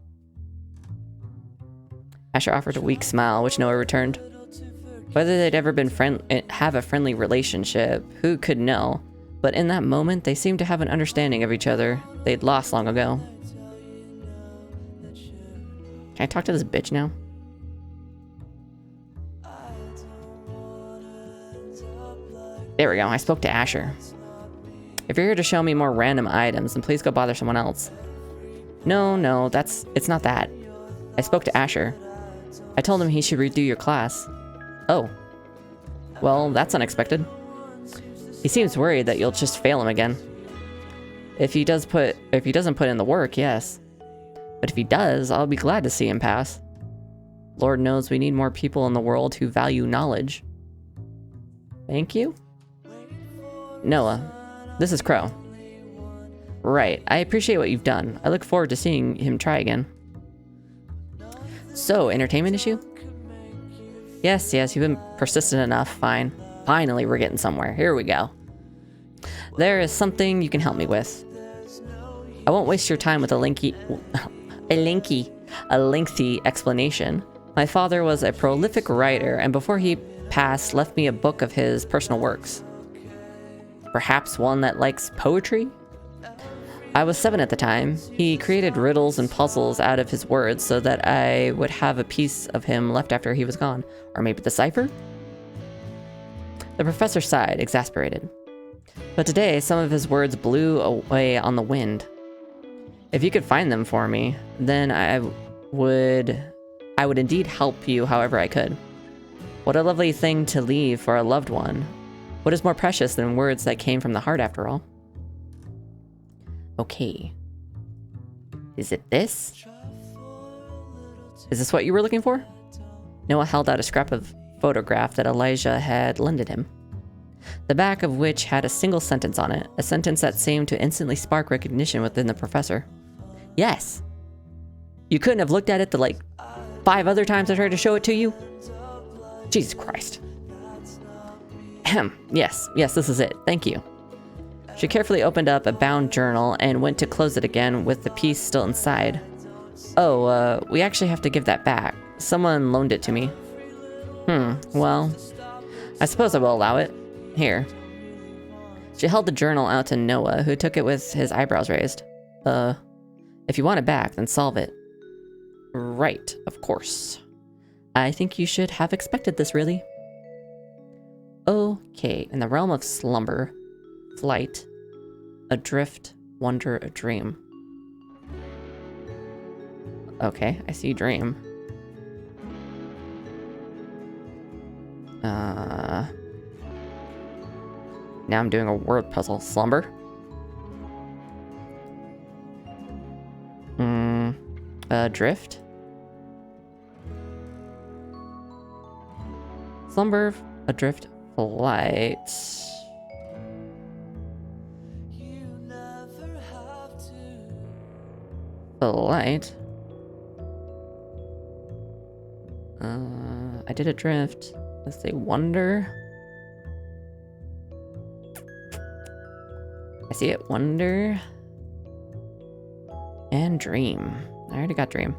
Asher offered a weak smile, which Noah returned. Whether they'd ever been have a friendly relationship, who could know? But in that moment, they seemed to have an understanding of each other they'd lost long ago. Can I talk to this bitch now? There we go, I spoke to Asher. If you're here to show me more random items, then please go bother someone else. No, it's not that. I spoke to Asher. I told him he should redo your class. Oh. Well, that's unexpected. He seems worried that you'll just fail him again. If he doesn't put in the work, yes. But if he does, I'll be glad to see him pass. Lord knows we need more people in the world who value knowledge. Thank you? Noah, this is Crow. Right, I appreciate what you've done. I look forward to seeing him try again. So, entertainment issue? Yes, you've been persistent enough. Fine. Finally, we're getting somewhere. Here we go. There is something you can help me with. I won't waste your time with a lengthy explanation. My father was a prolific writer, and before he passed, left me a book of his personal works. Perhaps one that likes poetry? I was 7 at the time. He created riddles and puzzles out of his words so that I would have a piece of him left after he was gone. Or maybe the cipher? The professor sighed, exasperated. But today, some of his words blew away on the wind. If you could find them for me, then I would indeed help you however I could. What a lovely thing to leave for a loved one. What is more precious than words that came from the heart, after all? Okay. Is it this? Is this what you were looking for? Noah held out a scrap of photograph that Elijah had lended him, the back of which had a single sentence on it, a sentence that seemed to instantly spark recognition within the professor. Yes. You couldn't have looked at it the, 5 other times I tried to show it to you? Jesus Christ. Ahem. Yes, this is it. Thank you. She carefully opened up a bound journal and went to close it again with the piece still inside. Oh, we actually have to give that back. Someone loaned it to me. Well, I suppose I will allow it. Here. She held the journal out to Noah, who took it with his eyebrows raised. If you want it back, then solve it. Right, of course. I think you should have expected this, really. Okay, in the realm of slumber, flight, adrift, wonder, a dream. Okay, I see dream. Now I'm doing a word puzzle. Slumber. Drift. Slumber, adrift, flight. Flight. I did adrift. Let's say wonder. I see it. Wonder. And dream. I already got dream.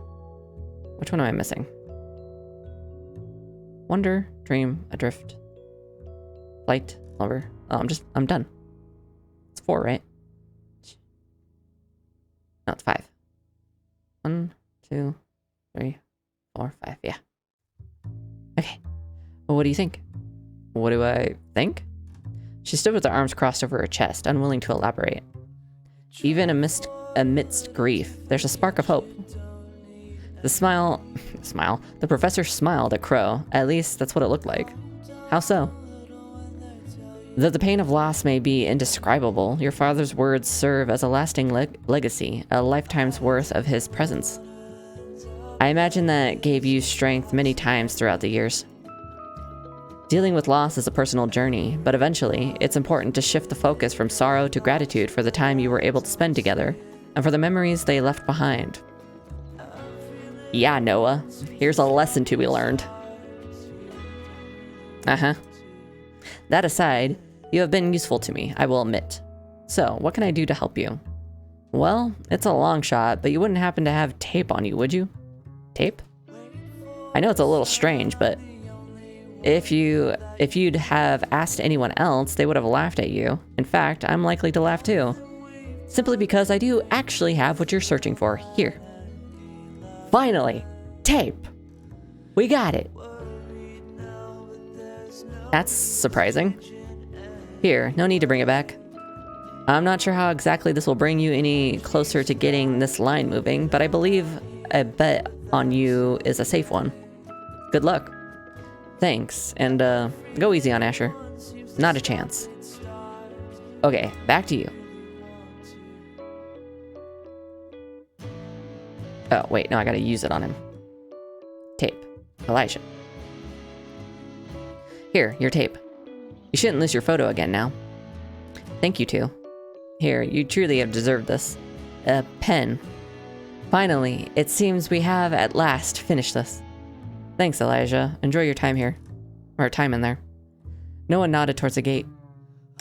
Which one am I missing? Wonder, dream, adrift, flight, lover. Oh, I'm done. It's 4, right? No, it's 5. 1, 2, 3, 4, 5. Yeah. Okay. Well, what do you think? What do I think? She stood with her arms crossed over her chest, unwilling to elaborate. Even amidst grief, there's a spark of hope. The professor smiled at Crow. At least that's what it looked like. How so? Though the pain of loss may be indescribable, your father's words serve as a lasting legacy, a lifetime's worth of his presence. I imagine that gave you strength many times throughout the years. Dealing with loss is a personal journey, but eventually, it's important to shift the focus from sorrow to gratitude for the time you were able to spend together, and for the memories they left behind. Yeah, Noah. Here's a lesson to be learned. That aside, you have been useful to me, I will admit. So, what can I do to help you? Well, it's a long shot, but you wouldn't happen to have tape on you, would you? Tape? I know it's a little strange, but if you'd have asked anyone else, they would have laughed at you. In fact, I'm likely to laugh too. Simply because I do actually have what you're searching for. Here. Finally! Tape! We got it! That's surprising. Here, no need to bring it back. I'm not sure how exactly this will bring you any closer to getting this line moving, but I believe a bet on you is a safe one. Good luck. Thanks, and go easy on Asher. Not a chance. Okay, back to you. Oh, wait, no, I gotta use it on him. Tape. Elijah. Here, your tape. You shouldn't lose your photo again now. Thank you, too. Here, you truly have deserved this. A pen. Finally, it seems we have at last finished this. Thanks, Elijah. Enjoy your time here. Or time in there. Noah nodded towards the gate.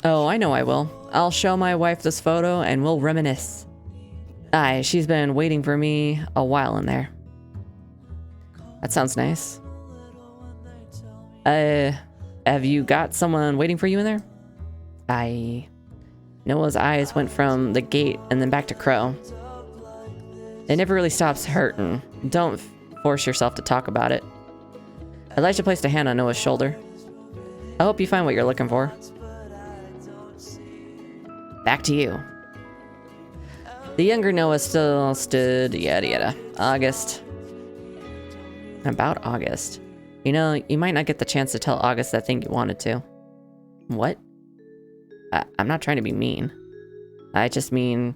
Oh, I know I will. I'll show my wife this photo and we'll reminisce. Aye, she's been waiting for me a while in there. That sounds nice. Have you got someone waiting for you in there? Aye. Noah's eyes went from the gate and then back to Crow. It never really stops hurting. Don't force yourself to talk about it. Elijah placed a hand on Noah's shoulder. I hope you find what you're looking for. Back to you. The younger Noah still stood yada yada. August. About August. You know, you might not get the chance to tell August that thing you wanted to. What? I'm not trying to be mean. I just mean,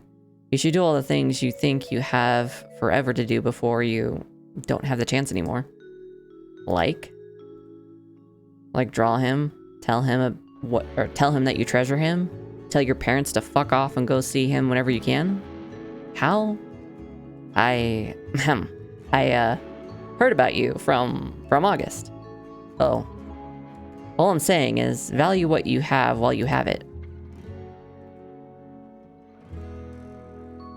you should do all the things you think you have forever to do before you don't have the chance anymore. Like draw him, tell him tell him that you treasure him, tell your parents to fuck off and go see him whenever you can. How? I heard about you from August. Oh. All I'm saying is value what you have while you have it.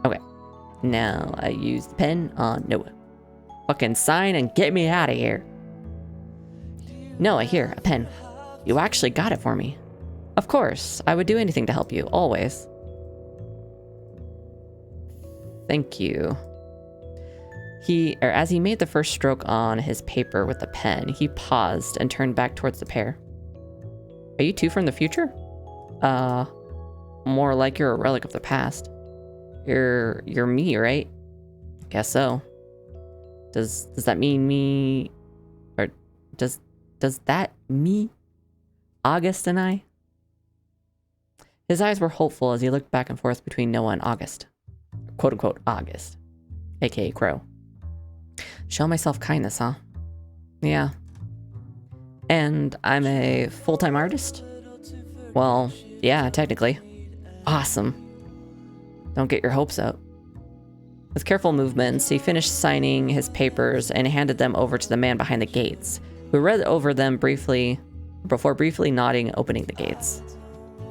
Okay. Now I use the pen on Noah. Fucking sign and get me out of here. Noah, here, a pen. You actually got it for me. Of course, I would do anything to help you, always. Thank you. As he made the first stroke on his paper with the pen, he paused and turned back towards the pair. Are you two from the future? More like you're a relic of the past. You're me, right? Guess so. Does that mean me, or does that me, August and I? His eyes were hopeful as he looked back and forth between Noah and August. Quote unquote August, aka Crow. Show myself kindness, huh? Yeah. And I'm a full-time artist? Well, yeah, technically. Awesome. Don't get your hopes up. With careful movements, he finished signing his papers and handed them over to the man behind the gates, who read over them briefly before briefly nodding and opening the gates.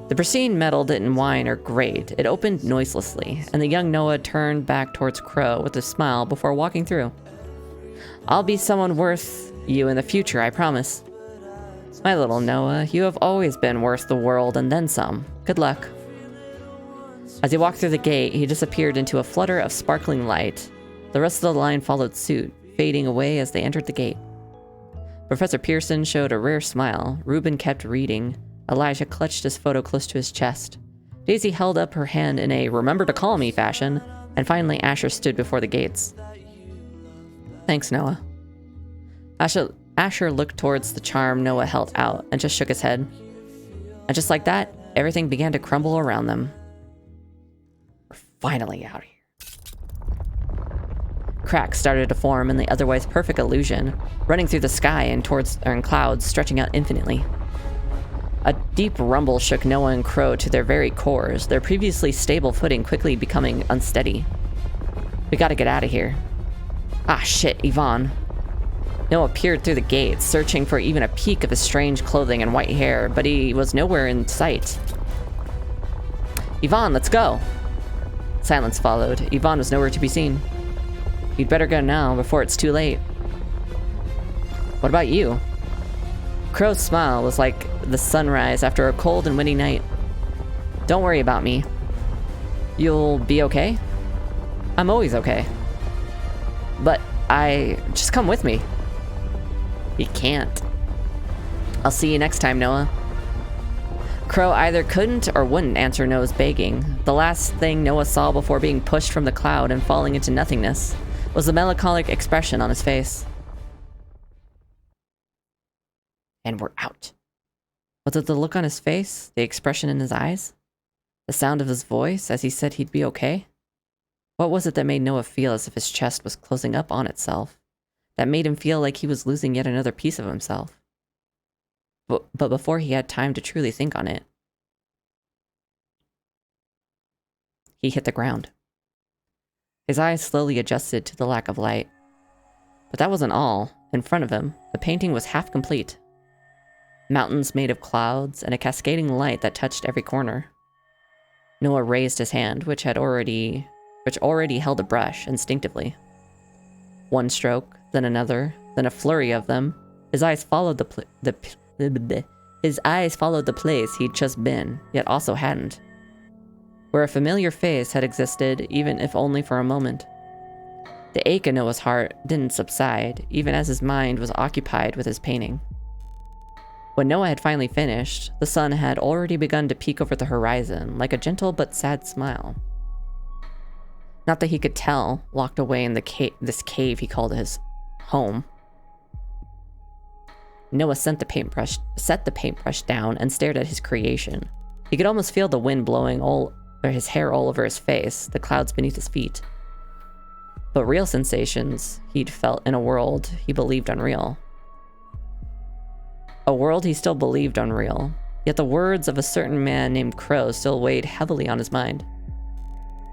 The pristine metal didn't whine or grate. It opened noiselessly, and the young Noah turned back towards Crow with a smile before walking through. I'll be someone worth you in the future, I promise. My little Noah, you have always been worth the world and then some. Good luck. As he walked through the gate, he disappeared into a flutter of sparkling light. The rest of the line followed suit, fading away as they entered the gate. Professor Pearson showed a rare smile. Reuben kept reading. Elijah clutched his photo close to his chest. Daisy held up her hand in a remember to call me fashion, and finally Asher stood before the gates. Thanks, Noah. Asher looked towards the charm Noah held out and just shook his head. And just like that, everything began to crumble around them. We're finally out of here. Cracks started to form in the otherwise perfect illusion, running through the sky and clouds stretching out infinitely. A deep rumble shook Noah and Crow to their very cores, their previously stable footing quickly becoming unsteady. We gotta get out of here. Ah, shit, Yvonne. Noah peered through the gates, searching for even a peek of his strange clothing and white hair, but he was nowhere in sight. Yvonne, let's go! Silence followed. Yvonne was nowhere to be seen. You'd better go now, before it's too late. What about you? Crow's smile was like the sunrise after a cold and windy night. Don't worry about me. You'll be okay? I'm always okay. But just come with me. You can't. I'll see you next time, Noah. Crow either couldn't or wouldn't answer Noah's begging. The last thing Noah saw before being pushed from the cloud and falling into nothingness was the melancholic expression on his face. And we're out. Was it the look on his face, the expression in his eyes, the sound of his voice as he said he'd be okay? What was it that made Noah feel as if his chest was closing up on itself, that made him feel like he was losing yet another piece of himself? But before he had time to truly think on it, he hit the ground. His eyes slowly adjusted to the lack of light. But that wasn't all. In front of him, the painting was half complete. Mountains made of clouds and a cascading light that touched every corner. Noah raised his hand, which already held a brush, instinctively. One stroke, then another, then a flurry of them. His eyes followed the place he'd just been, yet also hadn't. Where a familiar face had existed, even if only for a moment. The ache in Noah's heart didn't subside, even as his mind was occupied with his painting. When Noah had finally finished, the sun had already begun to peek over the horizon, like a gentle but sad smile. Not that he could tell, locked away in this cave he called his home. Noah set the paintbrush down and stared at his creation. He could almost feel the wind blowing his hair all over his face, the clouds beneath his feet. But real sensations he'd felt in a world he believed unreal. A world he still believed unreal, yet the words of a certain man named Crow still weighed heavily on his mind.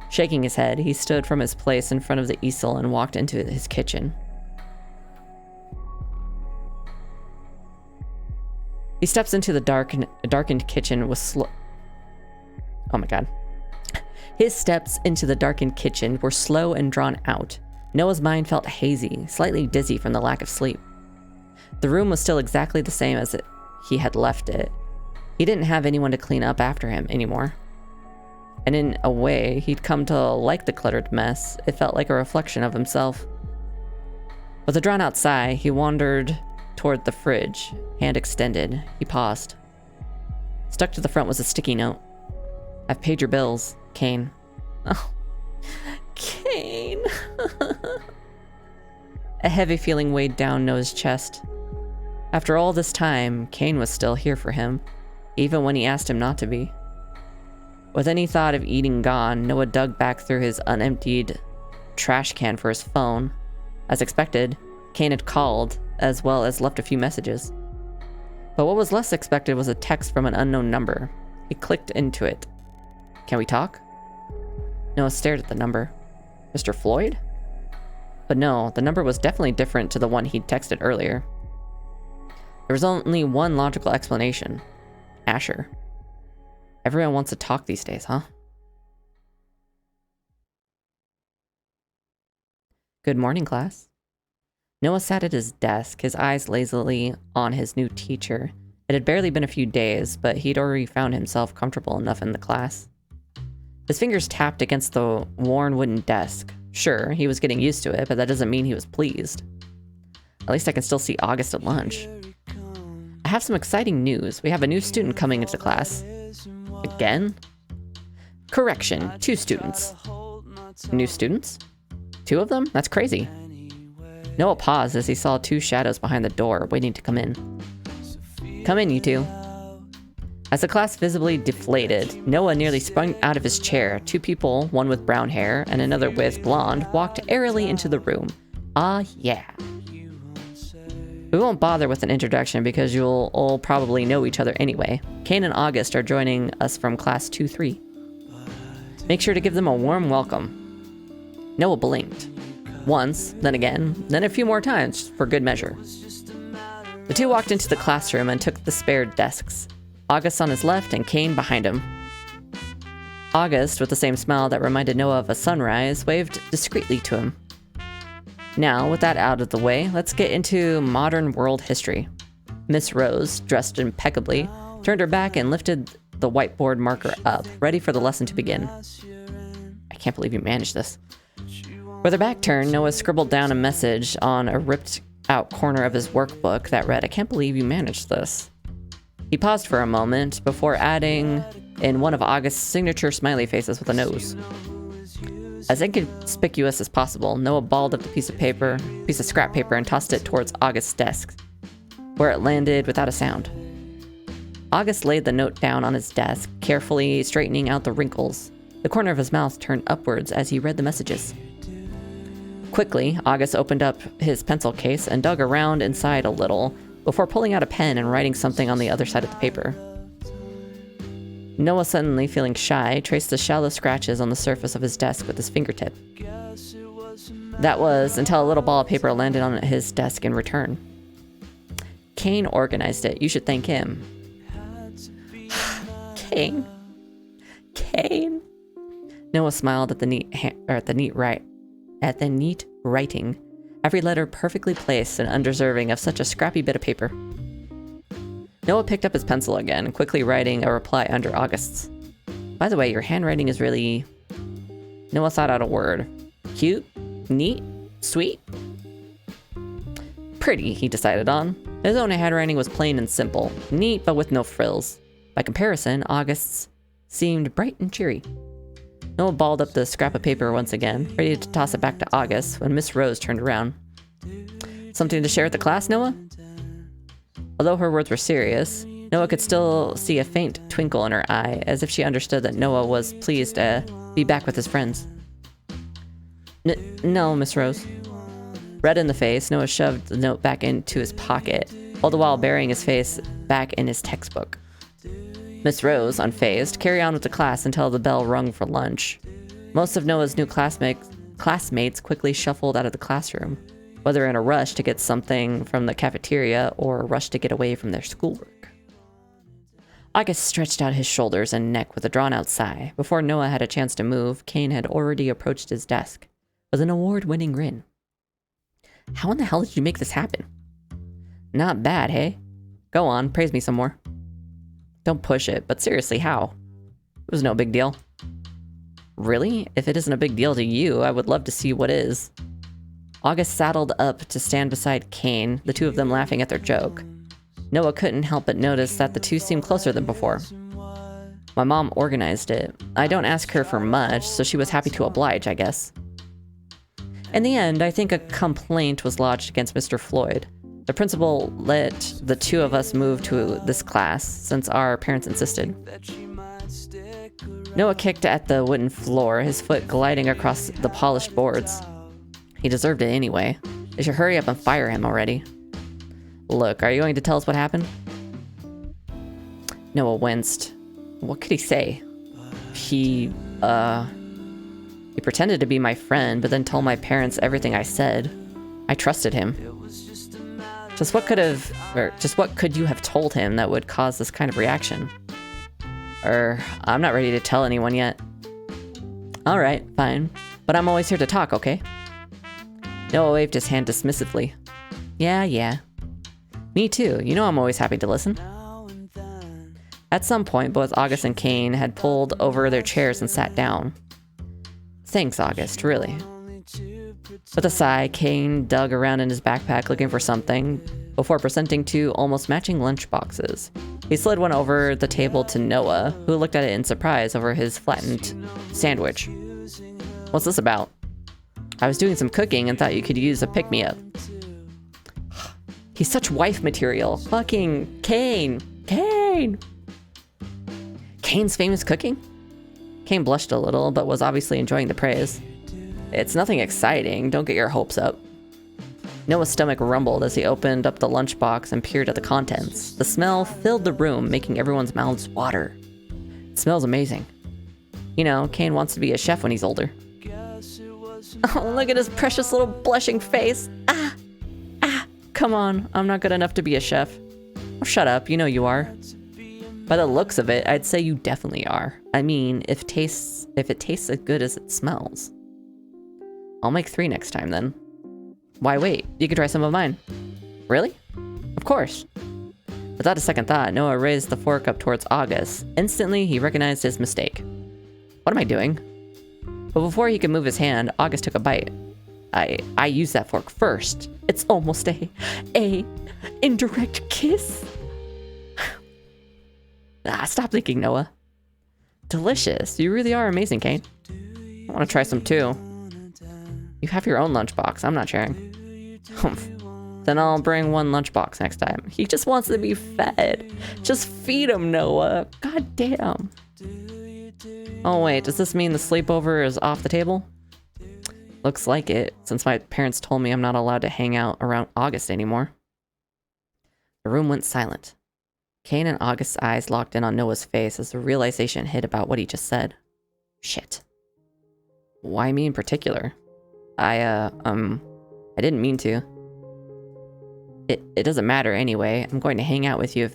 Shaking his head, he stood from his place in front of the easel and walked into his kitchen. He steps into the darkened kitchen with Oh my god. His steps into the darkened kitchen were slow and drawn out. Noah's mind felt hazy, slightly dizzy from the lack of sleep. The room was still exactly the same as he had left it. He didn't have anyone to clean up after him anymore. And in a way, he'd come to like the cluttered mess. It felt like a reflection of himself. With a drawn-out sigh, he wandered toward the fridge, hand extended. He paused. Stuck to the front was a sticky note. "I've paid your bills, Kane." Oh, Kane. A heavy feeling weighed down Noah's chest. After all this time, Kane was still here for him, even when he asked him not to be. With any thought of eating gone, Noah dug back through his unemptied trash can for his phone. As expected, Kane had called, as well as left a few messages. But what was less expected was a text from an unknown number. He clicked into it. "Can we talk?" Noah stared at the number. Mr. Floyd? But no, the number was definitely different to the one he'd texted earlier. There was only one logical explanation. Asher. Everyone wants to talk these days, huh? Good morning, class. Noah sat at his desk, his eyes lazily on his new teacher. It had barely been a few days, but he'd already found himself comfortable enough in the class. His fingers tapped against the worn wooden desk. Sure, he was getting used to it, but that doesn't mean he was pleased. At least I can still see August at lunch. I have some exciting news. We have a new student coming into class. Again? Correction, 2 students. New students? 2 of them? That's crazy. Noah paused as he saw 2 shadows behind the door, waiting to come in. Come in, you 2. As the class visibly deflated, Noah nearly sprung out of his chair. 2 people, one with brown hair and another with blonde, walked airily into the room. Ah, yeah. We won't bother with an introduction because you'll all probably know each other anyway. Kane and August are joining us from class 2-3. Make sure to give them a warm welcome. Noah blinked. Once, then again, then a few more times for good measure. The 2 walked into the classroom and took the spare desks. August on his left and Kane behind him. August, with the same smile that reminded Noah of a sunrise, waved discreetly to him. Now, with that out of the way, let's get into modern world history. Miss Rose, dressed impeccably, turned her back and lifted the whiteboard marker up, ready for the lesson to begin. I can't believe you managed this. With her back turned, Noah scribbled down a message on a ripped-out corner of his workbook that read, "I can't believe you managed this." He paused for a moment before adding in one of August's signature smiley faces with a nose. As inconspicuous as possible, Noah balled up the piece of scrap paper and tossed it towards August's desk, where it landed without a sound. August laid the note down on his desk, carefully straightening out the wrinkles. The corner of his mouth turned upwards as he read the messages. Quickly, August opened up his pencil case and dug around inside a little, before pulling out a pen and writing something on the other side of the paper. Noah, suddenly feeling shy, traced the shallow scratches on the surface of his desk with his fingertip. That was until a little ball of paper landed on his desk in return. Kane organized it. You should thank him. Kane. Kane. Noah smiled at the neat writing. Every letter perfectly placed and undeserving of such a scrappy bit of paper. Noah picked up his pencil again, quickly writing a reply under August's. By the way, your handwriting is really... Noah thought out a word. Cute? Neat? Sweet? Pretty, he decided on. His own handwriting was plain and simple. Neat, but with no frills. By comparison, August's seemed bright and cheery. Noah balled up the scrap of paper once again, ready to toss it back to August when Miss Rose turned around. Something to share with the class, Noah? Although her words were serious, Noah could still see a faint twinkle in her eye, as if she understood that Noah was pleased to be back with his friends. No, Miss Rose. Red in the face, Noah shoved the note back into his pocket, all the while burying his face back in his textbook. Miss Rose, unfazed, carried on with the class until the bell rung for lunch. Most of Noah's new classmates quickly shuffled out of the classroom, whether in a rush to get something from the cafeteria or a rush to get away from their schoolwork. August stretched out his shoulders and neck with a drawn-out sigh. Before Noah had a chance to move, Kane had already approached his desk with an award-winning grin. How in the hell did you make this happen? Not bad, hey? Go on, praise me some more. Don't push it, but seriously, how? It was no big deal. Really? If it isn't a big deal to you, I would love to see what is. August saddled up to stand beside Kane, the two of them laughing at their joke. Noah couldn't help but notice that the two seemed closer than before. My mom organized it. I don't ask her for much, so she was happy to oblige, I guess. In the end, I think a complaint was lodged against Mr. Floyd. The principal let the two of us move to this class, since our parents insisted. Noah kicked at the wooden floor, his foot gliding across the polished boards. He deserved it anyway. They should hurry up and fire him already. Look, are you going to tell us what happened? Noah winced. What could he say? He pretended to be my friend, but then told my parents everything I said. I trusted him. Just what could you have told him that would cause this kind of reaction? I'm not ready to tell anyone yet. Alright, fine. But I'm always here to talk, okay? Noah waved his hand dismissively. Yeah. Me too. You know I'm always happy to listen. At some point, both August and Kane had pulled over their chairs and sat down. Thanks, August, really. With a sigh, Kane dug around in his backpack looking for something before presenting two almost matching lunchboxes. He slid one over the table to Noah, who looked at it in surprise over his flattened sandwich. What's this about? I was doing some cooking and thought you could use a pick-me-up. He's such wife material. Fucking Kane. Kane's famous cooking? Kane blushed a little, but was obviously enjoying the praise. It's nothing exciting. Don't get your hopes up. Noah's stomach rumbled as he opened up the lunchbox and peered at the contents. The smell filled the room, making everyone's mouths water. It smells amazing. You know, Kane wants to be a chef when he's older. Oh, look at his precious little blushing face. Come on, I'm not good enough to be a chef. Oh, shut up, you know you are. By the looks of it, I'd say you definitely are. I mean, if it tastes as good as it smells. I'll make 3 next time then. Why wait? You can try some of mine. Really? Of course. Without a second thought, Noah raised the fork up towards August. Instantly, he recognized his mistake. What am I doing? But before he could move his hand, August took a bite. I used that fork first. It's almost a indirect kiss. Stop thinking, Noah. Delicious. You really are amazing, Kane. I want to try some too. You have your own lunchbox. I'm not sharing. Humph. Then I'll bring 1 lunchbox next time. He just wants to be fed. Just feed him, Noah. God damn. Oh wait, does this mean the sleepover is off the table? Looks like it, since my parents told me I'm not allowed to hang out around August anymore. The room went silent. Kane and August's eyes locked in on Noah's face as the realization hit about what he just said. Shit. Why me in particular? I didn't mean to. It doesn't matter anyway. I'm going to hang out with you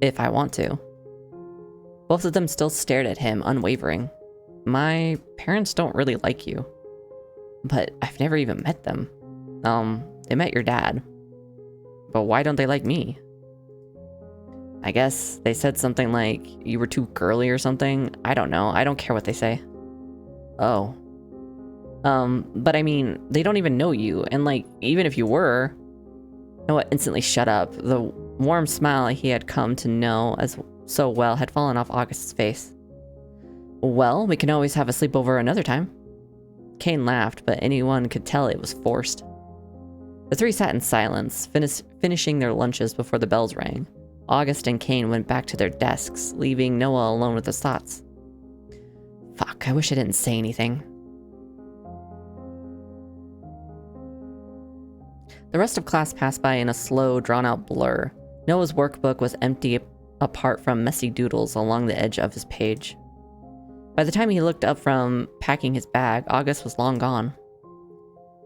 if I want to. Both of them still stared at him, unwavering. My parents don't really like you. But I've never even met them. They met your dad. But why don't they like me? I guess they said something like you were too girly or something. I don't know. I don't care what they say. Oh. But I mean, they don't even know you. And like, even if you were... Noah instantly shut up. The warm smile he had come to know as so well had fallen off August's face. Well, we can always have a sleepover another time. Kane laughed, but anyone could tell it was forced. The three sat in silence, finishing their lunches before the bells rang. August and Kane went back to their desks, leaving Noah alone with his thoughts. Fuck, I wish I didn't say anything. The rest of class passed by in a slow, drawn-out blur. Noah's workbook was empty apart from messy doodles along the edge of his page. By the time he looked up from packing his bag, August was long gone.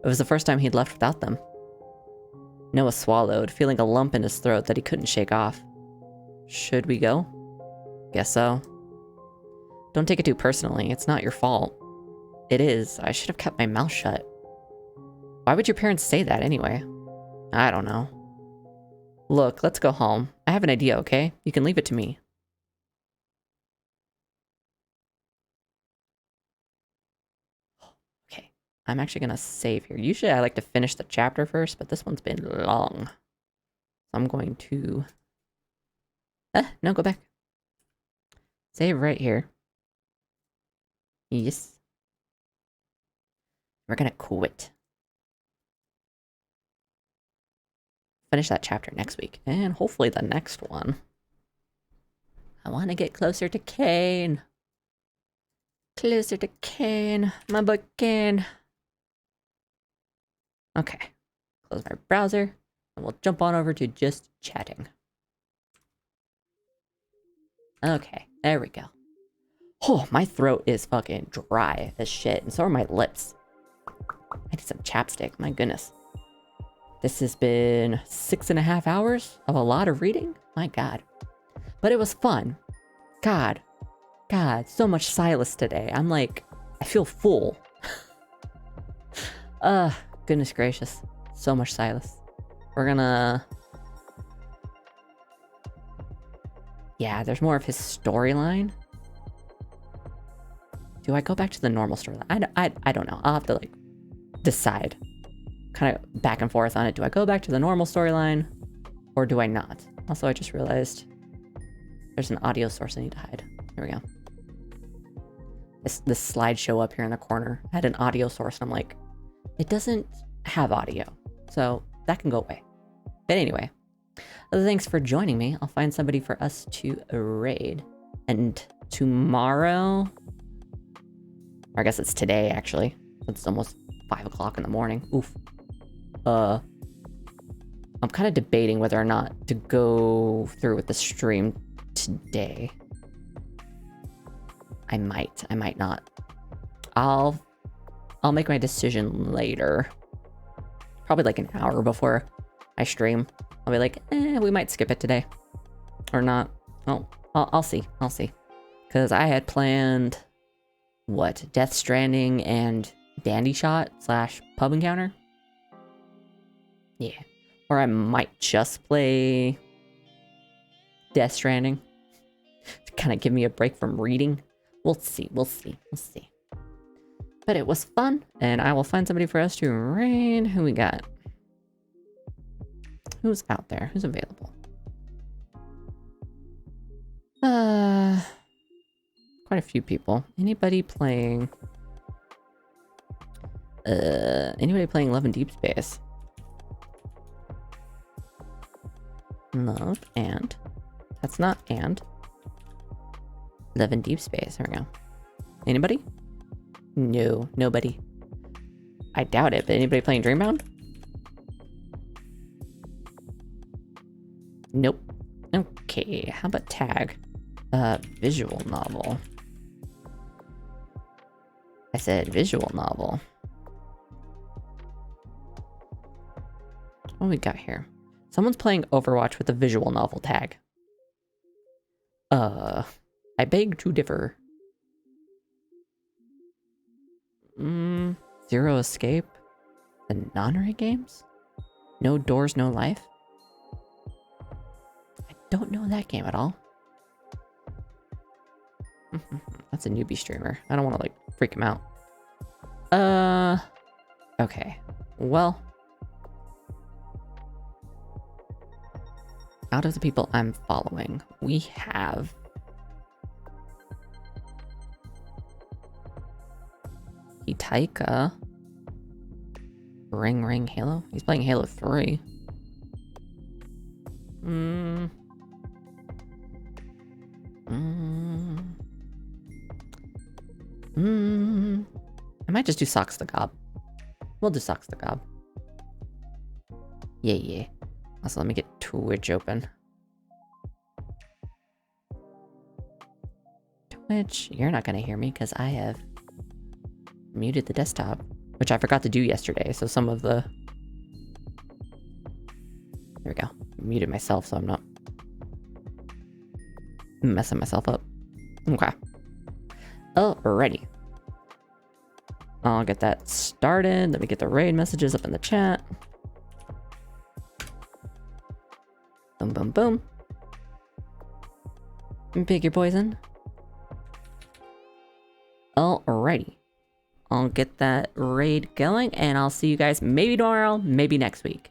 It was the first time he'd left without them. Noah swallowed, feeling a lump in his throat that he couldn't shake off. Should we go? Guess so. Don't take it too personally. It's not your fault. It is. I should have kept my mouth shut. Why would your parents say that anyway? I don't know. Look, let's go home. I have an idea, okay? You can leave it to me. Okay, I'm actually gonna save here. Usually I like to finish the chapter first, but this one's been long. I'm going to... no, go back. Save right here. Yes. We're gonna quit. Finish that chapter next week, and hopefully the next one. I want to get closer to Kane. Closer to Kane, my boy Kane. Okay, close my browser, and we'll jump on over to just chatting. Okay, there we go. Oh, my throat is fucking dry as shit, and so are my lips. I need some chapstick, my goodness. This has been 6.5 hours of a lot of reading. My God. But it was fun. God, so much Silas today. I'm like, I feel full. Goodness gracious. So much Silas. We're gonna... Yeah, there's more of his storyline. Do I go back to the normal storyline? I don't know. I'll have to, like, decide. Kind of back and forth on it. Do I go back to the normal storyline or do I not? Also, I just realized there's an audio source I need to hide. There we go. This slideshow up here in the corner had an audio source and I'm like, it doesn't have audio. So that can go away. But anyway, thanks for joining me. I'll find somebody for us to raid. And tomorrow, or I guess it's today actually. It's almost 5 o'clock in the morning. Oof. I'm kind of debating whether or not to go through with the stream today. I might not. I'll make my decision later. Probably like an hour before I stream. I'll be like, we might skip it today. Or not. Oh, I'll see. I'll see. Because I had planned, what, Death Stranding and Dandy Shot / Pub Encounter? Yeah. Or I might just play Death Stranding to kind of give me a break from reading. We'll see. But it was fun, and I will find somebody for us to raid. Who we got? Who's out there? Who's available? Quite a few people. Anybody playing Love in Deep Space? Love and... That's not and. Love in Deep Space. There we go. Anybody? No, nobody. I doubt it, but anybody playing Dreambound? Nope. Okay, how about tag? Visual novel. I said visual novel. What we got here? Someone's playing Overwatch with a visual novel tag. I beg to differ. Zero Escape? The non-raid games? No Doors, No Life? I don't know that game at all. That's a newbie streamer. I don't want to, like, freak him out. Okay. Well. Out of the people I'm following, we have... Taika. Ring Halo? He's playing Halo 3. I might just do Socks the Gob. We'll do Socks the Gob. Yeah. Also, let me get Twitch open. Twitch, you're not gonna hear me because I have muted the desktop, which I forgot to do yesterday, so some of the... There we go. Muted myself so I'm not messing myself up. Okay. Alrighty. I'll get that started. Let me get the raid messages up in the chat. Boom. Pick your poison. Alrighty. I'll get that raid going, and I'll see you guys maybe tomorrow, maybe next week.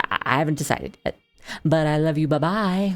I haven't decided yet. But I love you. Bye-bye.